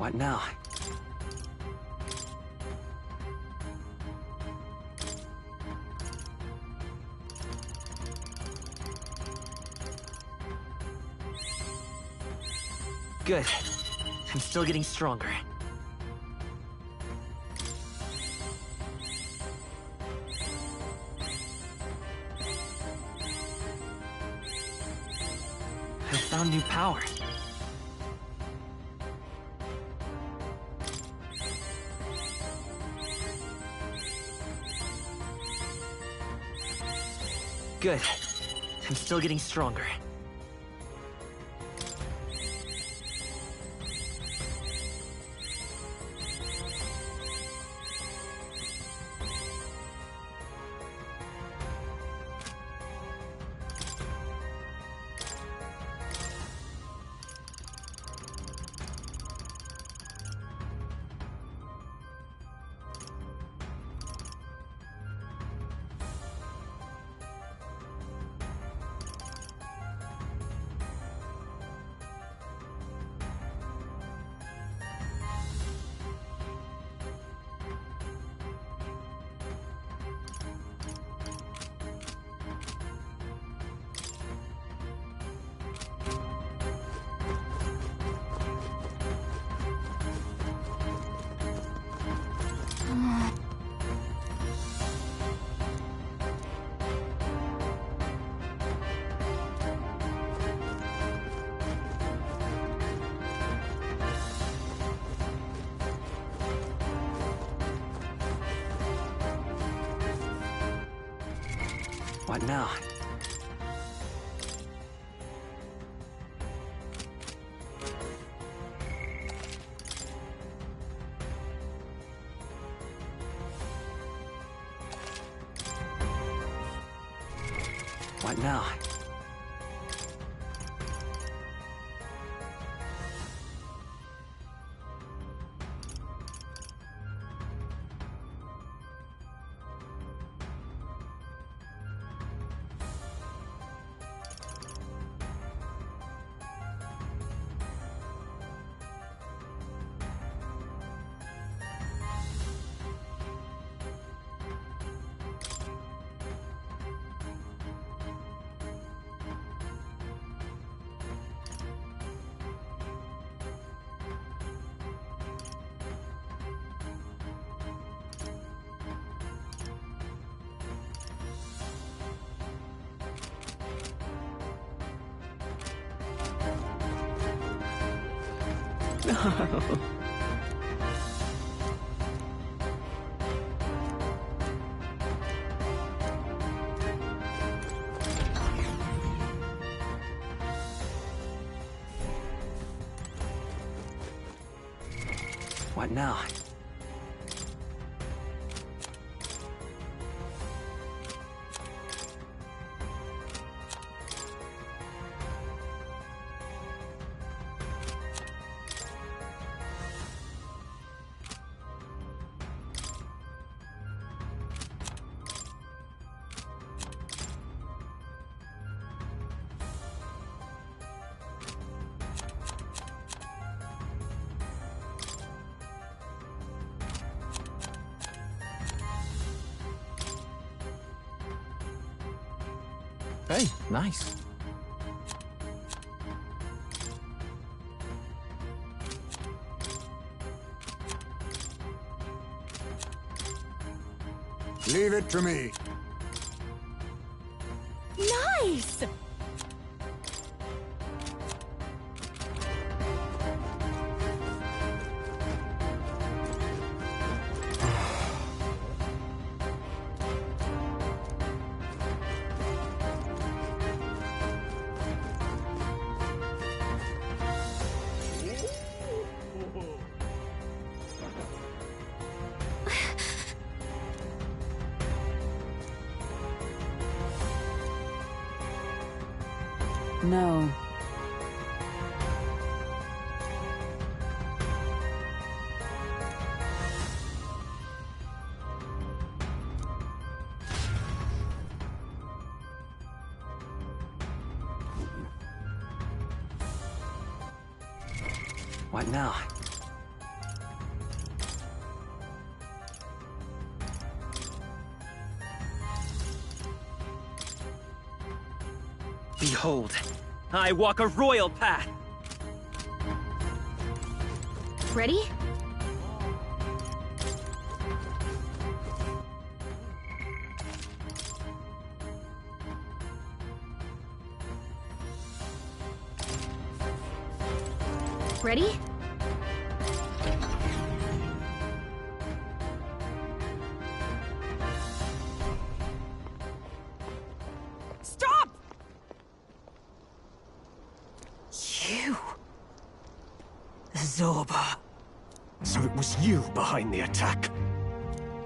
What now? Good. I'm still getting stronger. I found new power. Good. I'm still getting stronger. What now? What now? What now? Hey, nice. Leave it to me. Nice! No. What now? Behold, I walk a royal path. Ready? Ready? Stop! You... Zorba. So it was you behind the attack?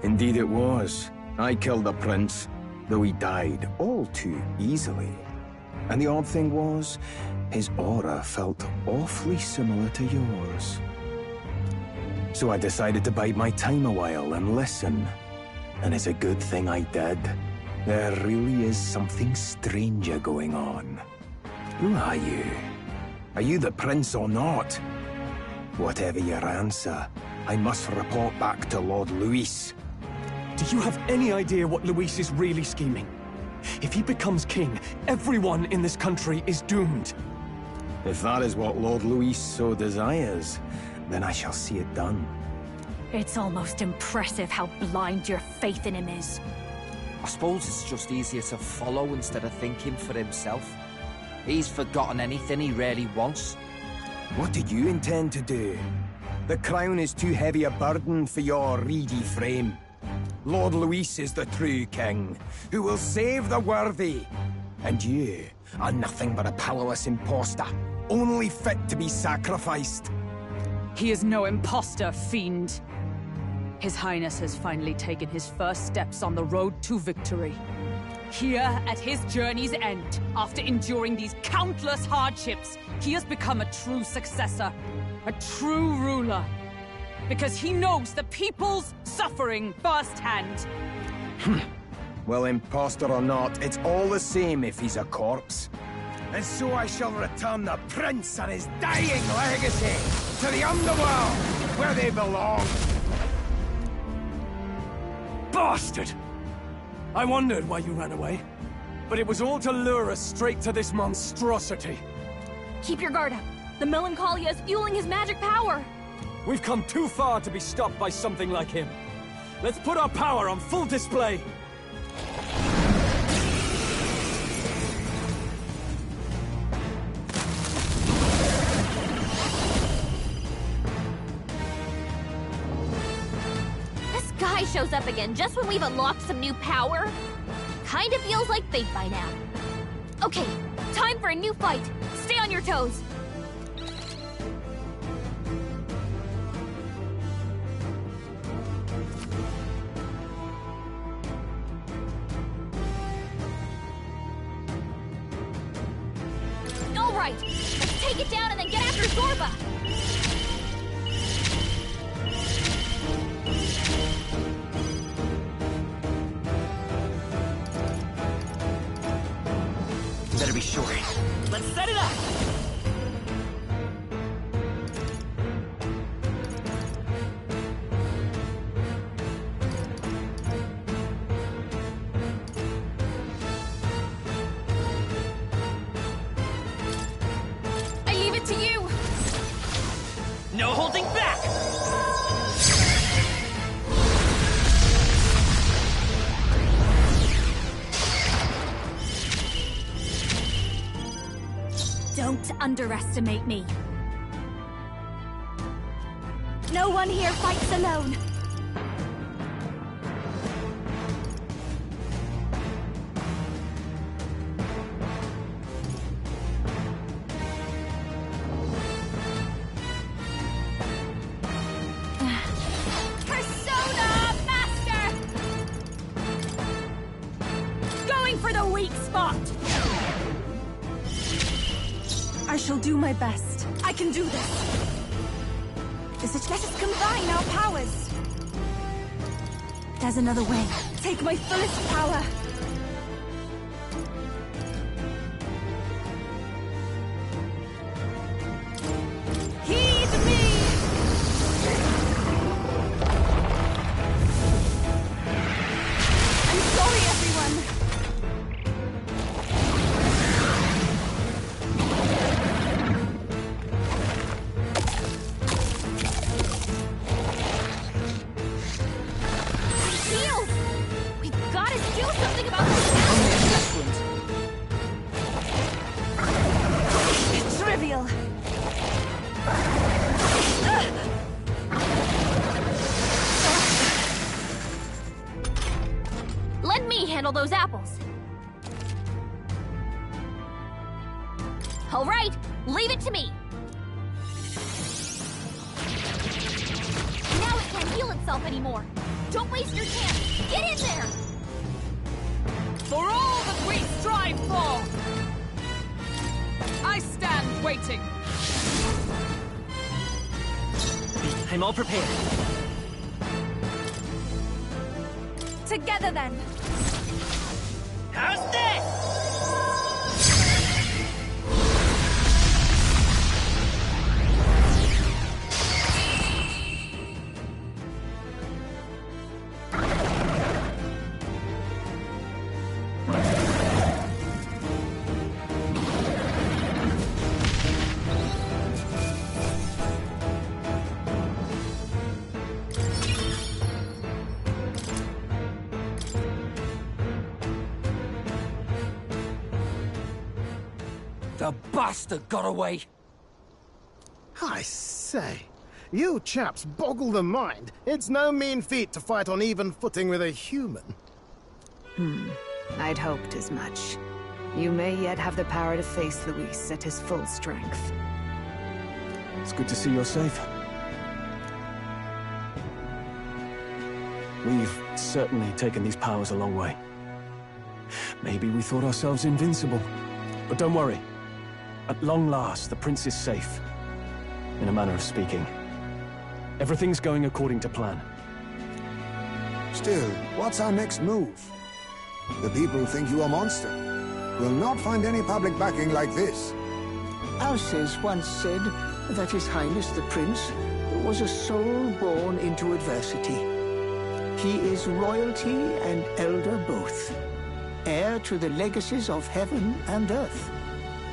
Indeed it was. I killed the prince, though he died all too easily. And the odd thing was, his aura felt awfully similar to yours. So I decided to bide my time a while and listen. And it's a good thing I did. There really is something stranger going on. Who are you? Are you the prince or not? Whatever your answer, I must report back to Lord Luis. Do you have any idea what Luis is really scheming? If he becomes king, everyone in this country is doomed. If that is what Lord Luis so desires, then I shall see it done. It's almost impressive how blind your faith in him is. I suppose it's just easier to follow instead of thinking for himself. He's forgotten anything he really wants. What do you intend to do? The crown is too heavy a burden for your reedy frame. Lord Luis is the true king, who will save the worthy. And you are nothing but a powerless imposter, only fit to be sacrificed. He is no imposter, fiend. His Highness has finally taken his first steps on the road to victory. Here, at his journey's end, after enduring these countless hardships, he has become a true successor, a true ruler. Because he knows the people's suffering firsthand. Well, imposter or not, it's all the same if he's a corpse. And so I shall return the prince and his dying legacy to the underworld, where they belong. Bastard! I wondered why you ran away. But it was all to lure us straight to this monstrosity. Keep your guard up. The Melancholia is fueling his magic power. We've come too far to be stopped by something like him. Let's put our power on full display. This guy shows up again just when we've unlocked some new power. Kinda feels like fate by now. Okay, time for a new fight. Stay on your toes. All right, let's take it down and then get after Zorba. Better be sure. Let's set it up! I leave it to you. No holding back! Don't underestimate me. No one here fights alone. Persona Master! Going for the weak spot! I shall do my best. I can do this. Let us combine our powers. There's another way. Take my fullest power. Heed me! I'm sorry, everyone. All right, leave it to me. Now it can't heal itself anymore. Don't waste your chance. Get in there! For all that we strive for, I stand waiting. I'm all prepared. Together then. How's this? The bastard got away! I say, you chaps boggle the mind. It's no mean feat to fight on even footing with a human. I'd hoped as much. You may yet have the power to face Luis at his full strength. It's good to see you're safe. We've certainly taken these powers a long way. Maybe we thought ourselves invincible. But don't worry. At long last, the prince is safe. In a manner of speaking. Everything's going according to plan. Still, what's our next move? The people think you a monster. Will not find any public backing like this. Alces once said that His Highness the Prince was a soul born into adversity. He is royalty and elder both, heir to the legacies of heaven and earth.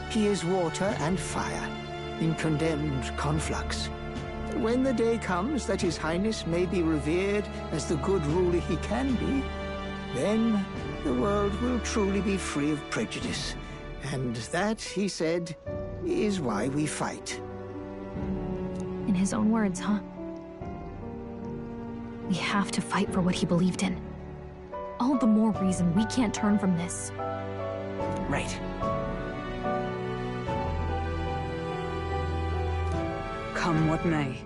He is water and fire, in condemned conflux. When the day comes that His Highness may be revered as the good ruler he can be, then the world will truly be free of prejudice. And that, he said, is why we fight. In his own words, huh? We have to fight for what he believed in. All the more reason we can't turn from this. Right. Come what may,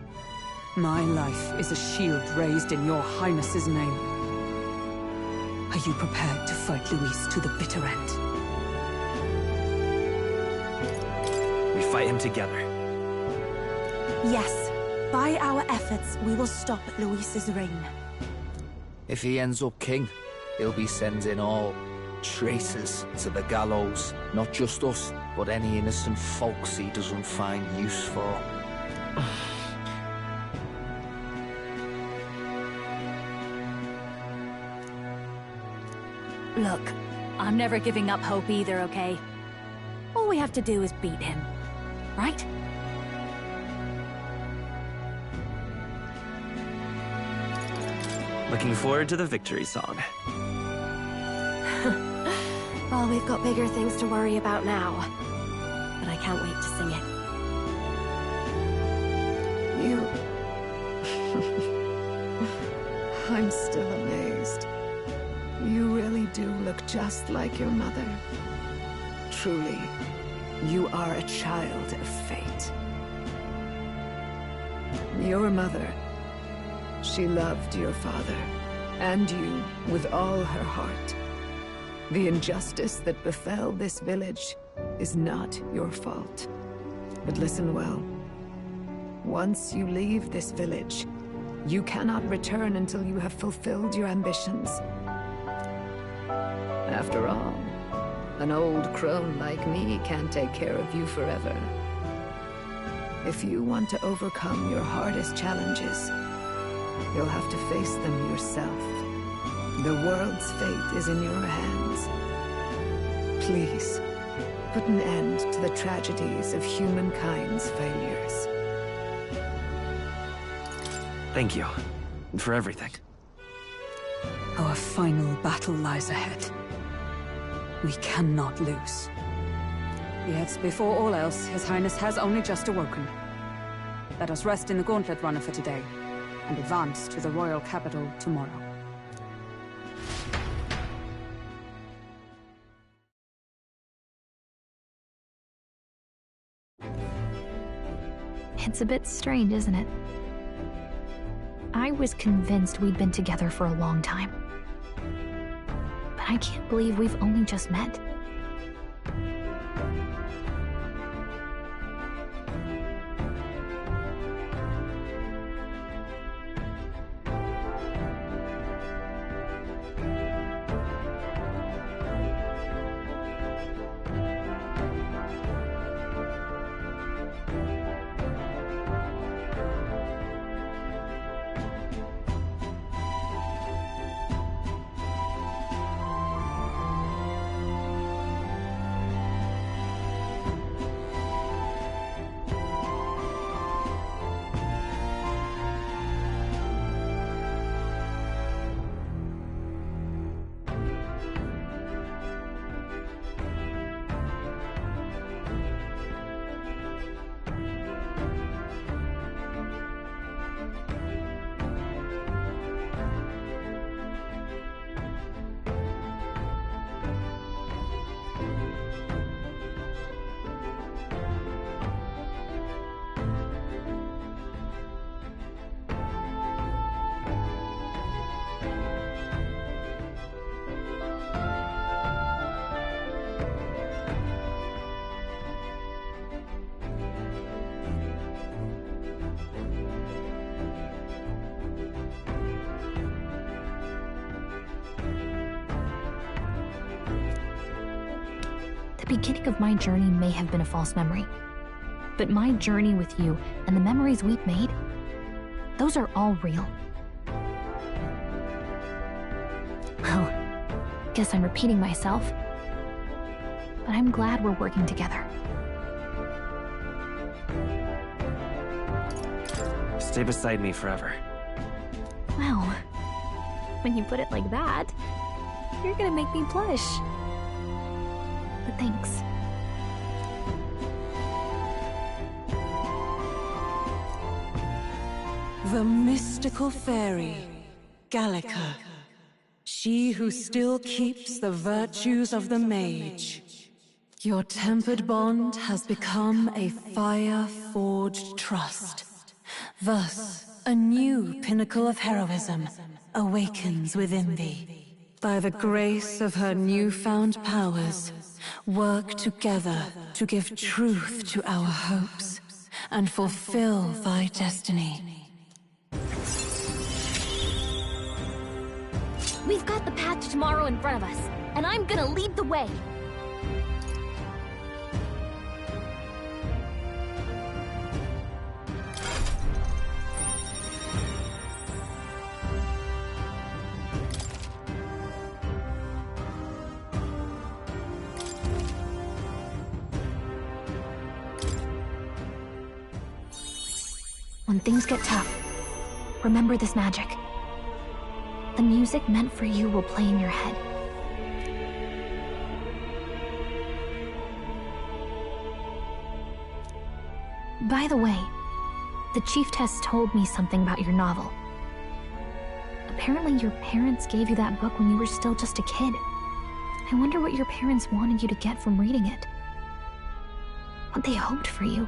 my life is a shield raised in your highness's name. Are you prepared to fight Luis to the bitter end? We fight him together. Yes. By our efforts, we will stop Luis's reign. If he ends up king, he'll be sending all traitors to the gallows. Not just us, but any innocent folks he doesn't find use for. Look, I'm never giving up hope either, okay? All we have to do is beat him, right? Looking forward to the victory song. Well, we've got bigger things to worry about now. But I can't wait to sing it. You... I'm still amazed. You really do look just like your mother. Truly, you are a child of fate. Your mother, she loved your father, and you, with all her heart. The injustice that befell this village is not your fault. But listen well. Once you leave this village, you cannot return until you have fulfilled your ambitions. After all, an old crone like me can't take care of you forever. If you want to overcome your hardest challenges, you'll have to face them yourself. The world's fate is in your hands. Please, put an end to the tragedies of humankind's failures. Thank you. And for everything. Our final battle lies ahead. We cannot lose. Yet, before all else, His Highness has only just awoken. Let us rest in the Gauntlet Runner for today, and advance to the royal capital tomorrow. It's a bit strange, isn't it? I was convinced we'd been together for a long time. But I can't believe we've only just met. The beginning of my journey may have been a false memory, but my journey with you and the memories we've made, those are all real. Well, guess I'm repeating myself, but I'm glad we're working together. Stay beside me forever. Well, when you put it like that, you're gonna make me blush. But thanks. The mystical fairy, Gallica. She who still keeps the virtues of the mage. Your tempered bond has become a fire-forged trust. Thus, a new pinnacle of heroism awakens within thee. By the grace of her newfound powers, work together to give truth to our hopes and fulfill thy destiny. We've got the path to tomorrow in front of us, and I'm gonna lead the way. When things get tough, remember this magic. The music meant for you will play in your head. By the way, the chiefess told me something about your novel. Apparently your parents gave you that book when you were still just a kid. I wonder what your parents wanted you to get from reading it. What they hoped for you,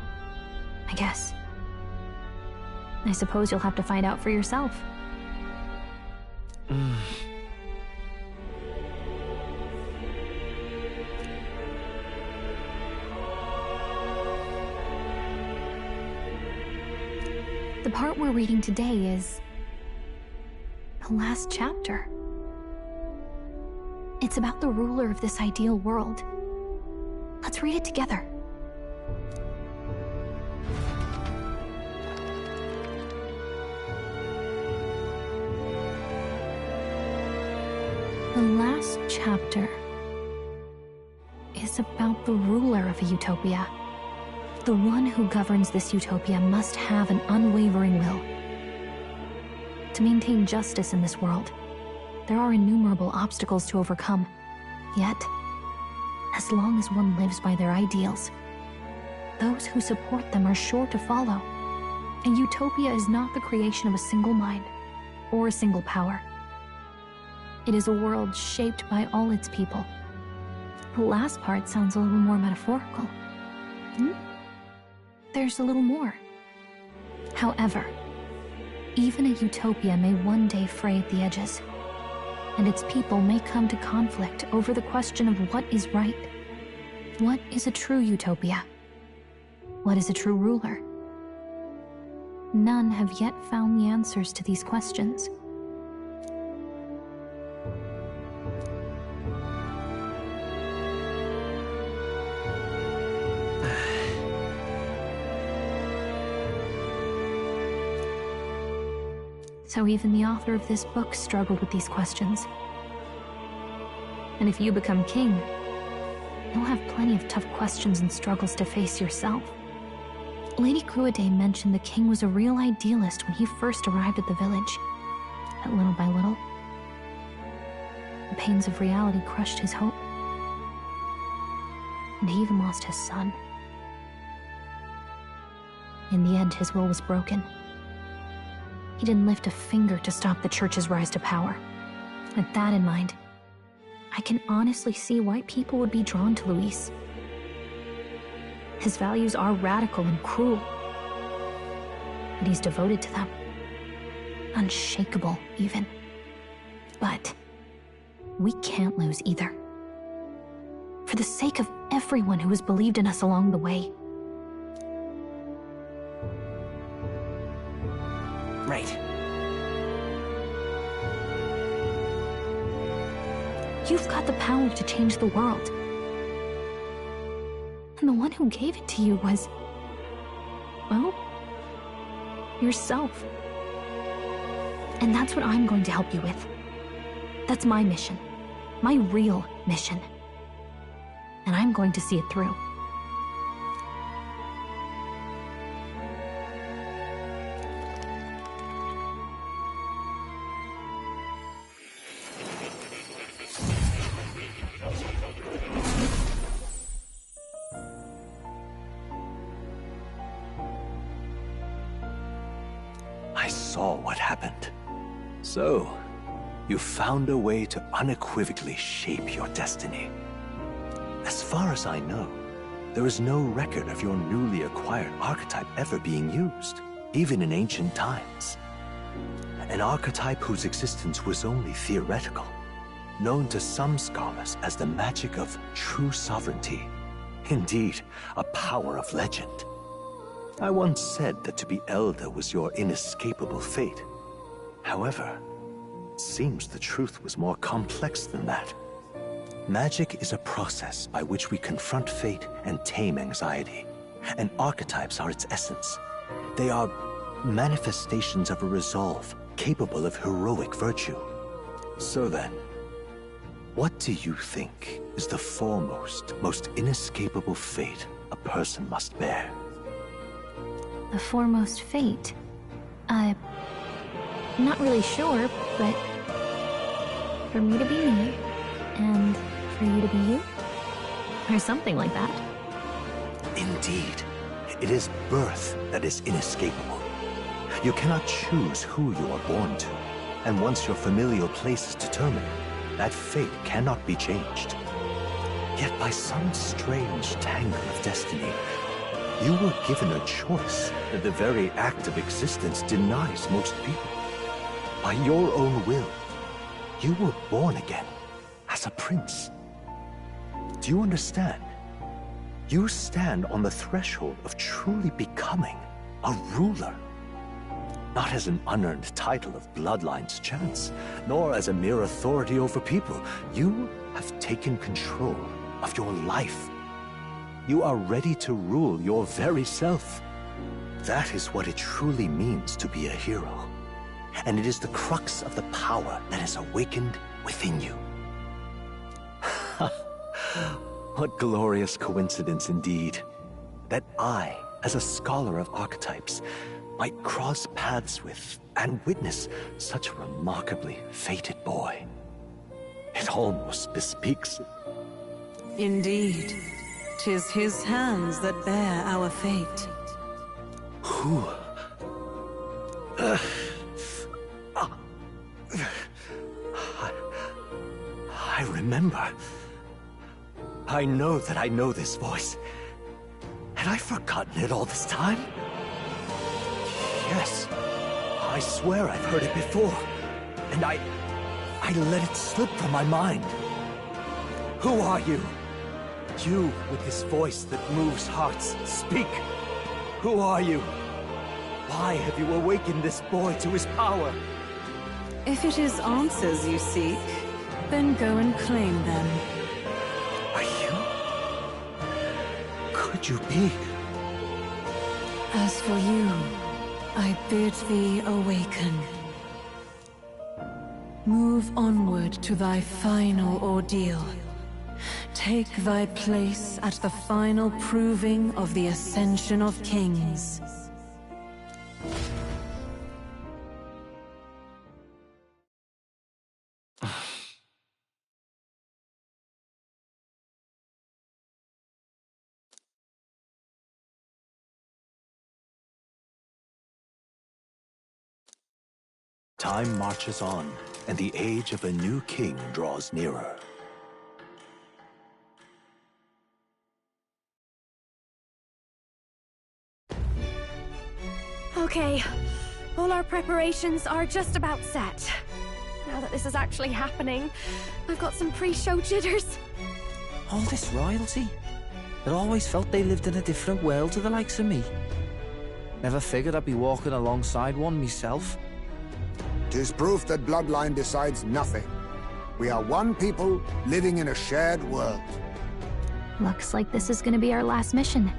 I guess. I suppose you'll have to find out for yourself. The part we're reading today is the last chapter. It's about the ruler of this ideal world. Let's read it together. The last chapter is about the ruler of a utopia. The one who governs this utopia must have an unwavering will. To maintain justice in this world, there are innumerable obstacles to overcome. Yet, as long as one lives by their ideals, those who support them are sure to follow. A utopia is not the creation of a single mind or a single power. It is a world shaped by all its people. The last part sounds a little more metaphorical. There's a little more. However, even a utopia may one day fray at the edges, and its people may come to conflict over the question of what is right. What is a true utopia? What is a true ruler? None have yet found the answers to these questions. So even the author of this book struggled with these questions. And if you become king, you'll have plenty of tough questions and struggles to face yourself. Lady Cruiday mentioned the king was a real idealist when he first arrived at the village. But little by little, the pains of reality crushed his hope. And he even lost his son. In the end, his will was broken. He didn't lift a finger to stop the church's rise to power. With that in mind, I can honestly see why people would be drawn to Luis. His values are radical and cruel, but he's devoted to them. Unshakable, even. But we can't lose either. For the sake of everyone who has believed in us along the way. Right. You've got the power to change the world. And the one who gave it to you was, well, yourself. And that's what I'm going to help you with. That's my mission. My real mission. And I'm going to see it through. I saw what happened. So, you found a way to unequivocally shape your destiny. As far as I know, there is no record of your newly acquired archetype ever being used, even in ancient times. An archetype whose existence was only theoretical, known to some scholars as the magic of true sovereignty. Indeed, a power of legend. I once said that to be Elder was your inescapable fate. However, it seems the truth was more complex than that. Magic is a process by which we confront fate and tame anxiety, and archetypes are its essence. They are manifestations of a resolve capable of heroic virtue. So then, what do you think is the foremost, most inescapable fate a person must bear? The foremost fate? I'm not really sure, but for me to be me, and for you to be you, or something like that. Indeed, it is birth that is inescapable. You cannot choose who you are born to, and once your familial place is determined, that fate cannot be changed. Yet by some strange tangle of destiny, you were given a choice that the very act of existence denies most people. By your own will, you were born again as a prince. Do you understand? You stand on the threshold of truly becoming a ruler. Not as an unearned title of bloodline's chance, nor as a mere authority over people. You have taken control of your life. You are ready to rule your very self. That is what it truly means to be a hero. And it is the crux of the power that is awakened within you. What glorious coincidence indeed, that I, as a scholar of archetypes, might cross paths with and witness such a remarkably fated boy. It almost bespeaks it. Indeed, 'tis his hands that bear our fate. Who? I remember. I know that I know this voice. Had I forgotten it all this time? Yes. I swear I've heard it before. And I let it slip from my mind. Who are you? You with this voice that moves hearts. Speak. Who are you? Why have you awakened this boy to his power? If it is answers you seek, then go and claim them. Are you? Could you be? As for you, I bid thee awaken. Move onward to thy final ordeal. Take thy place at the final proving of the Ascension of Kings. Time marches on, and the age of a new king draws nearer. Okay, all our preparations are just about set. Now that this is actually happening, I've got some pre-show jitters. All this royalty? I'd always felt they lived in a different world to the likes of me. Never figured I'd be walking alongside one myself. 'Tis proof that bloodline decides nothing. We are one people living in a shared world. Looks like this is gonna be our last mission.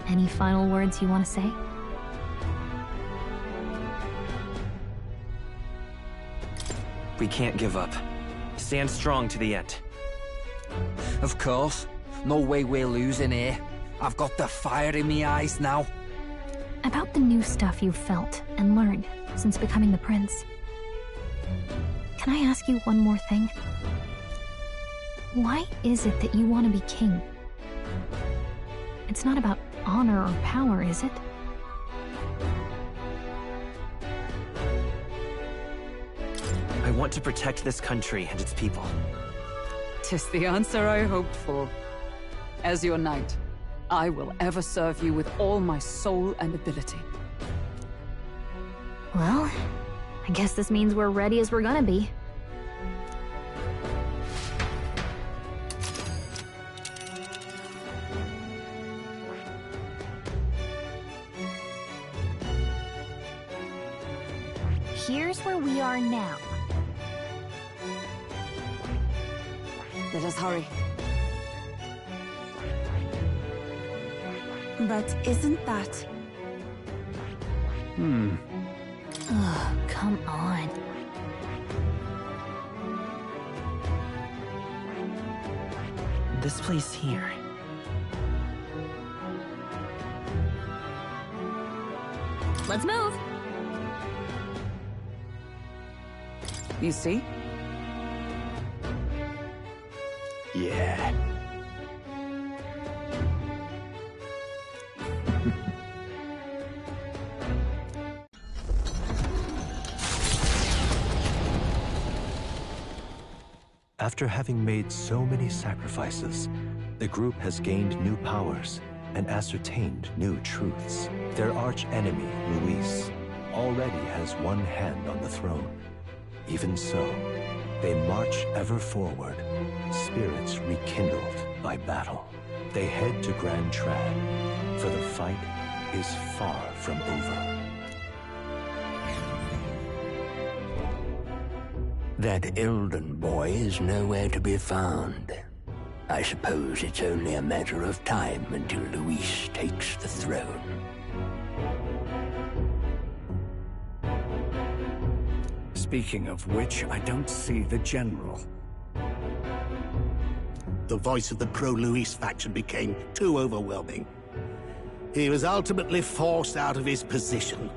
Any final words you want to say? We can't give up. Stand strong to the end. Of course. No way we're losing here. I've got the fire in my eyes now. About the new stuff you've felt and learned since becoming the prince. Can I ask you one more thing? Why is it that you want to be king? It's not about honor or power, is it? I want to protect this country and its people. 'Tis the answer I hoped for. As your knight, I will ever serve you with all my soul and ability. Well, I guess this means we're ready as we're gonna be. Here's where we are now. Let us hurry. But isn't that... Oh, come on. This place here. Let's move! You see? Yeah. After having made so many sacrifices, the group has gained new powers and ascertained new truths. Their arch-enemy, Luis, already has one hand on the throne. Even so, they march ever forward, spirits rekindled by battle. They head to Grand Trad, for the fight is far from over. That Elden boy is nowhere to be found. I suppose it's only a matter of time until Luis takes the throne. Speaking of which, I don't see the general. The voice of the pro-Luis faction became too overwhelming. He was ultimately forced out of his position.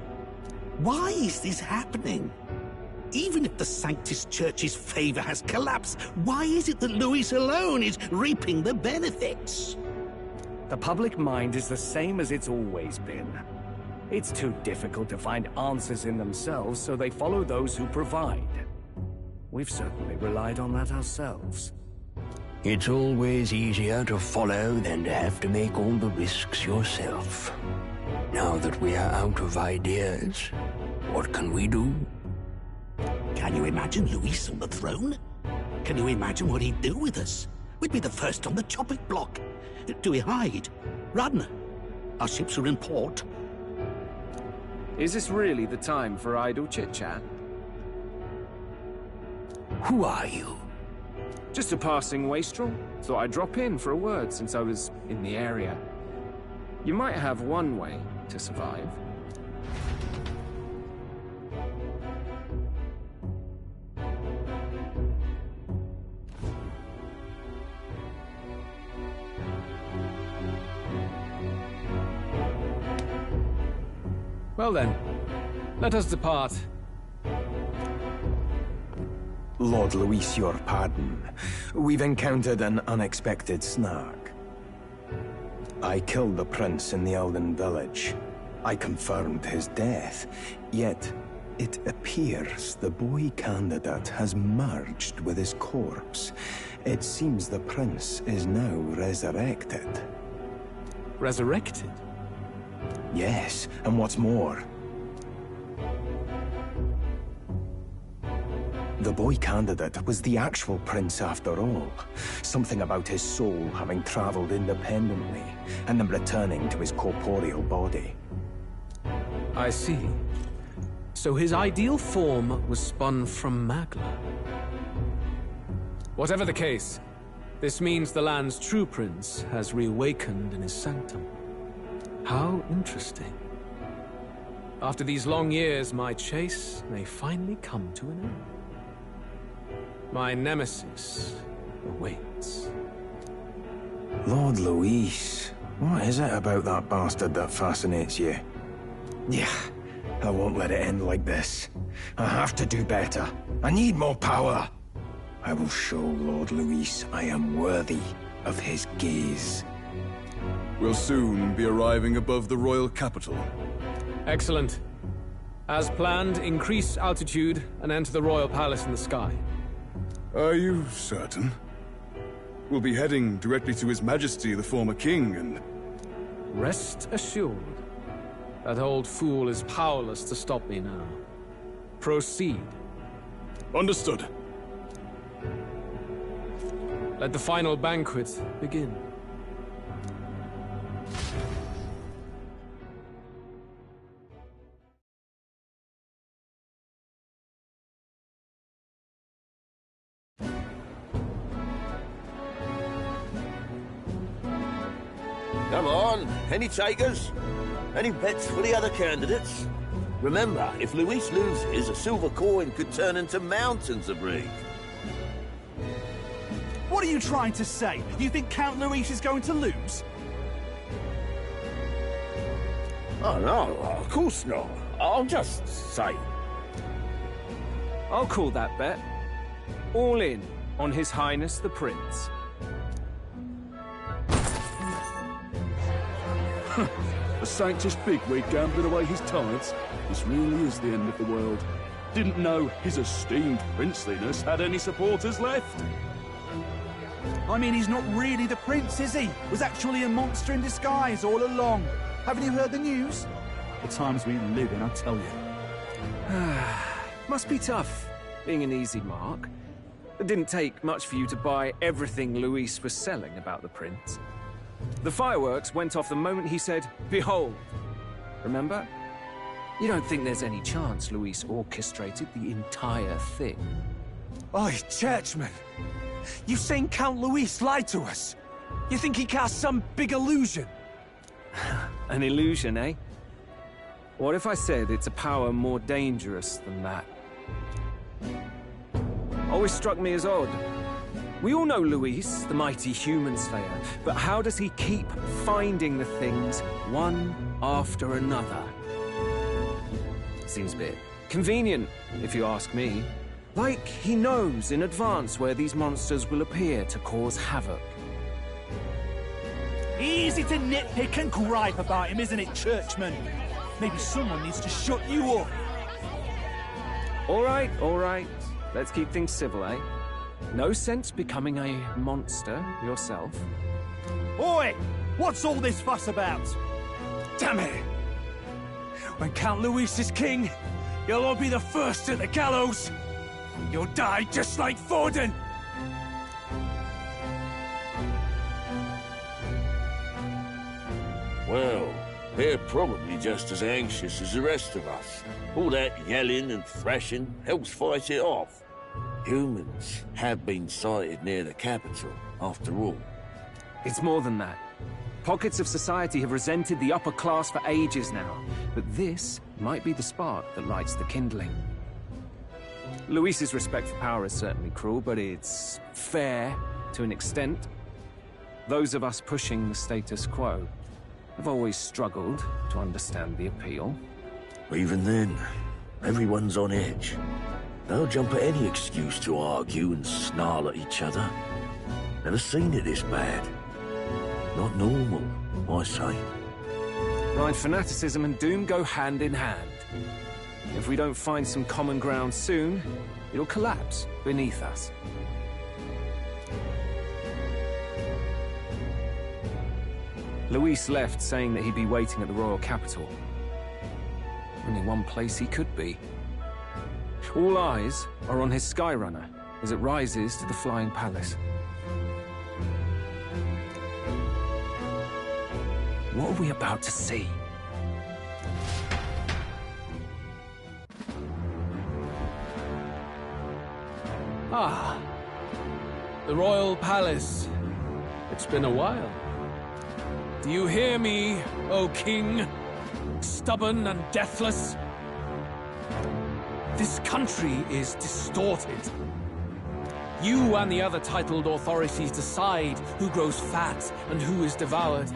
Why is this happening? Even if the Sanctus Church's favor has collapsed, why is it that Luis alone is reaping the benefits? The public mind is the same as it's always been. It's too difficult to find answers in themselves, so they follow those who provide. We've certainly relied on that ourselves. It's always easier to follow than to have to make all the risks yourself. Now that we are out of ideas, what can we do? Can you imagine Luis on the throne? Can you imagine what he'd do with us? We'd be the first on the chopping block. Do we hide? Run? Our ships are in port. Is this really the time for idle chit-chat? Who are you? Just a passing wastrel. Thought I'd drop in for a word since I was in the area. You might have one way to survive. Well then, let us depart. Lord Luis, your pardon. We've encountered an unexpected snag. I killed the prince in the Elden village. I confirmed his death, yet it appears the boy candidate has merged with his corpse. It seems the prince is now resurrected. Resurrected? Yes, and what's more, the boy candidate was the actual prince after all. Something about his soul having traveled independently, and then returning to his corporeal body. I see. So his ideal form was spun from Magla. Whatever the case, this means the land's true prince has reawakened in his sanctum. How interesting. After these long years, my chase may finally come to an end. My nemesis awaits. Lord Luis, what is it about that bastard that fascinates you? Yeah, I won't let it end like this. I have to do better. I need more power. I will show Lord Luis I am worthy of his gaze. We'll soon be arriving above the royal capital. Excellent. As planned, increase altitude and enter the royal palace in the sky. Are you certain? We'll be heading directly to His Majesty, the former king, and... Rest assured. That old fool is powerless to stop me now. Proceed. Understood. Let the final banquet begin. Come on, any takers? Any bets for the other candidates? Remember, if Luis loses, a silver coin could turn into mountains of Reef. What are you trying to say? You think Count Luis is going to lose? Oh no, of course not. I'll just say. I'll call that bet. All in on His Highness the Prince. A sanctus bigwig gambling away his tides. This really is the end of the world. Didn't know his esteemed princeliness had any supporters left. I mean, he's not really the prince, is he? Was actually a monster in disguise all along. Haven't you heard the news? The times we live in, I tell you. Must be tough, being an easy mark. It didn't take much for you to buy everything Luis was selling about the prince. The fireworks went off the moment he said, "Behold." Remember? You don't think there's any chance Luis orchestrated the entire thing? Oi, churchman! You've seen Count Luis lie to us? You think he cast some big illusion? An illusion, eh? What if I said it's a power more dangerous than that? Always struck me as odd. We all know Luis, the mighty human slayer, but how does he keep finding the things one after another? Seems a bit convenient, if you ask me. Like he knows in advance where these monsters will appear to cause havoc. Easy to nitpick and gripe about him, isn't it, churchman? Maybe someone needs to shut you up. All right. Let's keep things civil, eh? No sense becoming a monster yourself. Oi! What's all this fuss about? Damn it! When Count Luis is king, you'll all be the first at the gallows. You'll die just like Forden. Well, they're probably just as anxious as the rest of us. All that yelling and thrashing helps fight it off. Humans have been sighted near the capital, after all. It's more than that. Pockets of society have resented the upper class for ages now, but this might be the spark that lights the kindling. Luis's respect for power is certainly cruel, but it's fair to an extent. Those of us pushing the status quo have always struggled to understand the appeal. Even then, everyone's on edge. They'll jump at any excuse to argue and snarl at each other. Never seen it this bad. Not normal, I say. Right, fanaticism and doom go hand in hand. If we don't find some common ground soon, it'll collapse beneath us. Luis left saying that he'd be waiting at the royal capital. Only one place he could be. All eyes are on his Skyrunner as it rises to the flying palace. What are we about to see? Ah, the royal palace. It's been a while. Do you hear me, O king? Stubborn and deathless? This country is distorted. You and the other titled authorities decide who grows fat and who is devoured.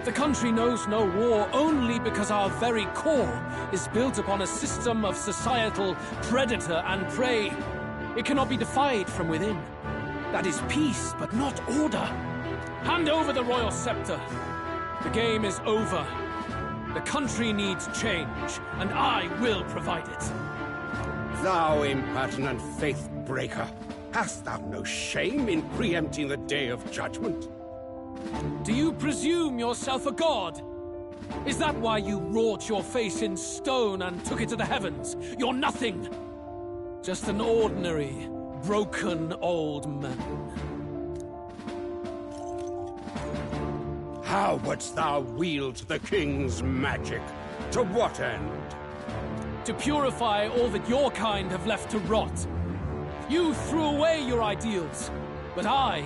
The country knows no war only because our very core is built upon a system of societal predator and prey. It cannot be defied from within. That is peace, but not order. Hand over the royal scepter. The game is over. The country needs change, and I will provide it. Thou impertinent faith-breaker, hast thou no shame in preempting the day of judgment? Do you presume yourself a god? Is that why you wrought your face in stone and took it to the heavens? You're nothing. Just an ordinary, broken old man. How wouldst thou wield the king's magic? To what end? To purify all that your kind have left to rot. You threw away your ideals, but I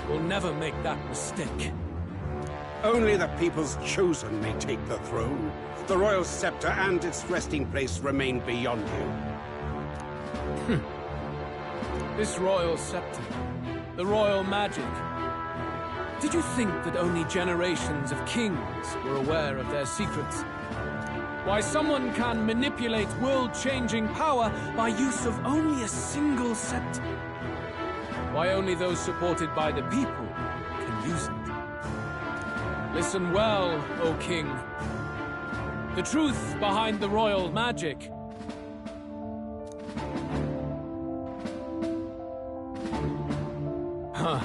will never make that mistake. Only the people's chosen may take the throne. The royal scepter and its resting place remain beyond you. This royal scepter, the royal magic. Did you think that only generations of kings were aware of their secrets? Why someone can manipulate world-changing power by use of only a single scepter? Why only those supported by the people can use it? Listen well, O king. The truth behind the royal magic. Huh.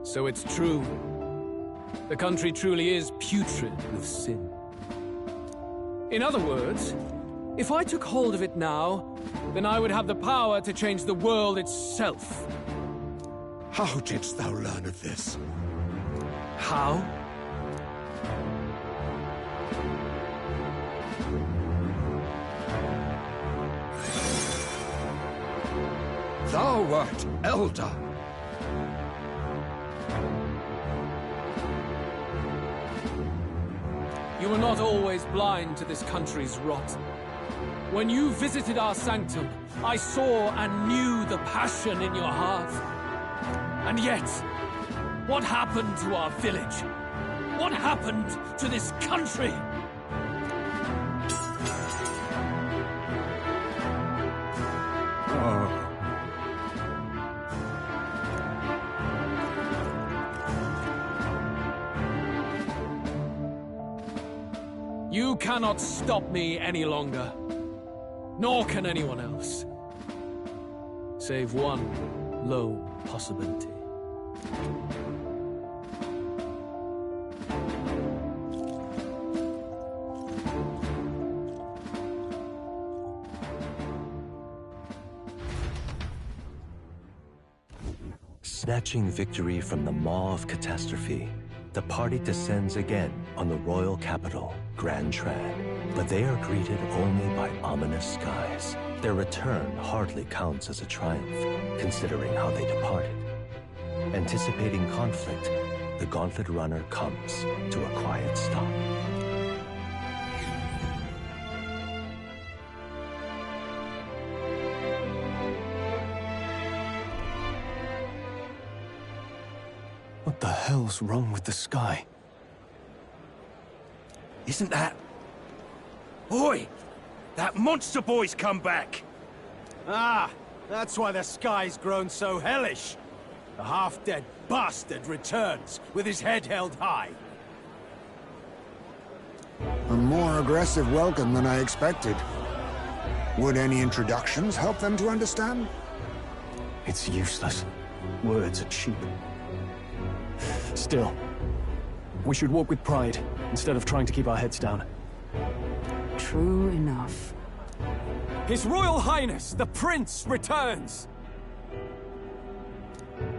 So it's true. The country truly is putrid with sin. In other words, if I took hold of it now, then I would have the power to change the world itself. How didst thou learn of this? How? Thou wert elder. You were not always blind to this country's rot. When you visited our sanctum, I saw and knew the passion in your heart. And yet, what happened to our village? What happened to this country? You cannot stop me any longer. Nor can anyone else. Save one lone possibility. Snatching victory from the maw of catastrophe, the party descends again on the royal capital, Grand Trad. But they are greeted only by ominous skies. Their return hardly counts as a triumph, considering how they departed. Anticipating conflict, the Gauntlet Runner comes to a quiet stop. What the hell's wrong with the sky? Isn't that... Oi! That monster boy's come back! Ah, that's why the sky's grown so hellish. The half-dead bastard returns with his head held high. A more aggressive welcome than I expected. Would any introductions help them to understand? It's useless. Words are cheap. Still, we should walk with pride, instead of trying to keep our heads down. True enough. His Royal Highness, the Prince, returns!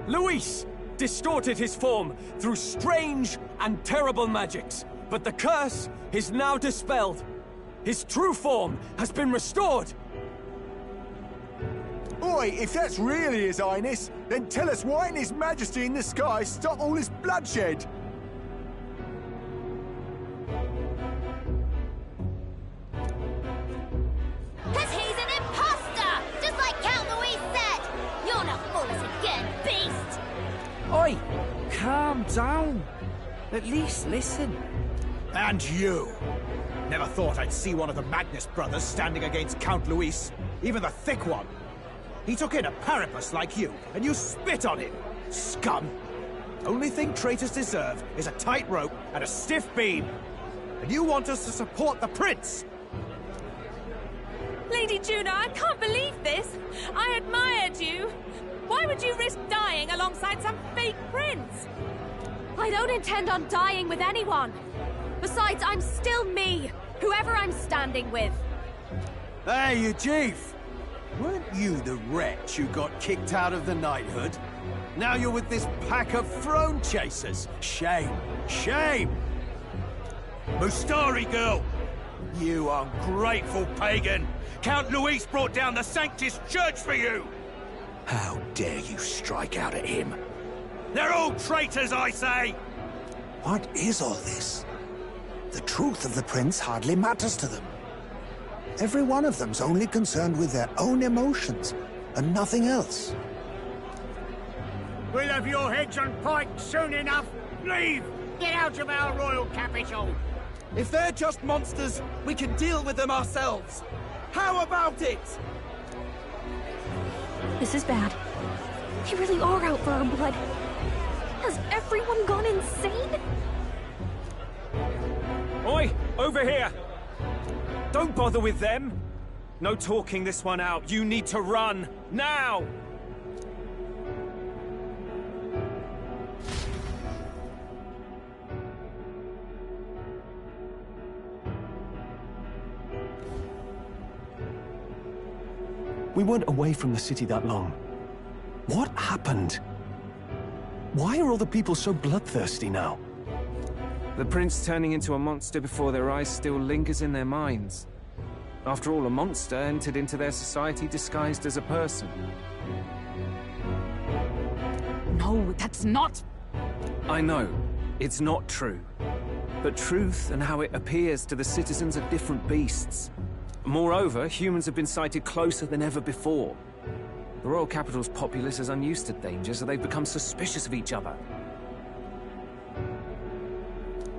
Luis distorted his form through strange and terrible magics, but the curse is now dispelled. His true form has been restored! Oi, if that's really His Highness, then tell us why in His Majesty in the sky stop all this bloodshed? Cause he's an imposter! Just like Count Louis said! You'll not fool us again, beast! Oi! Calm down. At least listen. And you! Never thought I'd see one of the Magnus brothers standing against Count Luis, even the thick one. He took in a Paripus like you, and you spit on him! Scum! Only thing traitors deserve is a tight rope and a stiff beam. And you want us to support the Prince! Lady Juna, I can't believe this! I admired you! Why would you risk dying alongside some fake prince? I don't intend on dying with anyone! Besides, I'm still me, whoever I'm standing with. Hey, you chief! Weren't you the wretch who got kicked out of the knighthood? Now you're with this pack of throne chasers. Shame. Shame! Mustari girl! You ungrateful pagan! Count Luis brought down the Sanctus Church for you! How dare you strike out at him? They're all traitors, I say! What is all this? The truth of the prince hardly matters to them. Every one of them's only concerned with their own emotions, and nothing else. We'll have your heads on pikes soon enough. Leave! Get out of our royal capital! If they're just monsters, we can deal with them ourselves. How about it? This is bad. They really are out for our blood. Has everyone gone insane? Oi! Over here! Don't bother with them! No talking this one out. You need to run! Now! We weren't away from the city that long. What happened? Why are all the people so bloodthirsty now? The prince turning into a monster before their eyes still lingers in their minds. After all, a monster entered into their society disguised as a person. No, that's not... I know, it's not true. But truth and how it appears to the citizens are different beasts. Moreover, humans have been sighted closer than ever before. The royal capital's populace is unused to danger, so they've become suspicious of each other.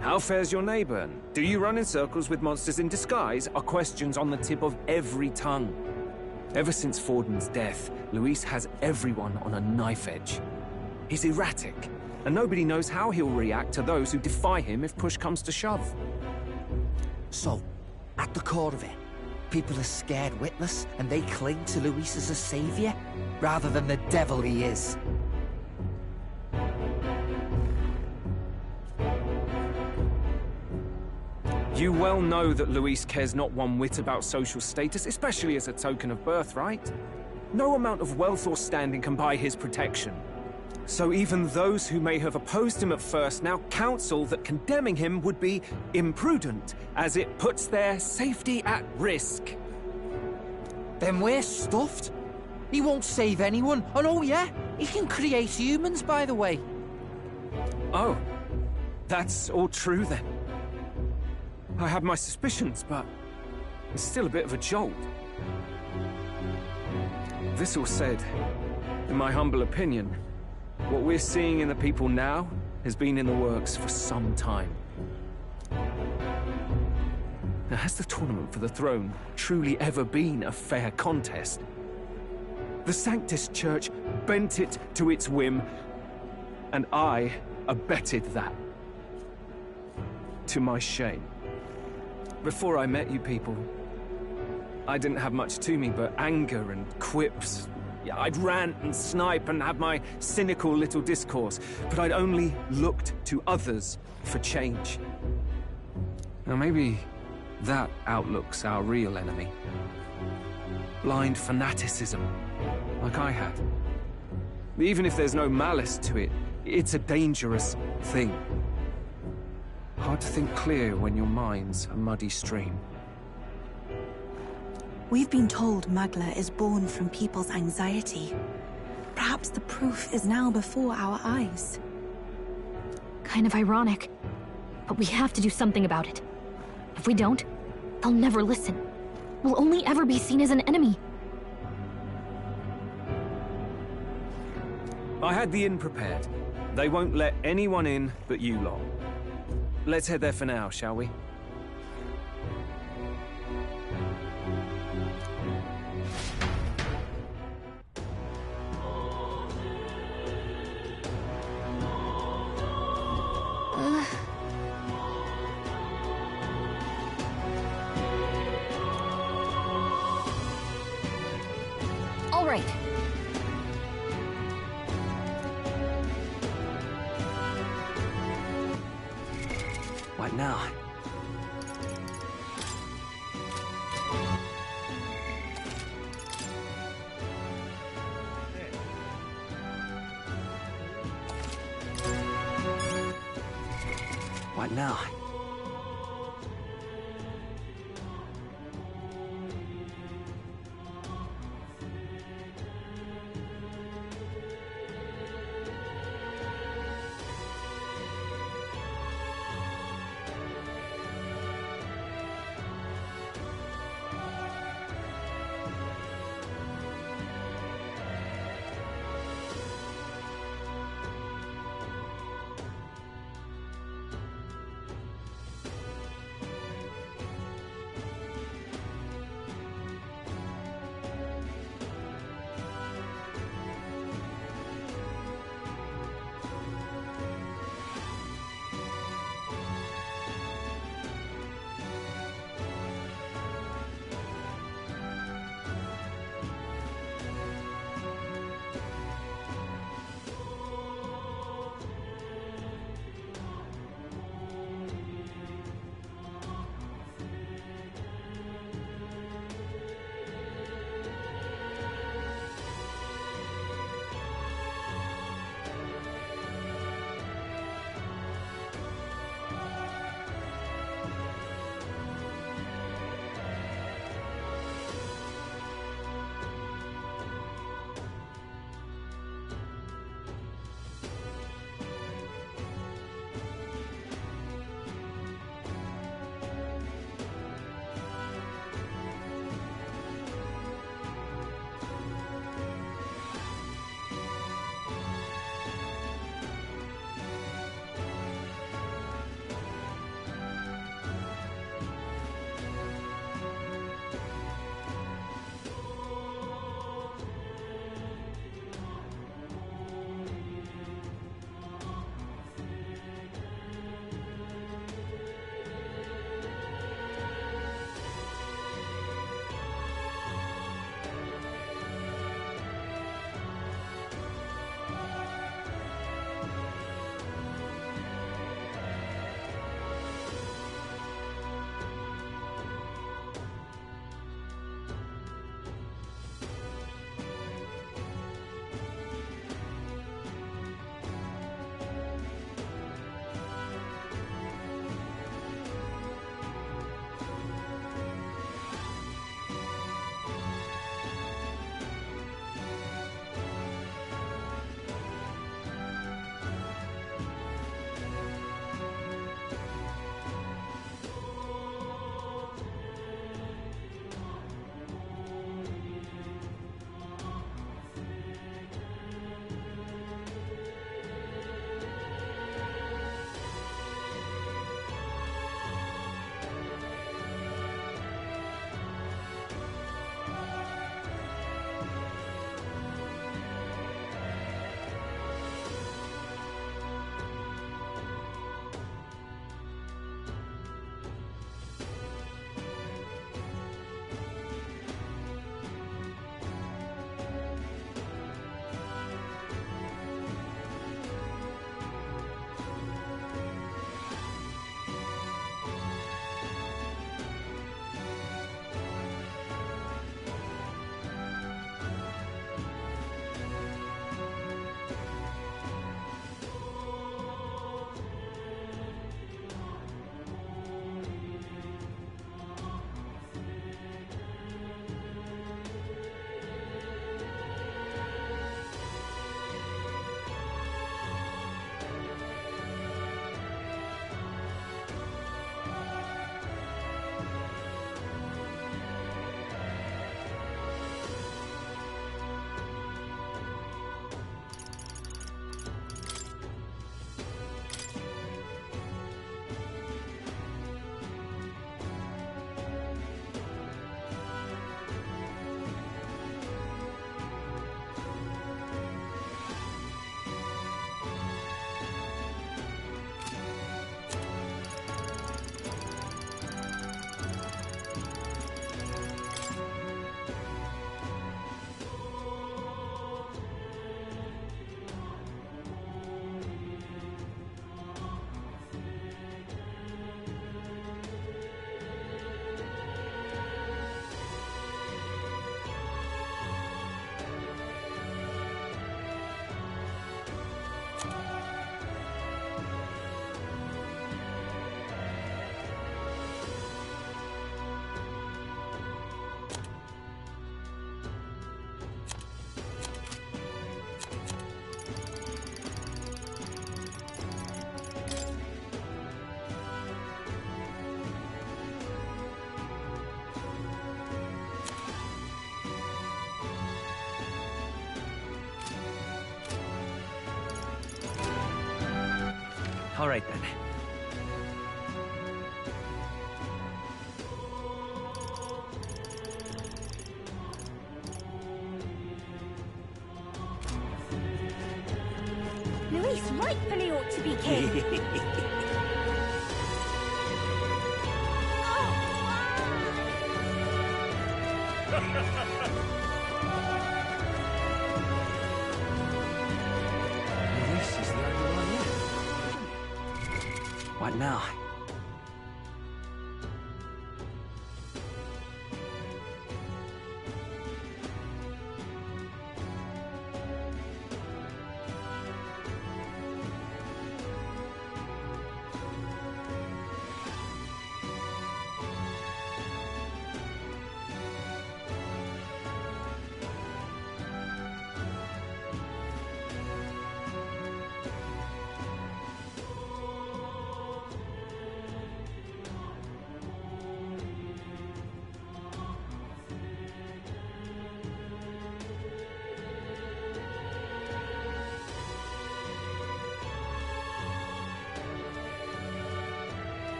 How fares your neighbor? Do you run in circles with monsters in disguise? Are questions on the tip of every tongue. Ever since Forden's death, Luis has everyone on a knife edge. He's erratic, and nobody knows how he'll react to those who defy him if push comes to shove. So, at the core of it, people are scared witless, and they cling to Luis as a savior, rather than the devil he is. You well know that Luis cares not one whit about social status, especially as a token of birthright. No amount of wealth or standing can buy his protection. So even those who may have opposed him at first now counsel that condemning him would be imprudent, as it puts their safety at risk. Then we're stuffed. He won't save anyone. And oh yeah, he can create humans, by the way. Oh, that's all true then. I have my suspicions, but it's still a bit of a jolt. This all said, in my humble opinion, what we're seeing in the people now has been in the works for some time. Now, has the tournament for the throne truly ever been a fair contest? The Sanctus Church bent it to its whim, and I abetted that. To my shame. Before I met you people, I didn't have much to me but anger and quips. Yeah, I'd rant and snipe and have my cynical little discourse, but I'd only looked to others for change. Now maybe that outlook's our real enemy. Blind fanaticism, like I had. Even if there's no malice to it, it's a dangerous thing. Hard to think clear when your mind's a muddy stream. We've been told Magla is born from people's anxiety. Perhaps the proof is now before our eyes. Kind of ironic, but we have to do something about it. If we don't, they'll never listen. We'll only ever be seen as an enemy. I had the inn prepared. They won't let anyone in but you lot. Let's head there for now, shall we? All right. What now? What now? All right then. Luis rightfully ought to be king. Luis is the only one left. What now?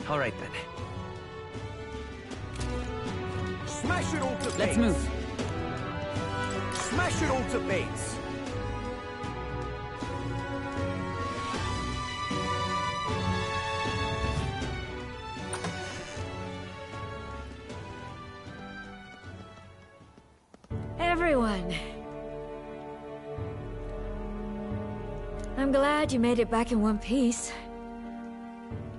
All right then. Smash it all to bits. Let's move. Smash it all to bits. Everyone. I'm glad you made it back in one piece.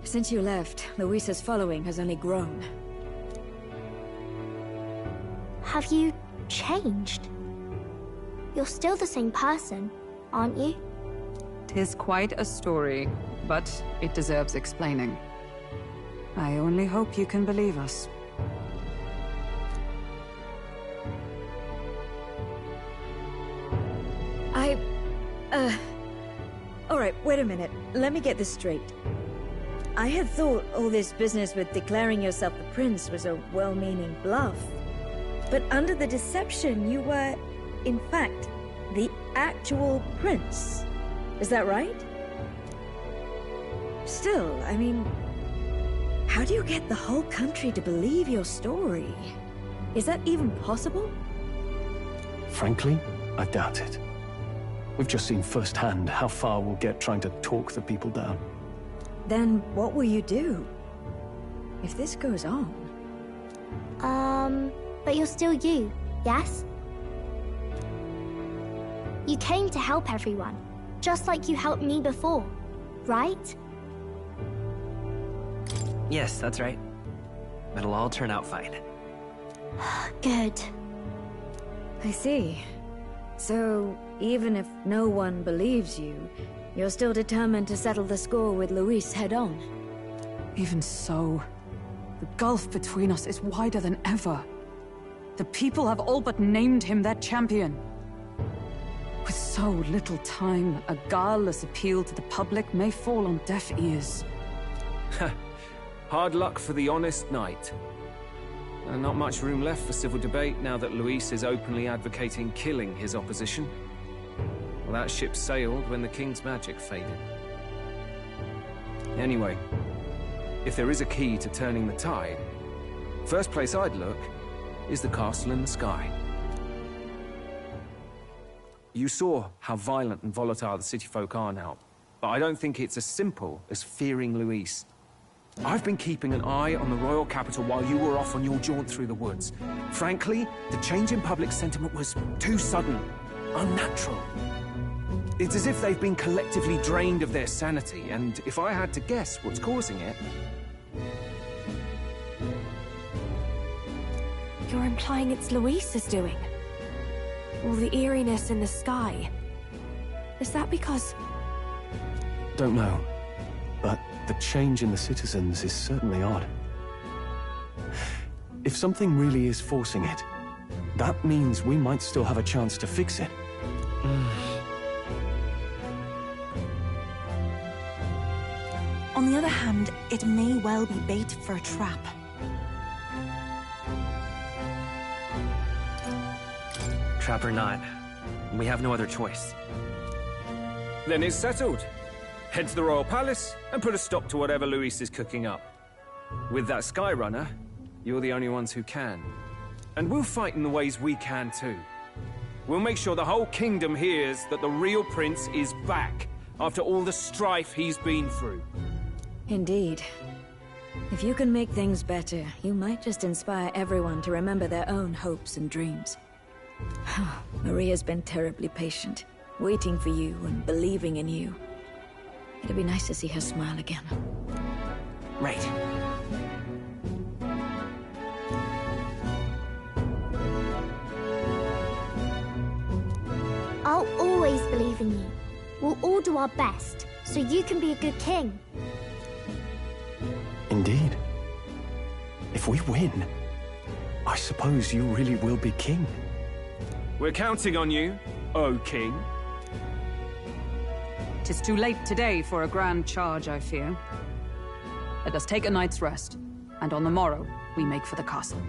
Since you left, Luis's following has only grown. Have you changed? You're still the same person, aren't you? 'Tis quite a story. but it deserves explaining. I only hope you can believe us. Alright, wait a minute. Let me get this straight. I had thought all this business with declaring yourself the prince was a well-meaning bluff. But under the deception, you were, in fact, the actual prince. Is that right? Still, I mean, how do you get the whole country to believe your story? Is that even possible? Frankly, I doubt it. We've just seen firsthand how far we'll get trying to talk the people down. Then what will you do? If this goes on... But you're still you, yes? You came to help everyone, just like you helped me before, right? Yes, that's right. It'll all turn out fine. Good. I see. So, even if no one believes you, you're still determined to settle the score with Luis head-on? Even so, the gulf between us is wider than ever. The people have all but named him their champion. With so little time, a guileless appeal to the public may fall on deaf ears. Hard luck for the honest knight. Not much room left for civil debate now that Luis is openly advocating killing his opposition. Well, that ship sailed when the king's magic faded. Anyway, if there is a key to turning the tide, first place I'd look is the castle in the sky. You saw how violent and volatile the city folk are now, but I don't think it's as simple as fearing Luis. I've been keeping an eye on the royal capital while you were off on your jaunt through the woods. Frankly, the change in public sentiment was too sudden, unnatural. It's as if they've been collectively drained of their sanity, and if I had to guess what's causing it... You're implying it's Luis's doing? All the eeriness in the sky. Is that because... Don't know, but the change in the citizens is certainly odd. If something really is forcing it, that means we might still have a chance to fix it. On the other hand, it may well be bait for a trap. Trap or not, we have no other choice. Then it's settled. Head to the royal palace and put a stop to whatever Luis is cooking up. With that Skyrunner, you're the only ones who can. And we'll fight in the ways we can too. We'll make sure the whole kingdom hears that the real prince is back after all the strife he's been through. Indeed. If you can make things better, you might just inspire everyone to remember their own hopes and dreams. Maria's been terribly patient, waiting for you and believing in you. It'd be nice to see her smile again. Right. I'll always believe in you. We'll all do our best, so you can be a good king. Indeed. If we win, I suppose you really will be king. We're counting on you, O King. 'Tis too late today for a grand charge, I fear. Let us take a night's rest, and on the morrow, we make for the castle.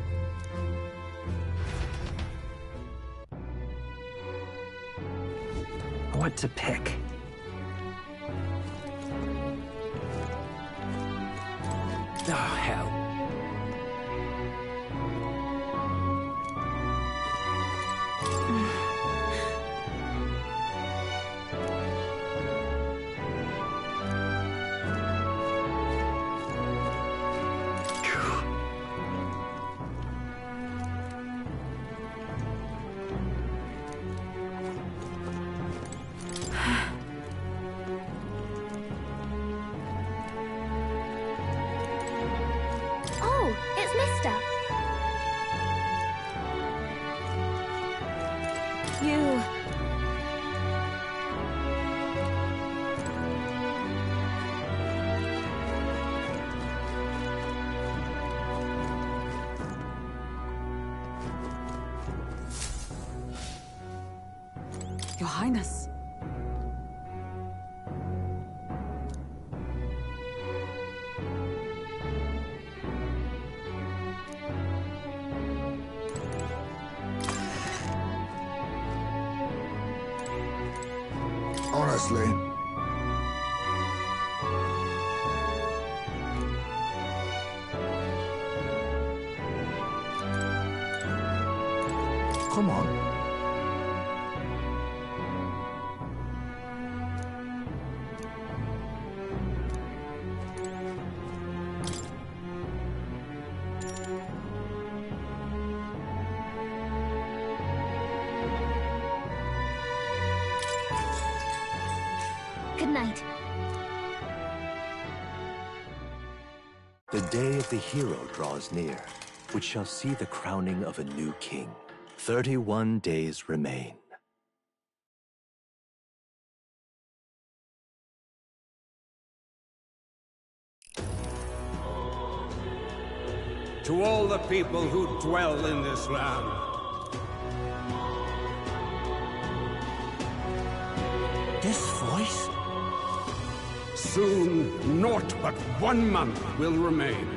What to pick? Oh, hell. Your Highness. Honestly. Come on. Good night. The day of the hero draws near, which shall see the crowning of a new king. 31 days remain. To all the people who dwell in this land, this voice? Soon, naught but 1 month will remain.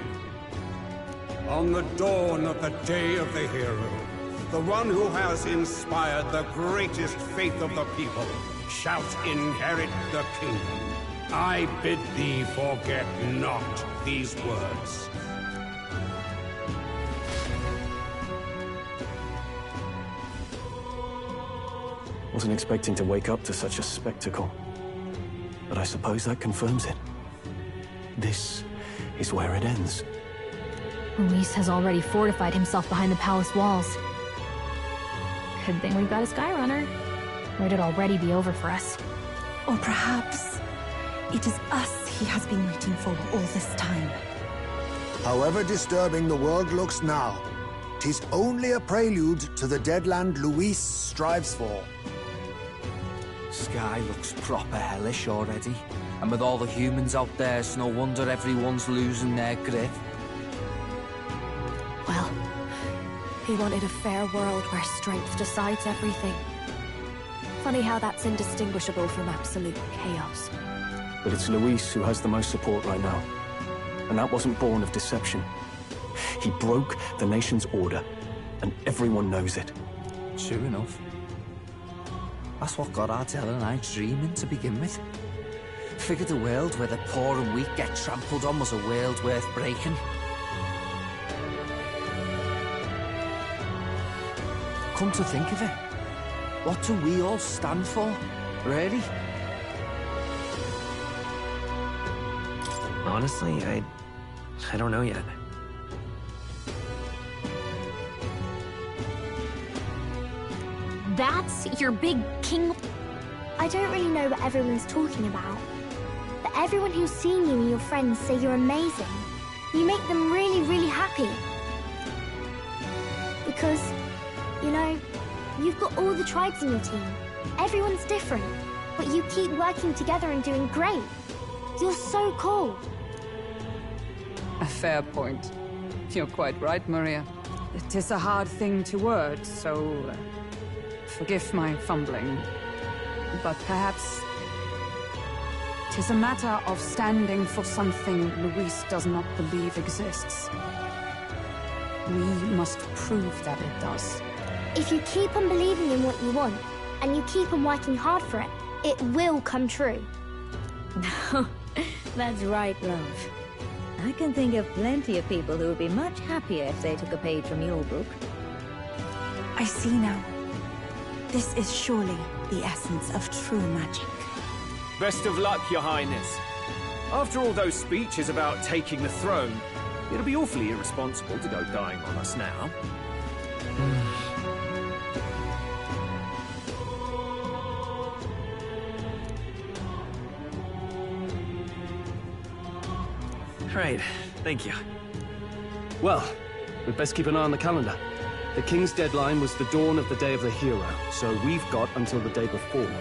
On the dawn of the day of the hero, the one who has inspired the greatest faith of the people shall inherit the kingdom. I bid thee forget not these words. Wasn't expecting to wake up to such a spectacle. But I suppose that confirms it. This is where it ends. Luis has already fortified himself behind the palace walls. Good thing we've got a Skyrunner, or it'd already be over for us. Or perhaps it is us he has been waiting for all this time. However disturbing the world looks now, 'tis only a prelude to the deadland Luis strives for. Sky looks proper hellish already. And with all the humans out there, it's no wonder everyone's losing their grip. Well, he wanted a fair world where strength decides everything. Funny how that's indistinguishable from absolute chaos. But it's Luis who has the most support right now. And that wasn't born of deception. He broke the nation's order, and everyone knows it. True enough. That's what got Ardell and I dreaming to begin with. Figured a world where the poor and weak get trampled on was a world worth breaking. Come to think of it, what do we all stand for, really? Honestly, I don't know yet. That's your big king... I don't really know what everyone's talking about. But everyone who's seen you and your friends say you're amazing. You make them really, really happy. Because, you know, you've got all the tribes in your team. Everyone's different. But you keep working together and doing great. You're so cool. A fair point. You're quite right, Maria. It is a hard thing to word, so... forgive my fumbling. But perhaps... 'tis a matter of standing for something Luis does not believe exists. We must prove that it does. If you keep on believing in what you want, and you keep on working hard for it, it will come true. That's right, love. I can think of plenty of people who would be much happier if they took a page from your book. I see now. This is surely the essence of true magic. Best of luck, Your Highness. After all those speeches about taking the throne, it'll be awfully irresponsible to go dying on us now. Right, thank you. Well, we'd best keep an eye on the calendar. The King's deadline was the dawn of the Day of the Hero, so we've got until the day before.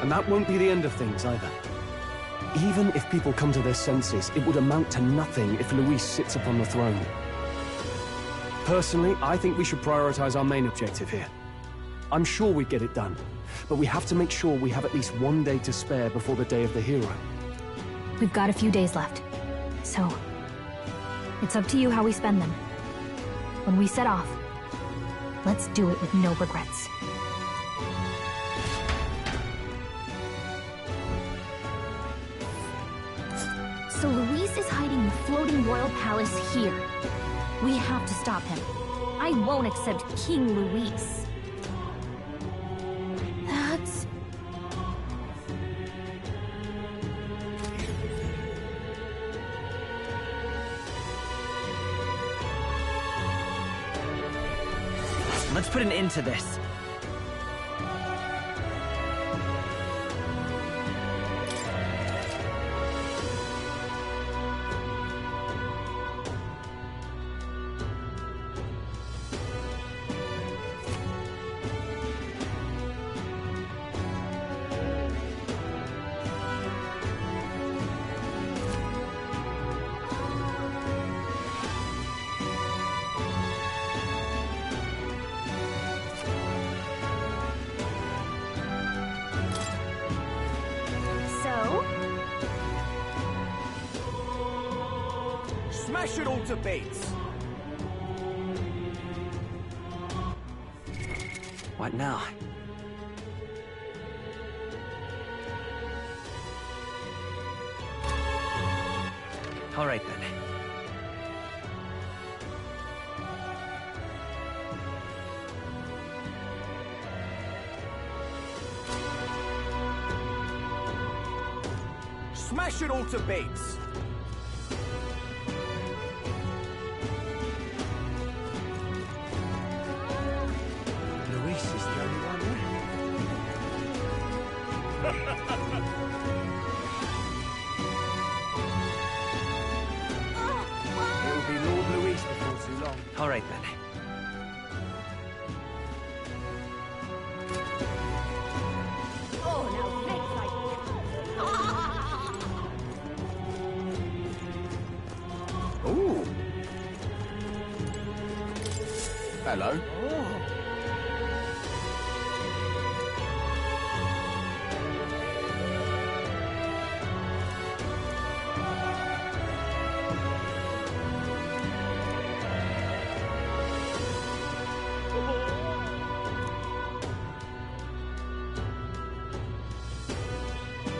And that won't be the end of things, either. Even if people come to their senses, it would amount to nothing if Luis sits upon the throne. Personally, I think we should prioritize our main objective here. I'm sure we'd get it done. but we have to make sure we have at least one day to spare before the Day of the Hero. We've got a few days left, so it's up to you how we spend them. When we set off, let's do it with no regrets. So Luis is hiding in the floating royal palace here. We have to stop him. I won't accept King Luis. That's... Let's put an end to this. Smash it all to bits! What now? All right, then. Smash it all to bits! Luis is the only one It will be Lord Luis before too long. All right, then. Ooh. Hello.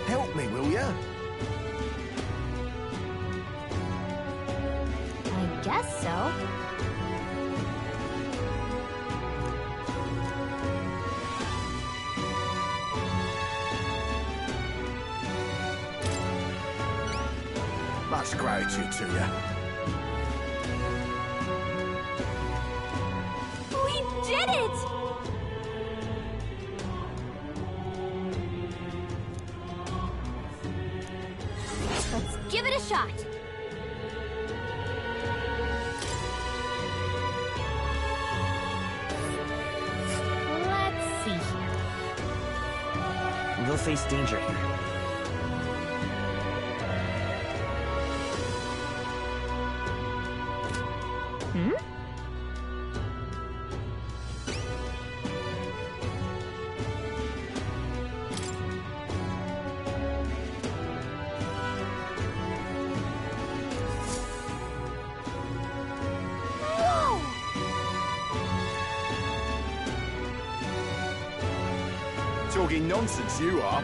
Help me, will ya? I guess so. Much gratitude to you. We did it! Let's give it a shot. Let's see here. We'll face danger here. Hmm? Whoa! Talking nonsense, you are.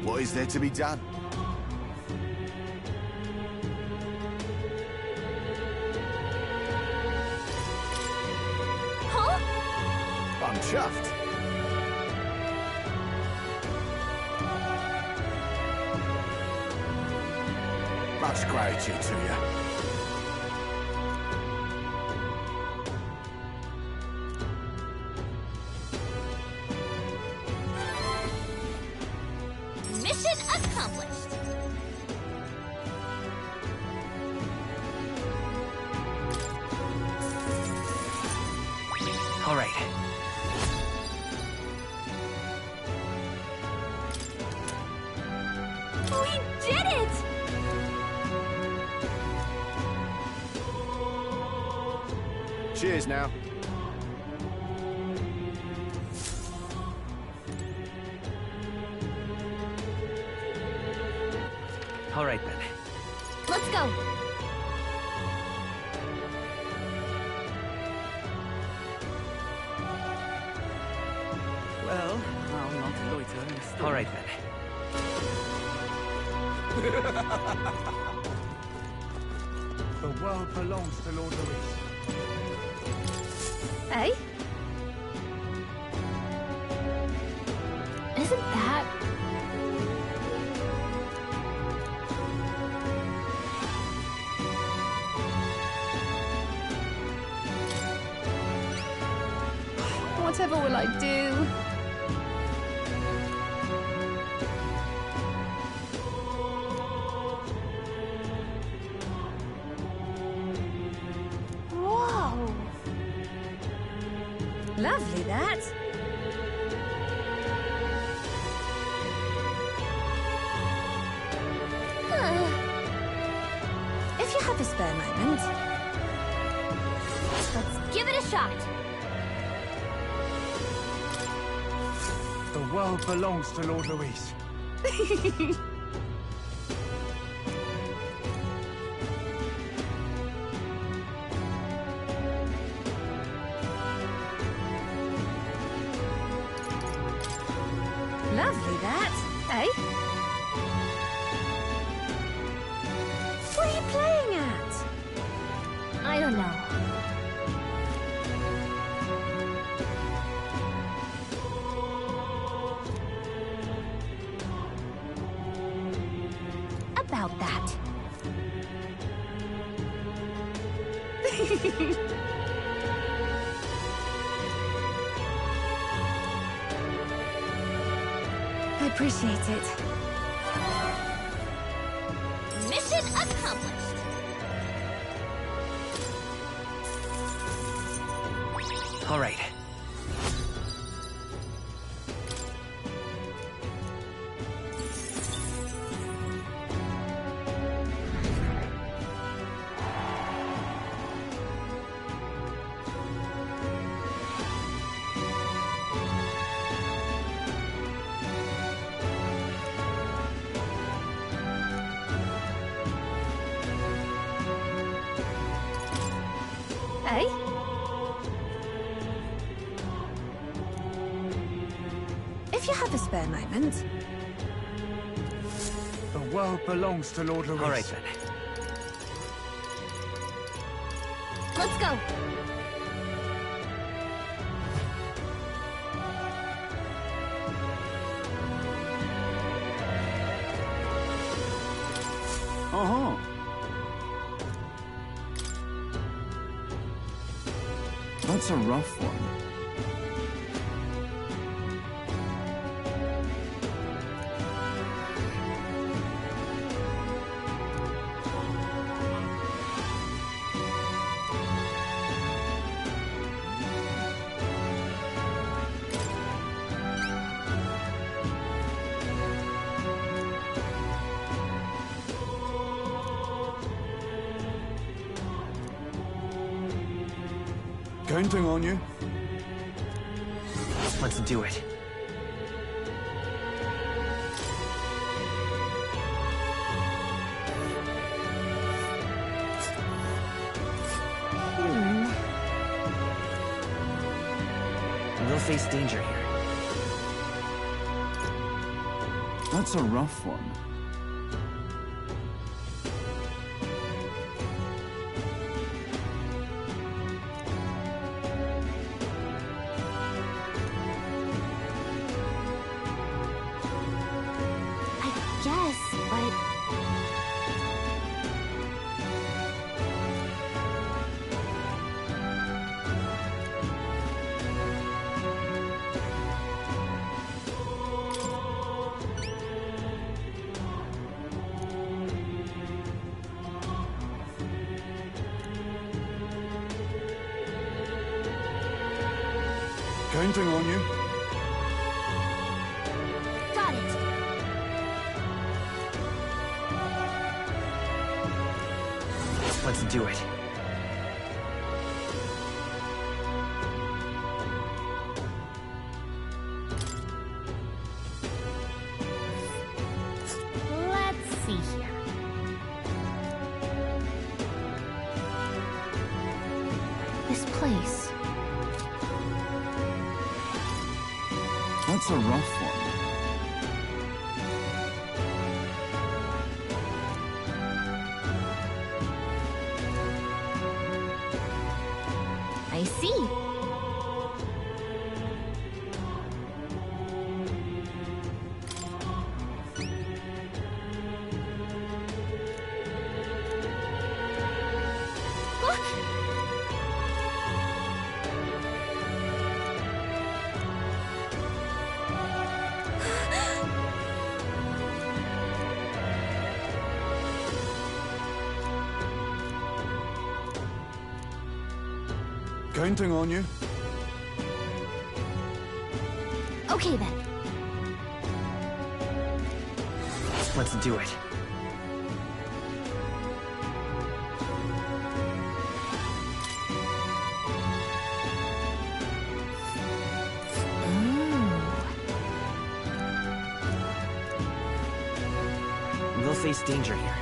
What is there to be done? Huh? I'm chuffed. Much gratitude to you. Mission accomplished. All right. We did it! Cheers now. All right, then. Let's go. Well, I'll not loiter in the storm. All right, then. The world belongs to Lord Louis. Eh? Isn't that... Whatever will I do? Whoa! Lovely, that. If you have a spare moment. Let's give it a shot. The world belongs to Lord Louis. Lovely, that. Eh? What are you playing at? I don't know. About that. I appreciate it. Mission accomplished. All right. Eh? If you have a spare moment. The world belongs to Lord Louis. All right, then. Let's go. Uh-huh. That's a rough one. Counting on you. Let's do it. We'll face danger here. That's a rough one. Counting on you. Got it. Let's do it. That's a rough one. I see. Counting on you. Okay then. Let's do it. We'll face danger here.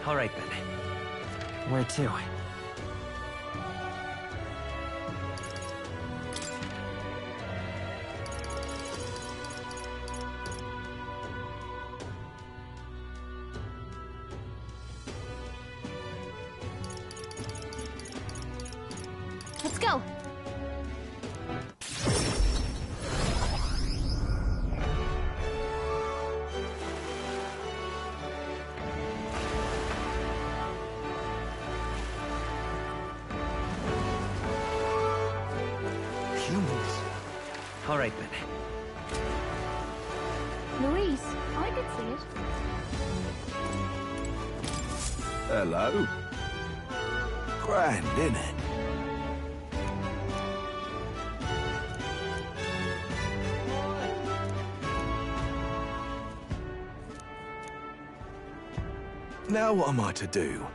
All right, then. Where to? Let's go. All right, then. Luis, I could see it. Hello. Grand, innit? Now what am I to do?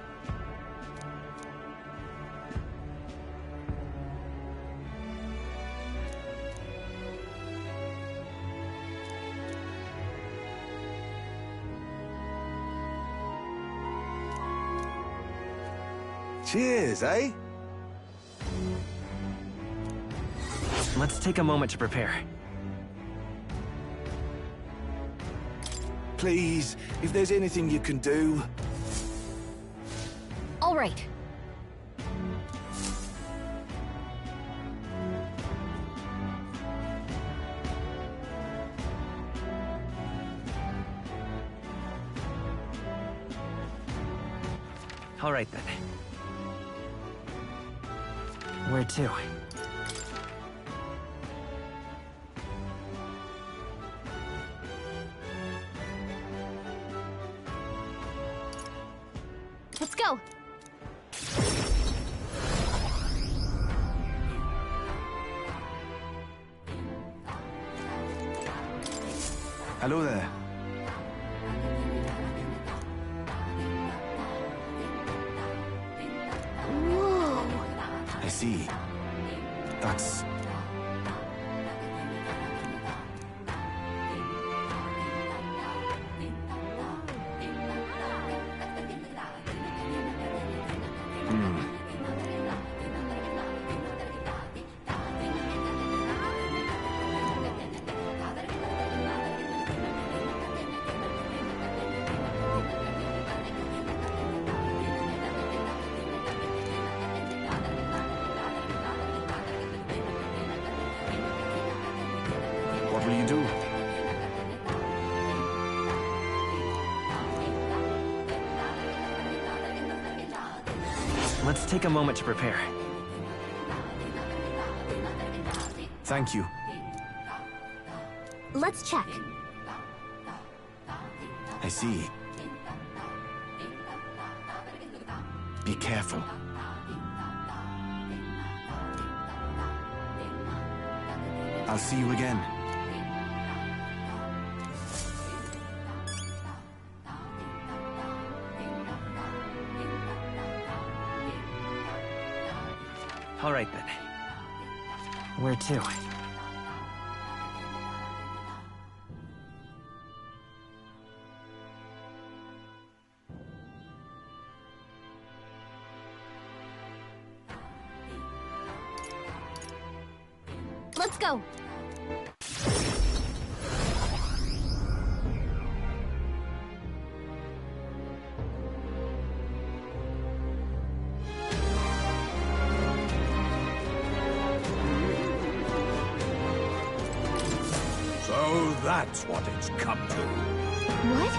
Cheers, eh? Let's take a moment to prepare. Please, if there's anything you can do. All right. All right, then. Where to? Let's go. Hello there. Whoa. I see. That's... What will you do? Let's take a moment to prepare. Thank you. Let's check. I see. Be careful. I'll see you again. All right, then. Where to? Let's go! So that's what it's come to. What?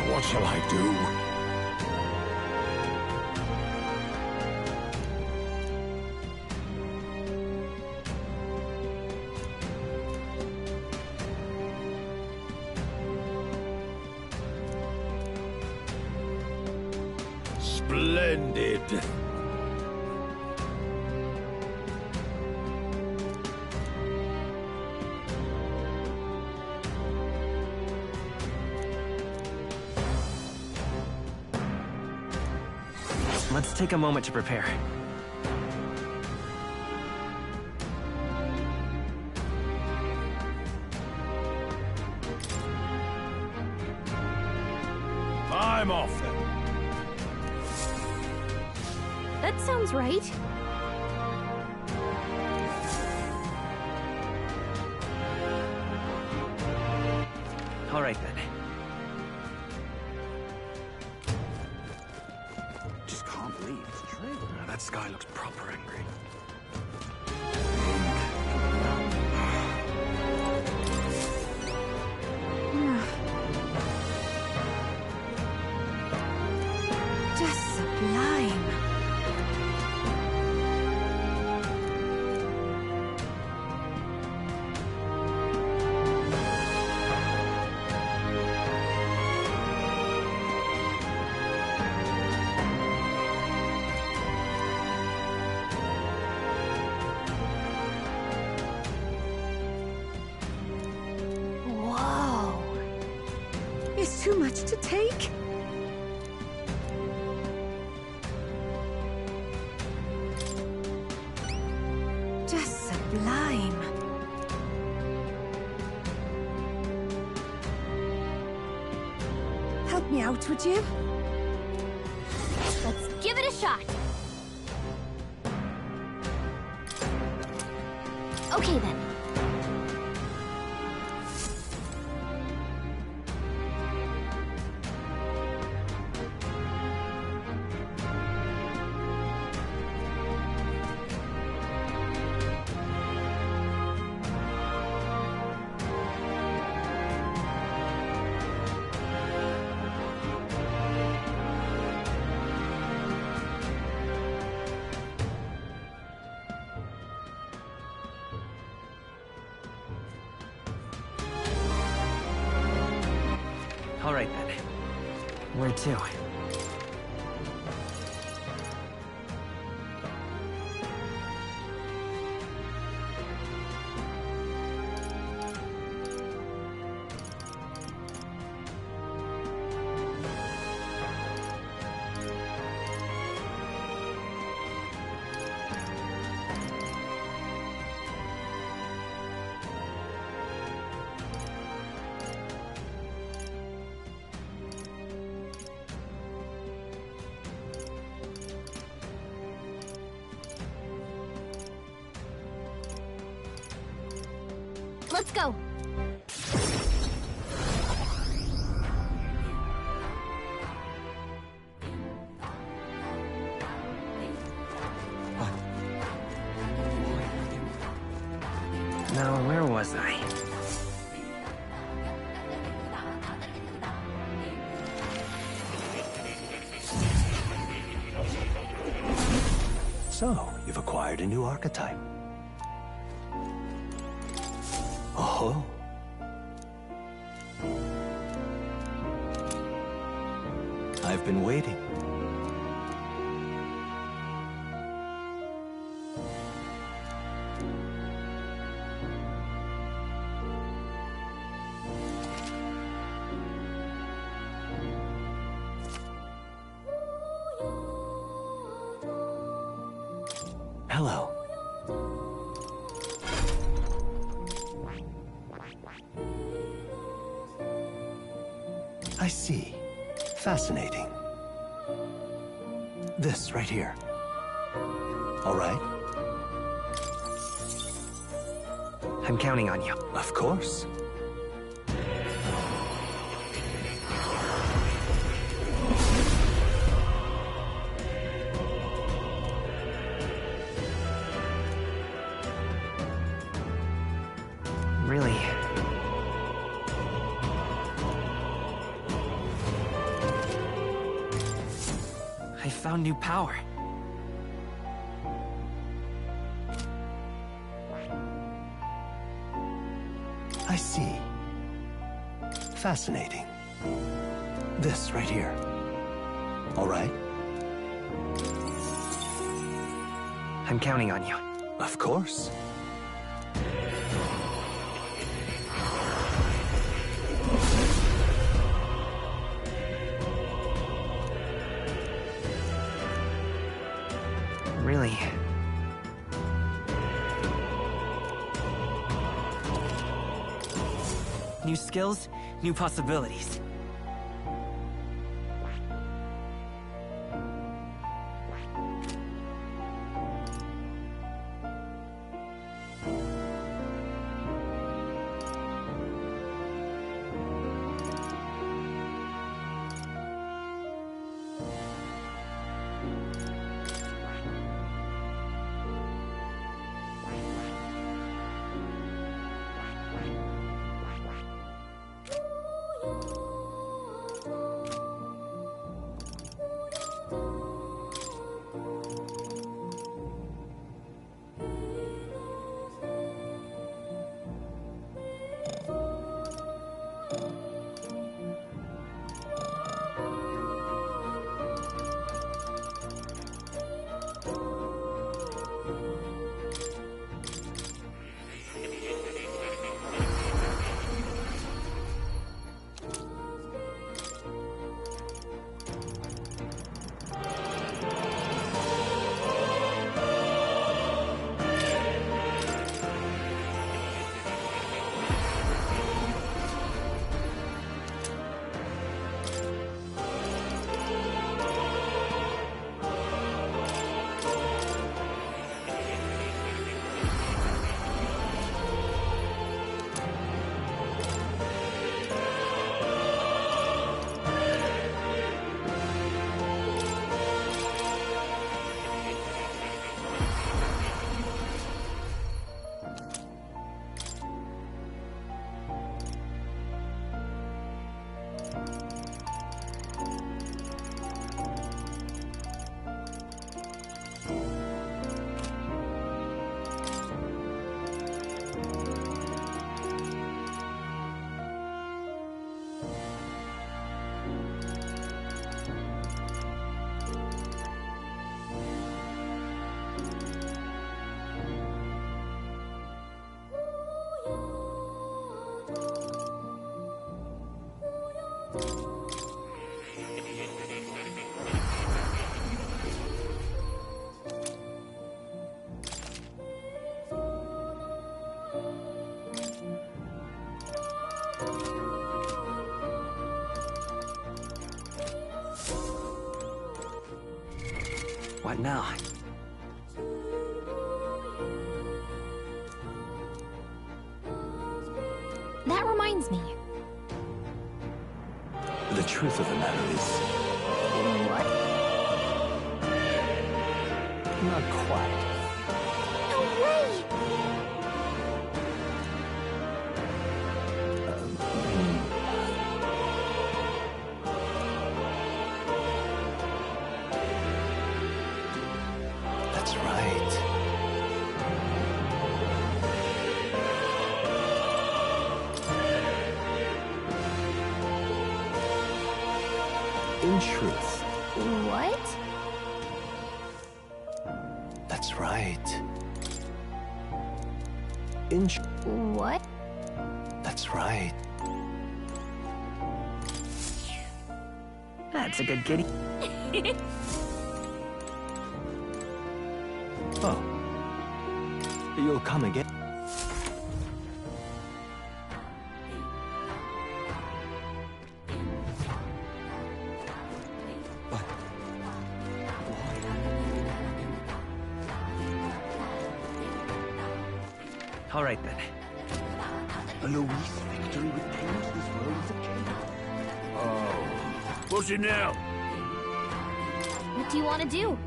What shall I do? Splendid. Let's take a moment to prepare. I'm off then. That sounds right. All right then. Just can't believe it's true. Oh, that sky looks proper angry. Just sublime. Whoa. It's too much to take. Just sublime. Help me out, would you? Let's give it a shot. Okay then. All right then. Where to? Let's go. Now, where was I? So, you've acquired a new archetype. Oh. I've been waiting. Hello. I see. Fascinating. This right here. All right. I'm counting on you. Of course. Really? I found new power. I see. Fascinating. This right here. All right. I'm counting on you. Of course. Really? New skills, new possibilities. What now? That reminds me. The truth of the matter is... What? Not quite. No way! That's right. In truth. What? That's right. What? That's right. That's a good kitty. Oh. You'll come again? All right, then. A Luis victory would taint his role as a king. Oh. What's it now? What do you want to do?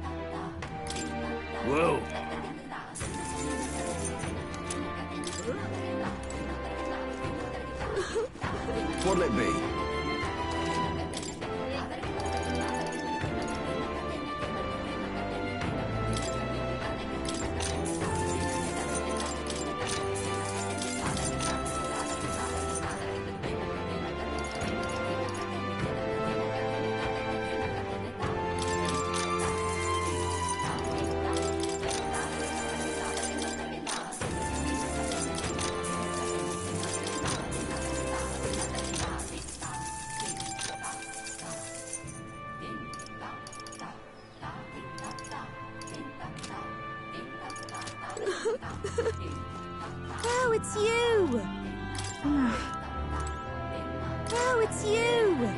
Well... What'll it be? Oh, it's you! Oh, it's you!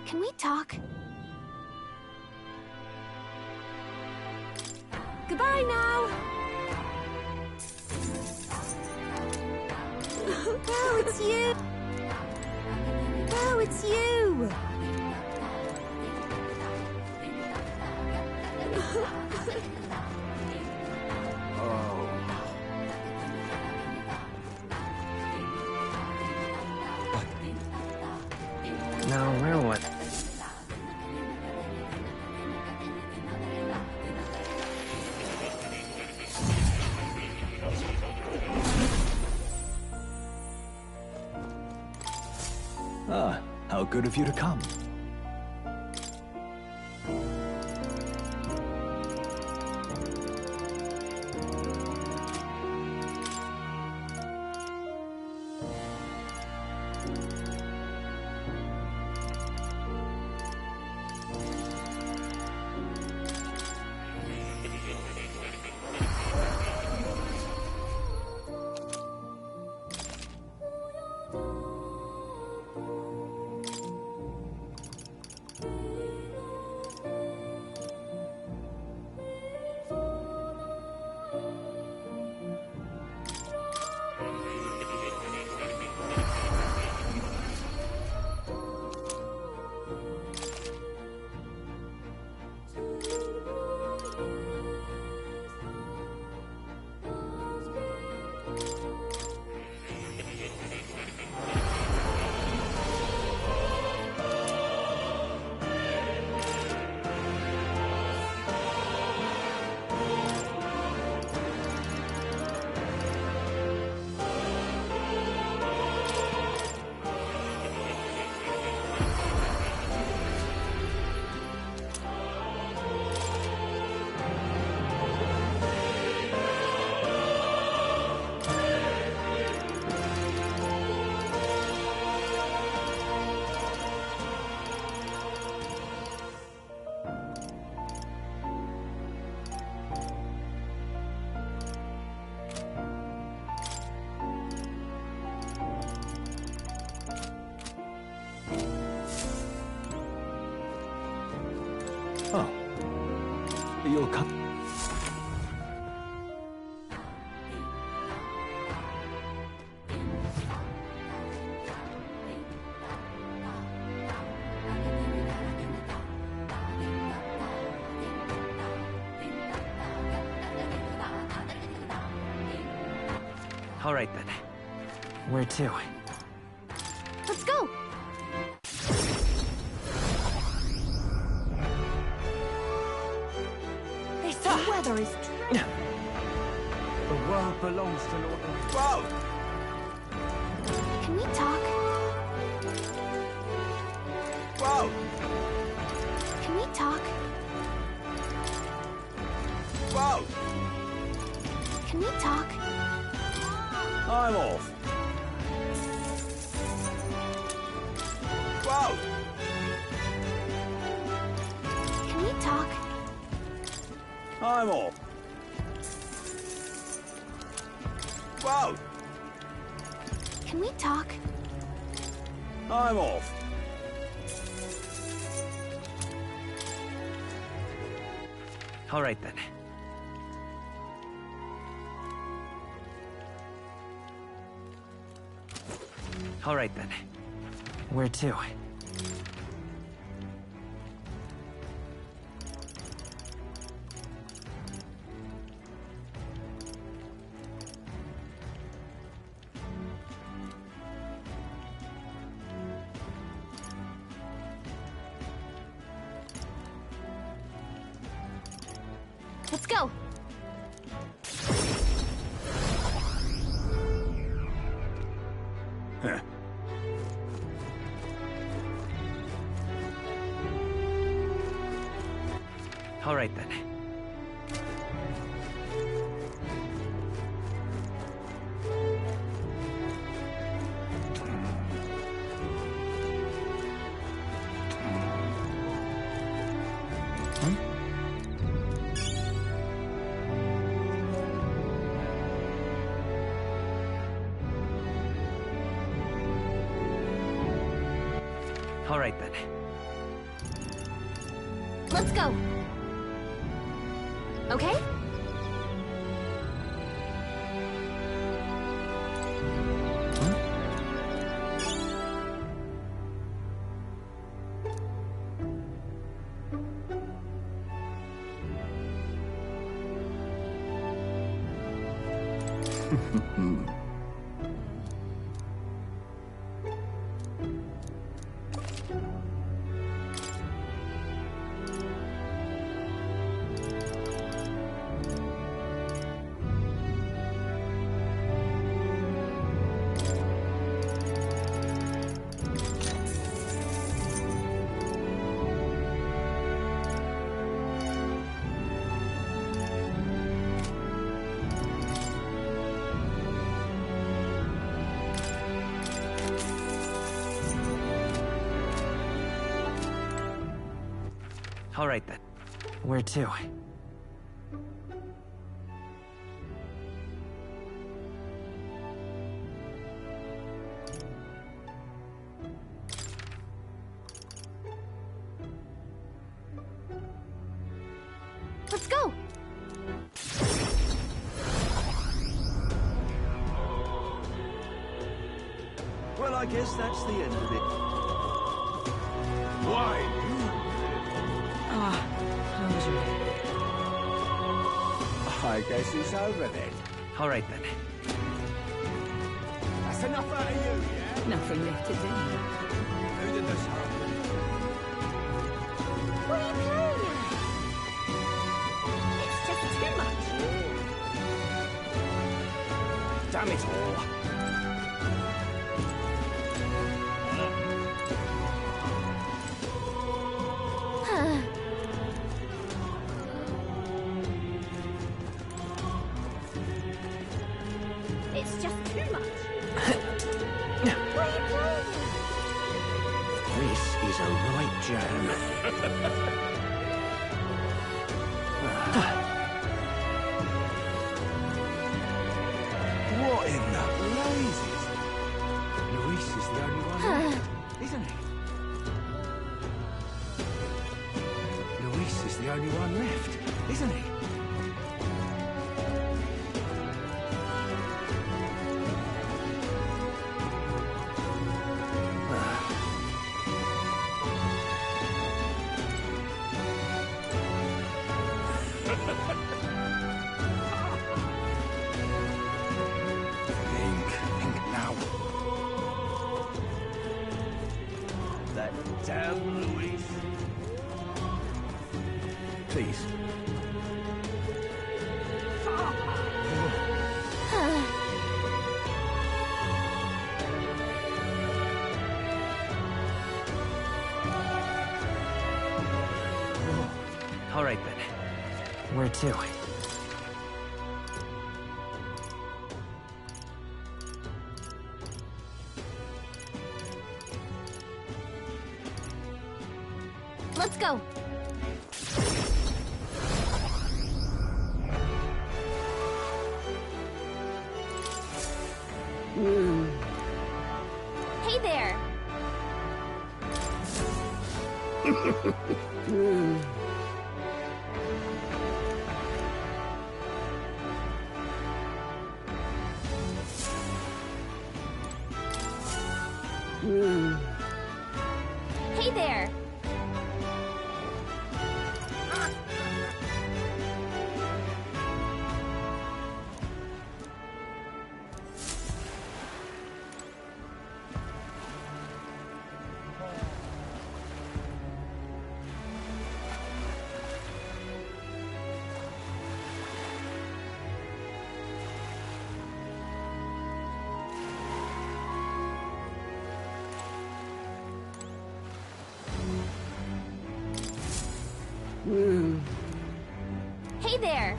Can we talk? Goodbye now! Oh, it's you! Oh, it's you! Now, where what? Ah, how good of you to come. Oh. You'll come. All right, then. Where to? Let's go! This weather is true. The world belongs to Lord Luis. Whoa! Can we talk? Whoa! Can we talk? Whoa! Can we talk? I'm off. Whoa! Can we talk? I'm off. Whoa! Can we talk? I'm off. All right, then. All right, then. Where to? Let's go. Huh. All right, then. All right, then. Let's go. Okay? All right, then. Where to? Let's go. Well, I guess that's the end of it. Why? I guess it's over then. All right, then. That's enough out of you, yeah? Nothing left to do. Who did this happen? What are you playing at? It's just too much. Damn it all. It's just too much. What are you playing at? This is a right jam. What in the blazes? Luis is the only one left, isn't he? Luis is the only one left, isn't he? Think now. That damn Luis. Please. All right, then. Where to? Let's go. Hey there! Hey there!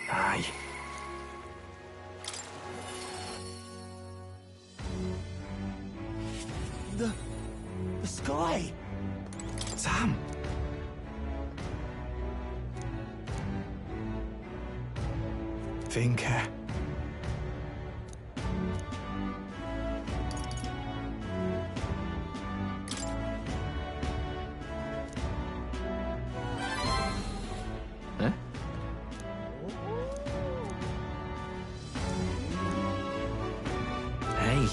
Aye. The sky! Sam! Vinka. Huh? Hey.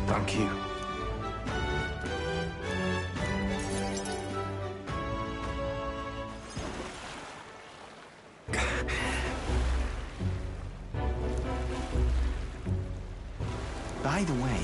Thank you. By the way...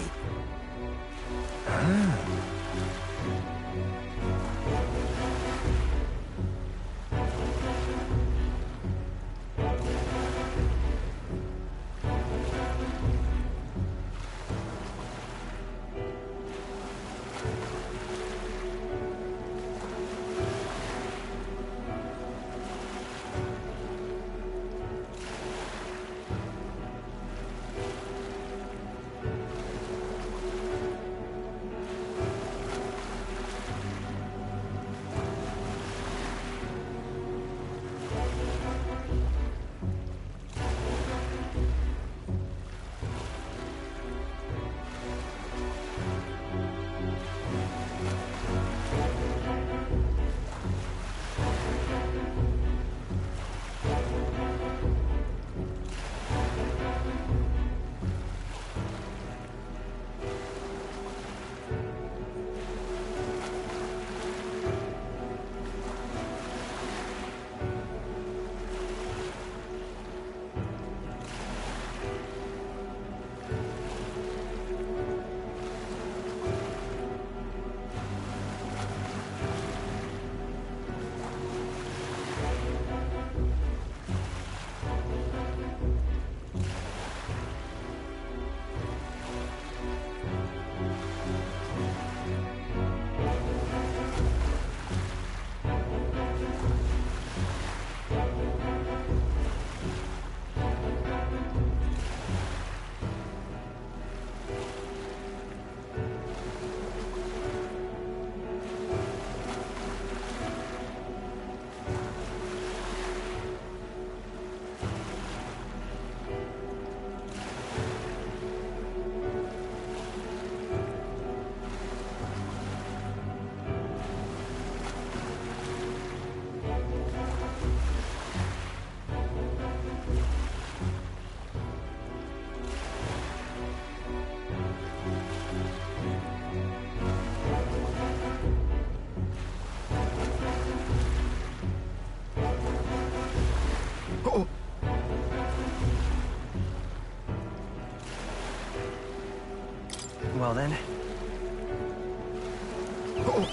well then. Oh.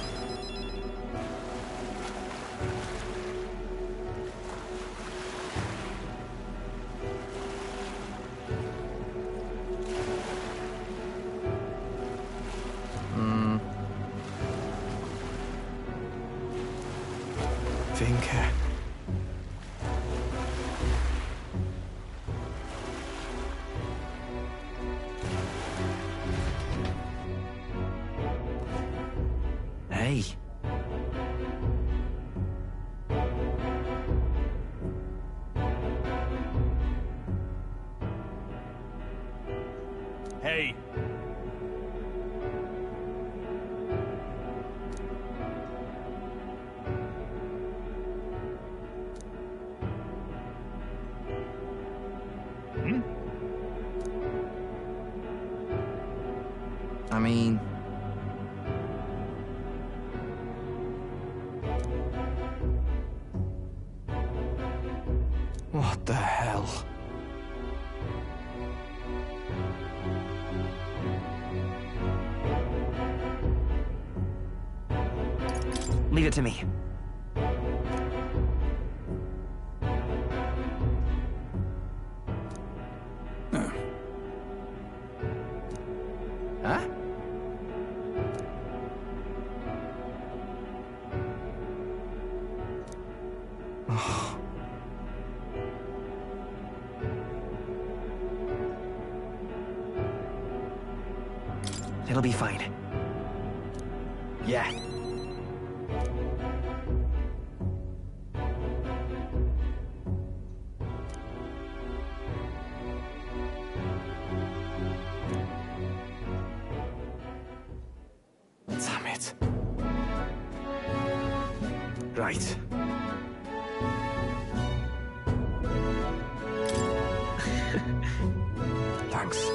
Vinke. Hey. Hey. I mean... What the hell? Leave it to me. Huh? It'll be fine. Yeah. Damn it. Right. Thanks.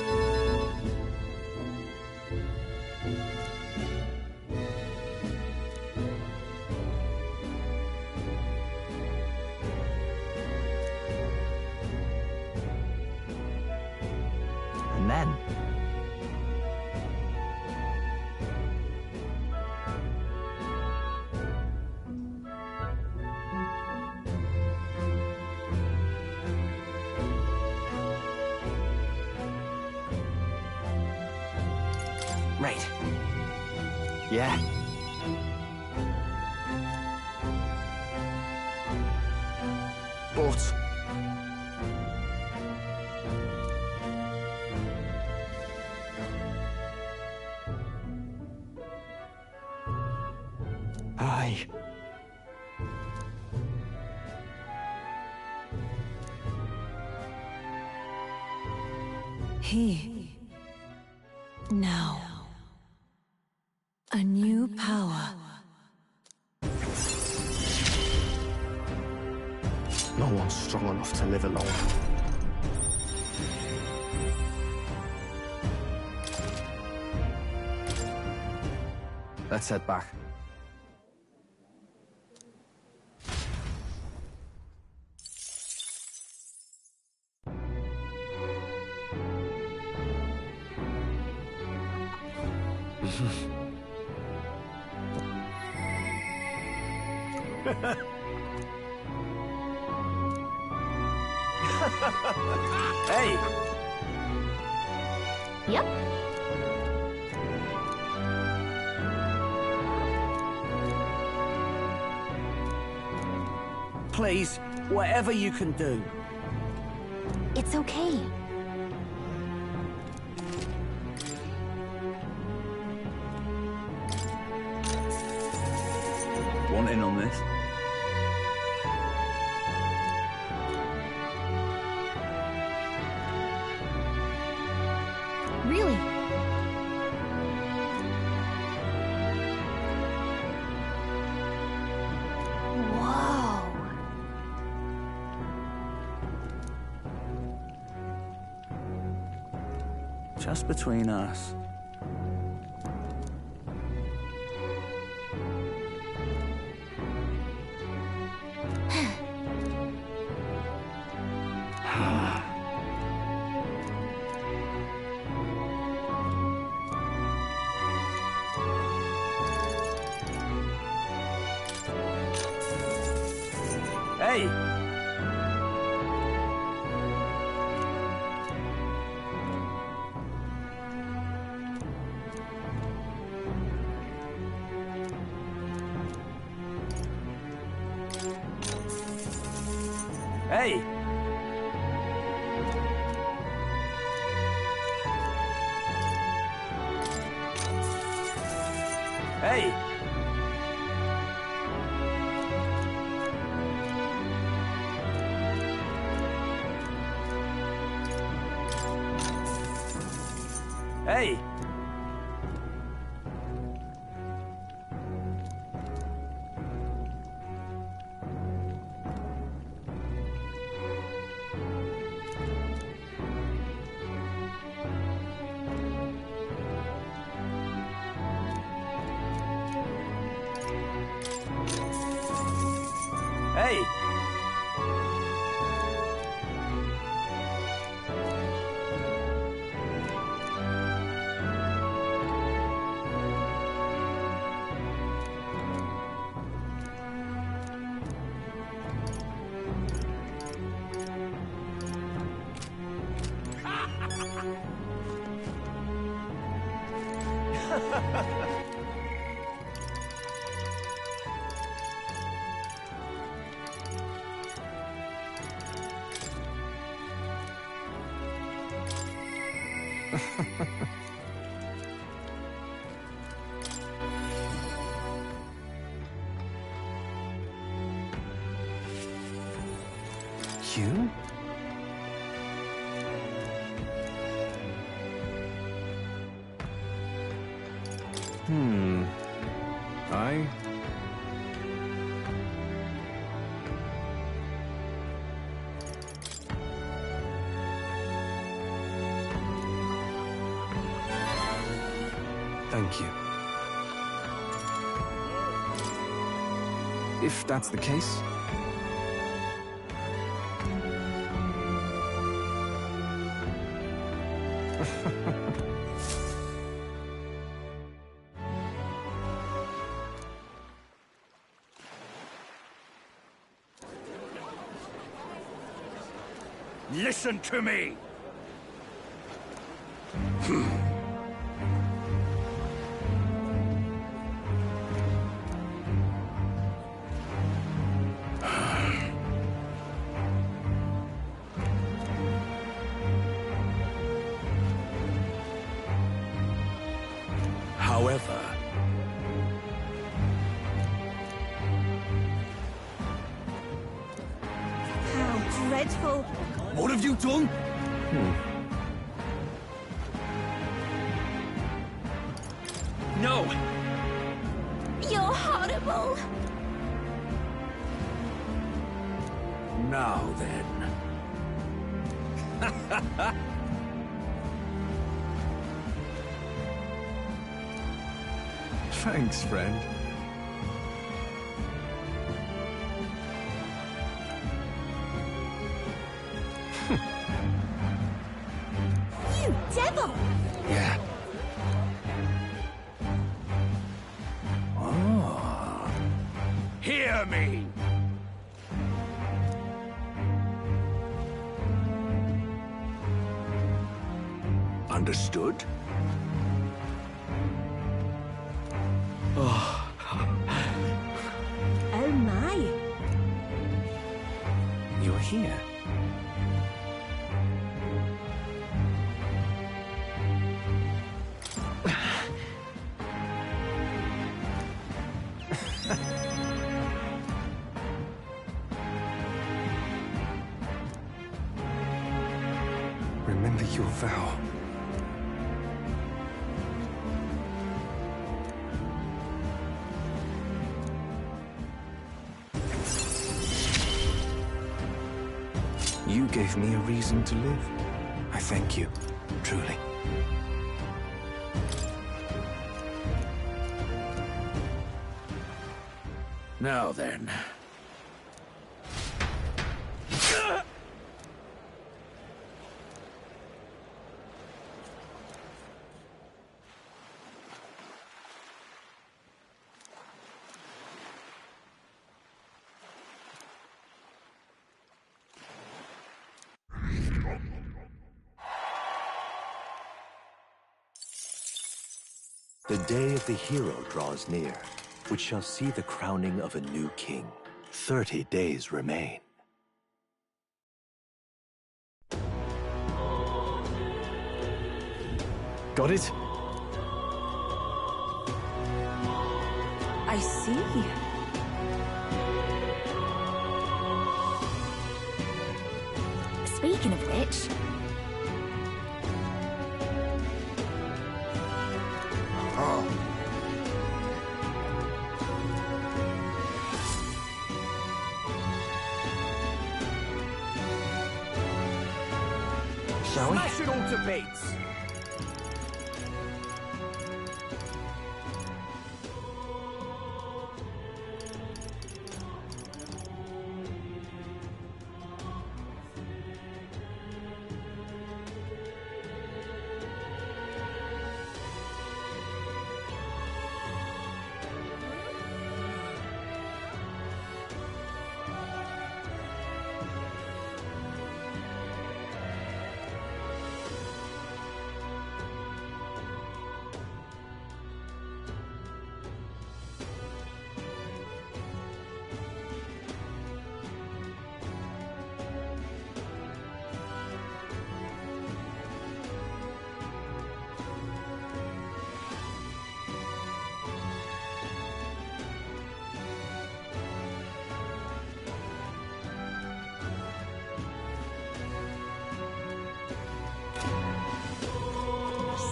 And then... Right. Yeah. But... Aye. Here. Now. A new power. No one's strong enough to live alone. Let's head back. Hey! Yep. Please, whatever you can do. It's okay. Want in on this? Really? Whoa. Just between us. Hey! Hey! Hey! Hey! Hey! You? I... Thank you. If that's the case... Listen to me! However... How dreadful! What have you done? No! You're horrible! Now then. Thanks, friend. You devil! Yeah. Oh. Hear me! Understood? Oh. Oh my! You're here. Remember your vow. You gave me a reason to live. I thank you, truly. Now then. The day of the hero draws near, which shall see the crowning of a new king. 30 days remain. Got it? I see. Speaking of which... Oh. Shall we? Smash it all to bits!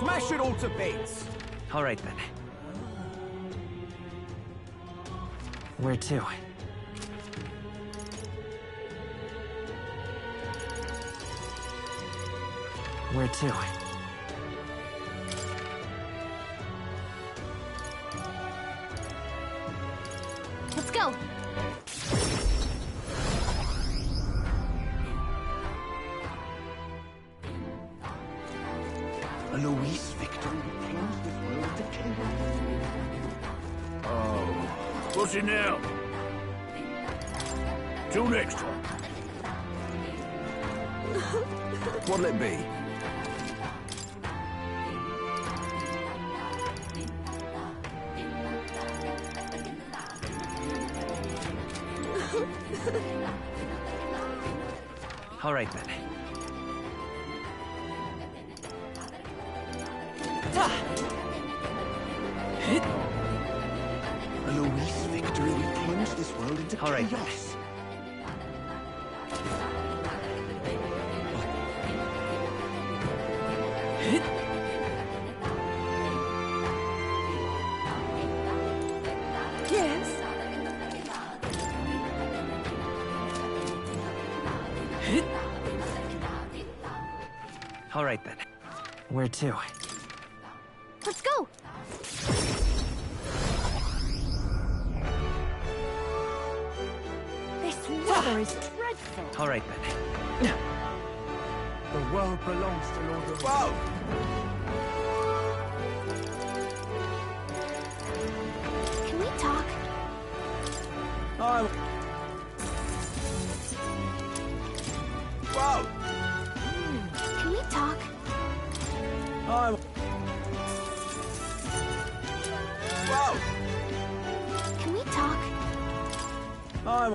Smash it all to bits! All right, then. Where to? Where to? Let's go! A Luis victory would plunge this world into chaos. Oh, what's it now? Till next time. What'll it be? All right, then. A Luis victory would plunge this world into All right, chaos. Yes. All right, then. Where to? Let's go! This weather is dreadful. All right, then. The world belongs to Lord of... Whoa! Can we talk? I'm... Whoa! Can we talk? I'm... Whoa! Can we talk? I'm...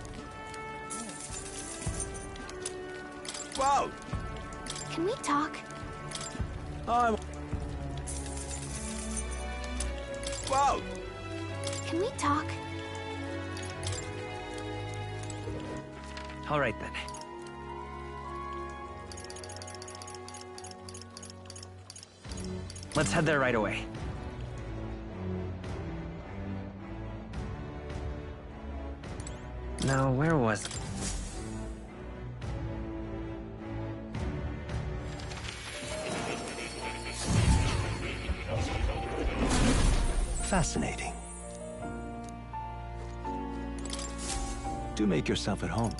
Whoa! Can we talk? I'm... Whoa! Can we talk? All right, then. Let's head there right away. Now, where was... Fascinating. Do make yourself at home.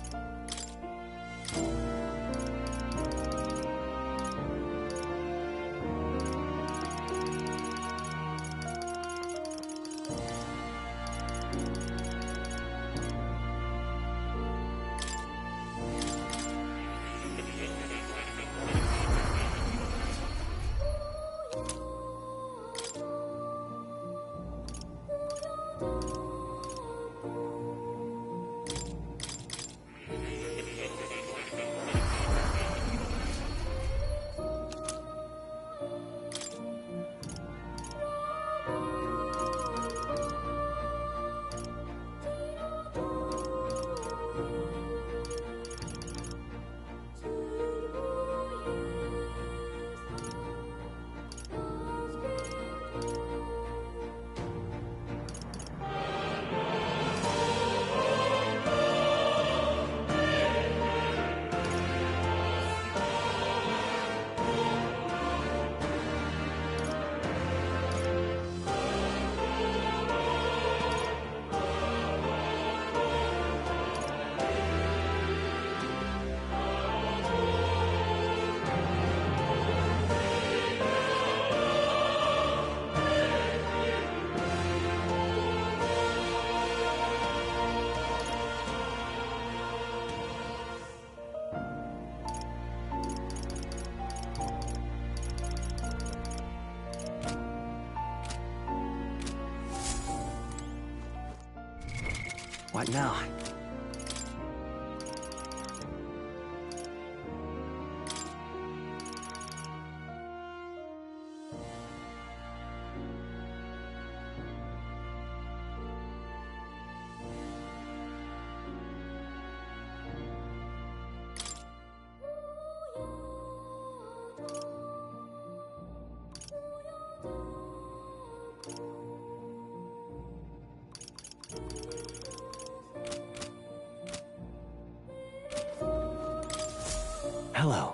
What now? Hello.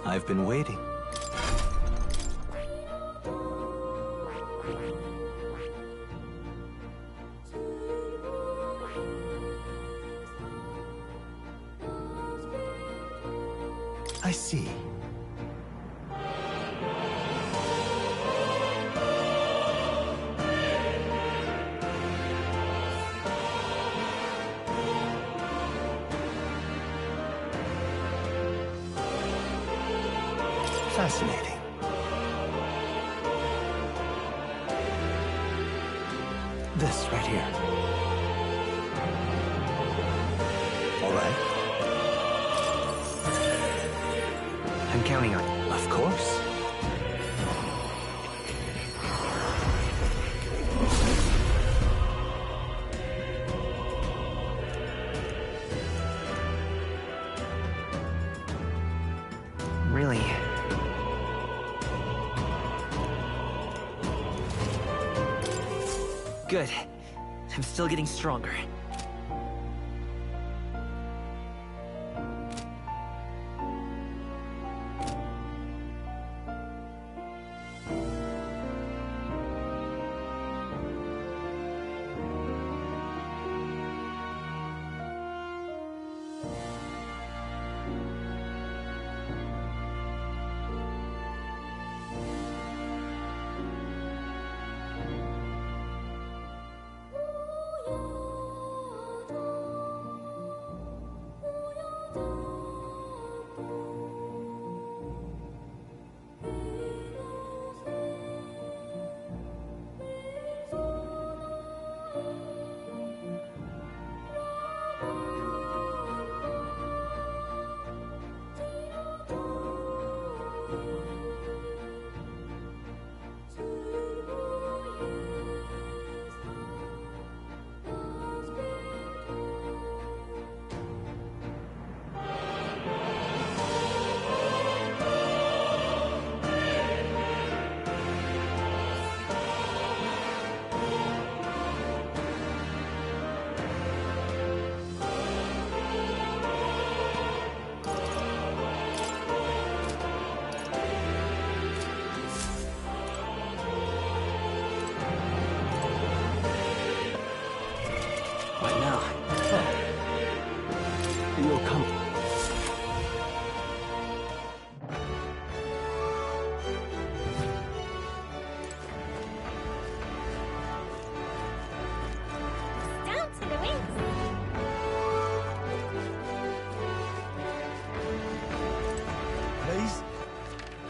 I've been waiting. I see. Fascinating. This right here. All right. I'm counting on you. Of course. Really? Good. I'm still getting stronger.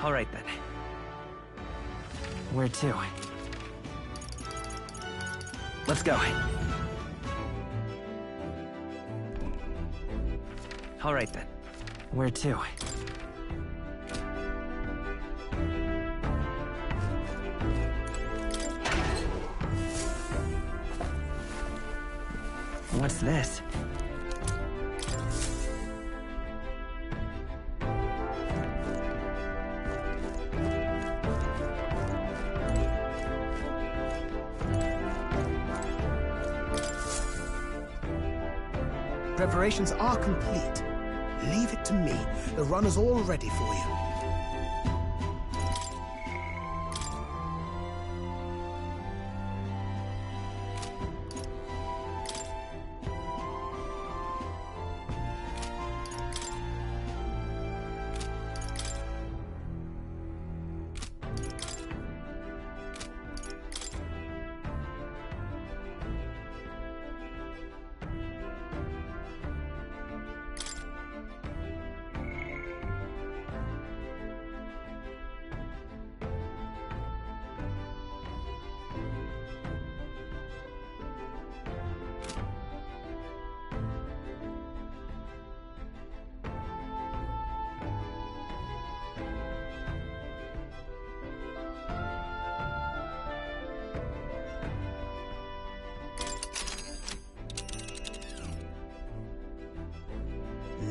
All right, then. Where to? Let's go. All right, then. Where to? What's this? Preparations are complete. Leave it to me. The runner's all ready for you.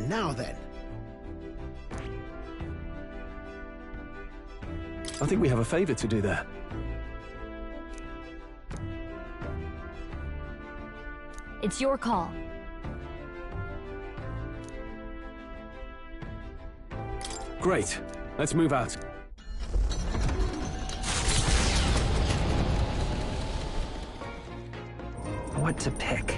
Now then. I think we have a favor to do there. It's your call. Great. Let's move out. What to pick?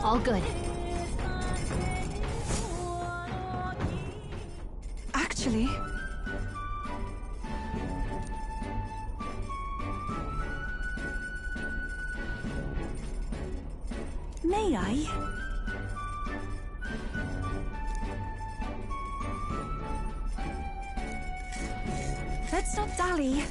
All good. Actually... May I? Let's not dally.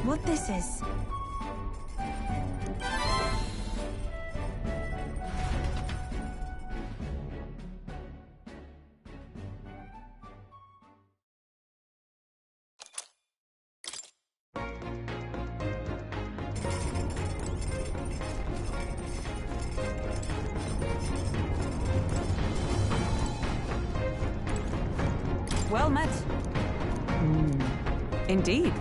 What this is? Well met. Indeed.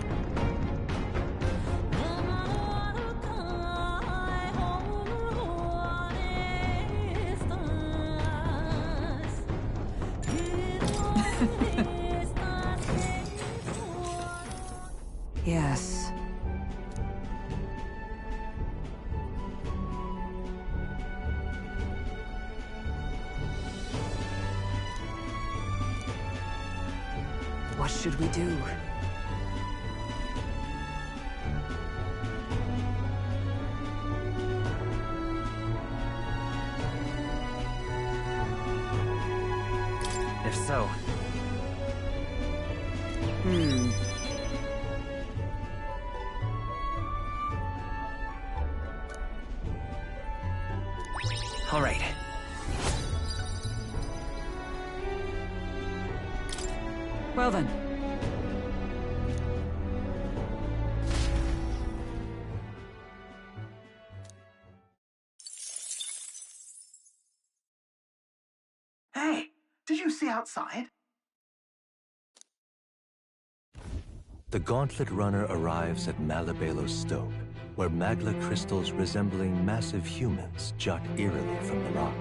Yes. What should we do? If so. All right. Well then. Hey, did you see outside? The Gauntlet Runner arrives at Malabelo's Stoke, where magla crystals resembling massive humans jut eerily from the rock.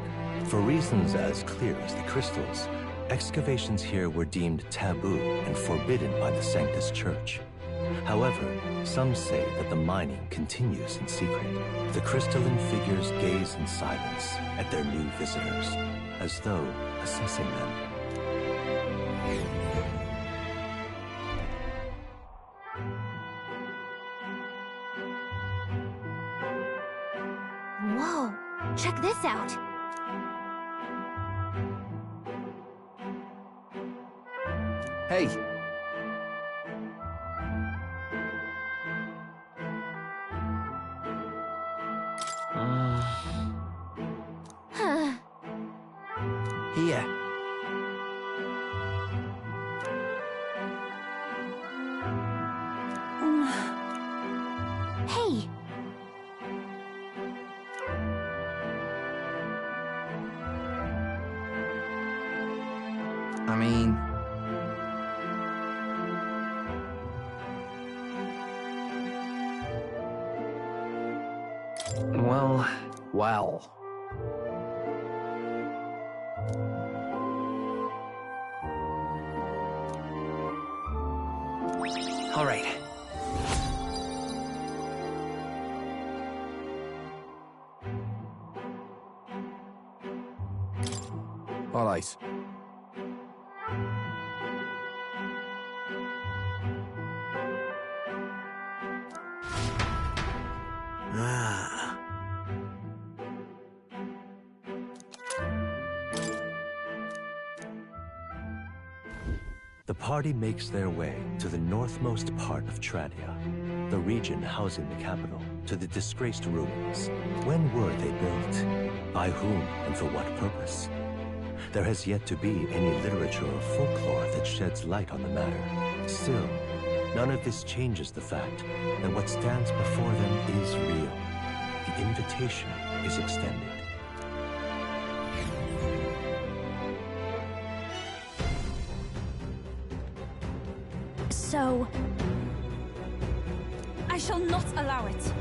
For reasons as clear as the crystals, excavations here were deemed taboo and forbidden by the Sanctus Church. However, some say that the mining continues in secret. The crystalline figures gaze in silence at their new visitors, as though assessing them. Whoa, check this out. Hey! Here. Hey! I mean... Well... All right. All right. Ah. The party makes their way to the northmost part of Tradia, the region housing the capital, to the disgraced ruins. When were they built? By whom and for what purpose? There has yet to be any literature or folklore that sheds light on the matter. Still, none of this changes the fact that what stands before them is real. The invitation is extended. So... I shall not allow it.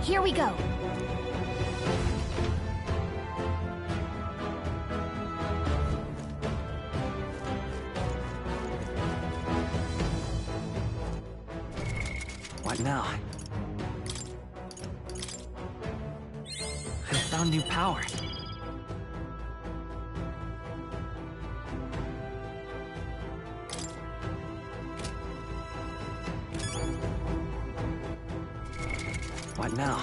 Here we go. What now? I found new power. What now?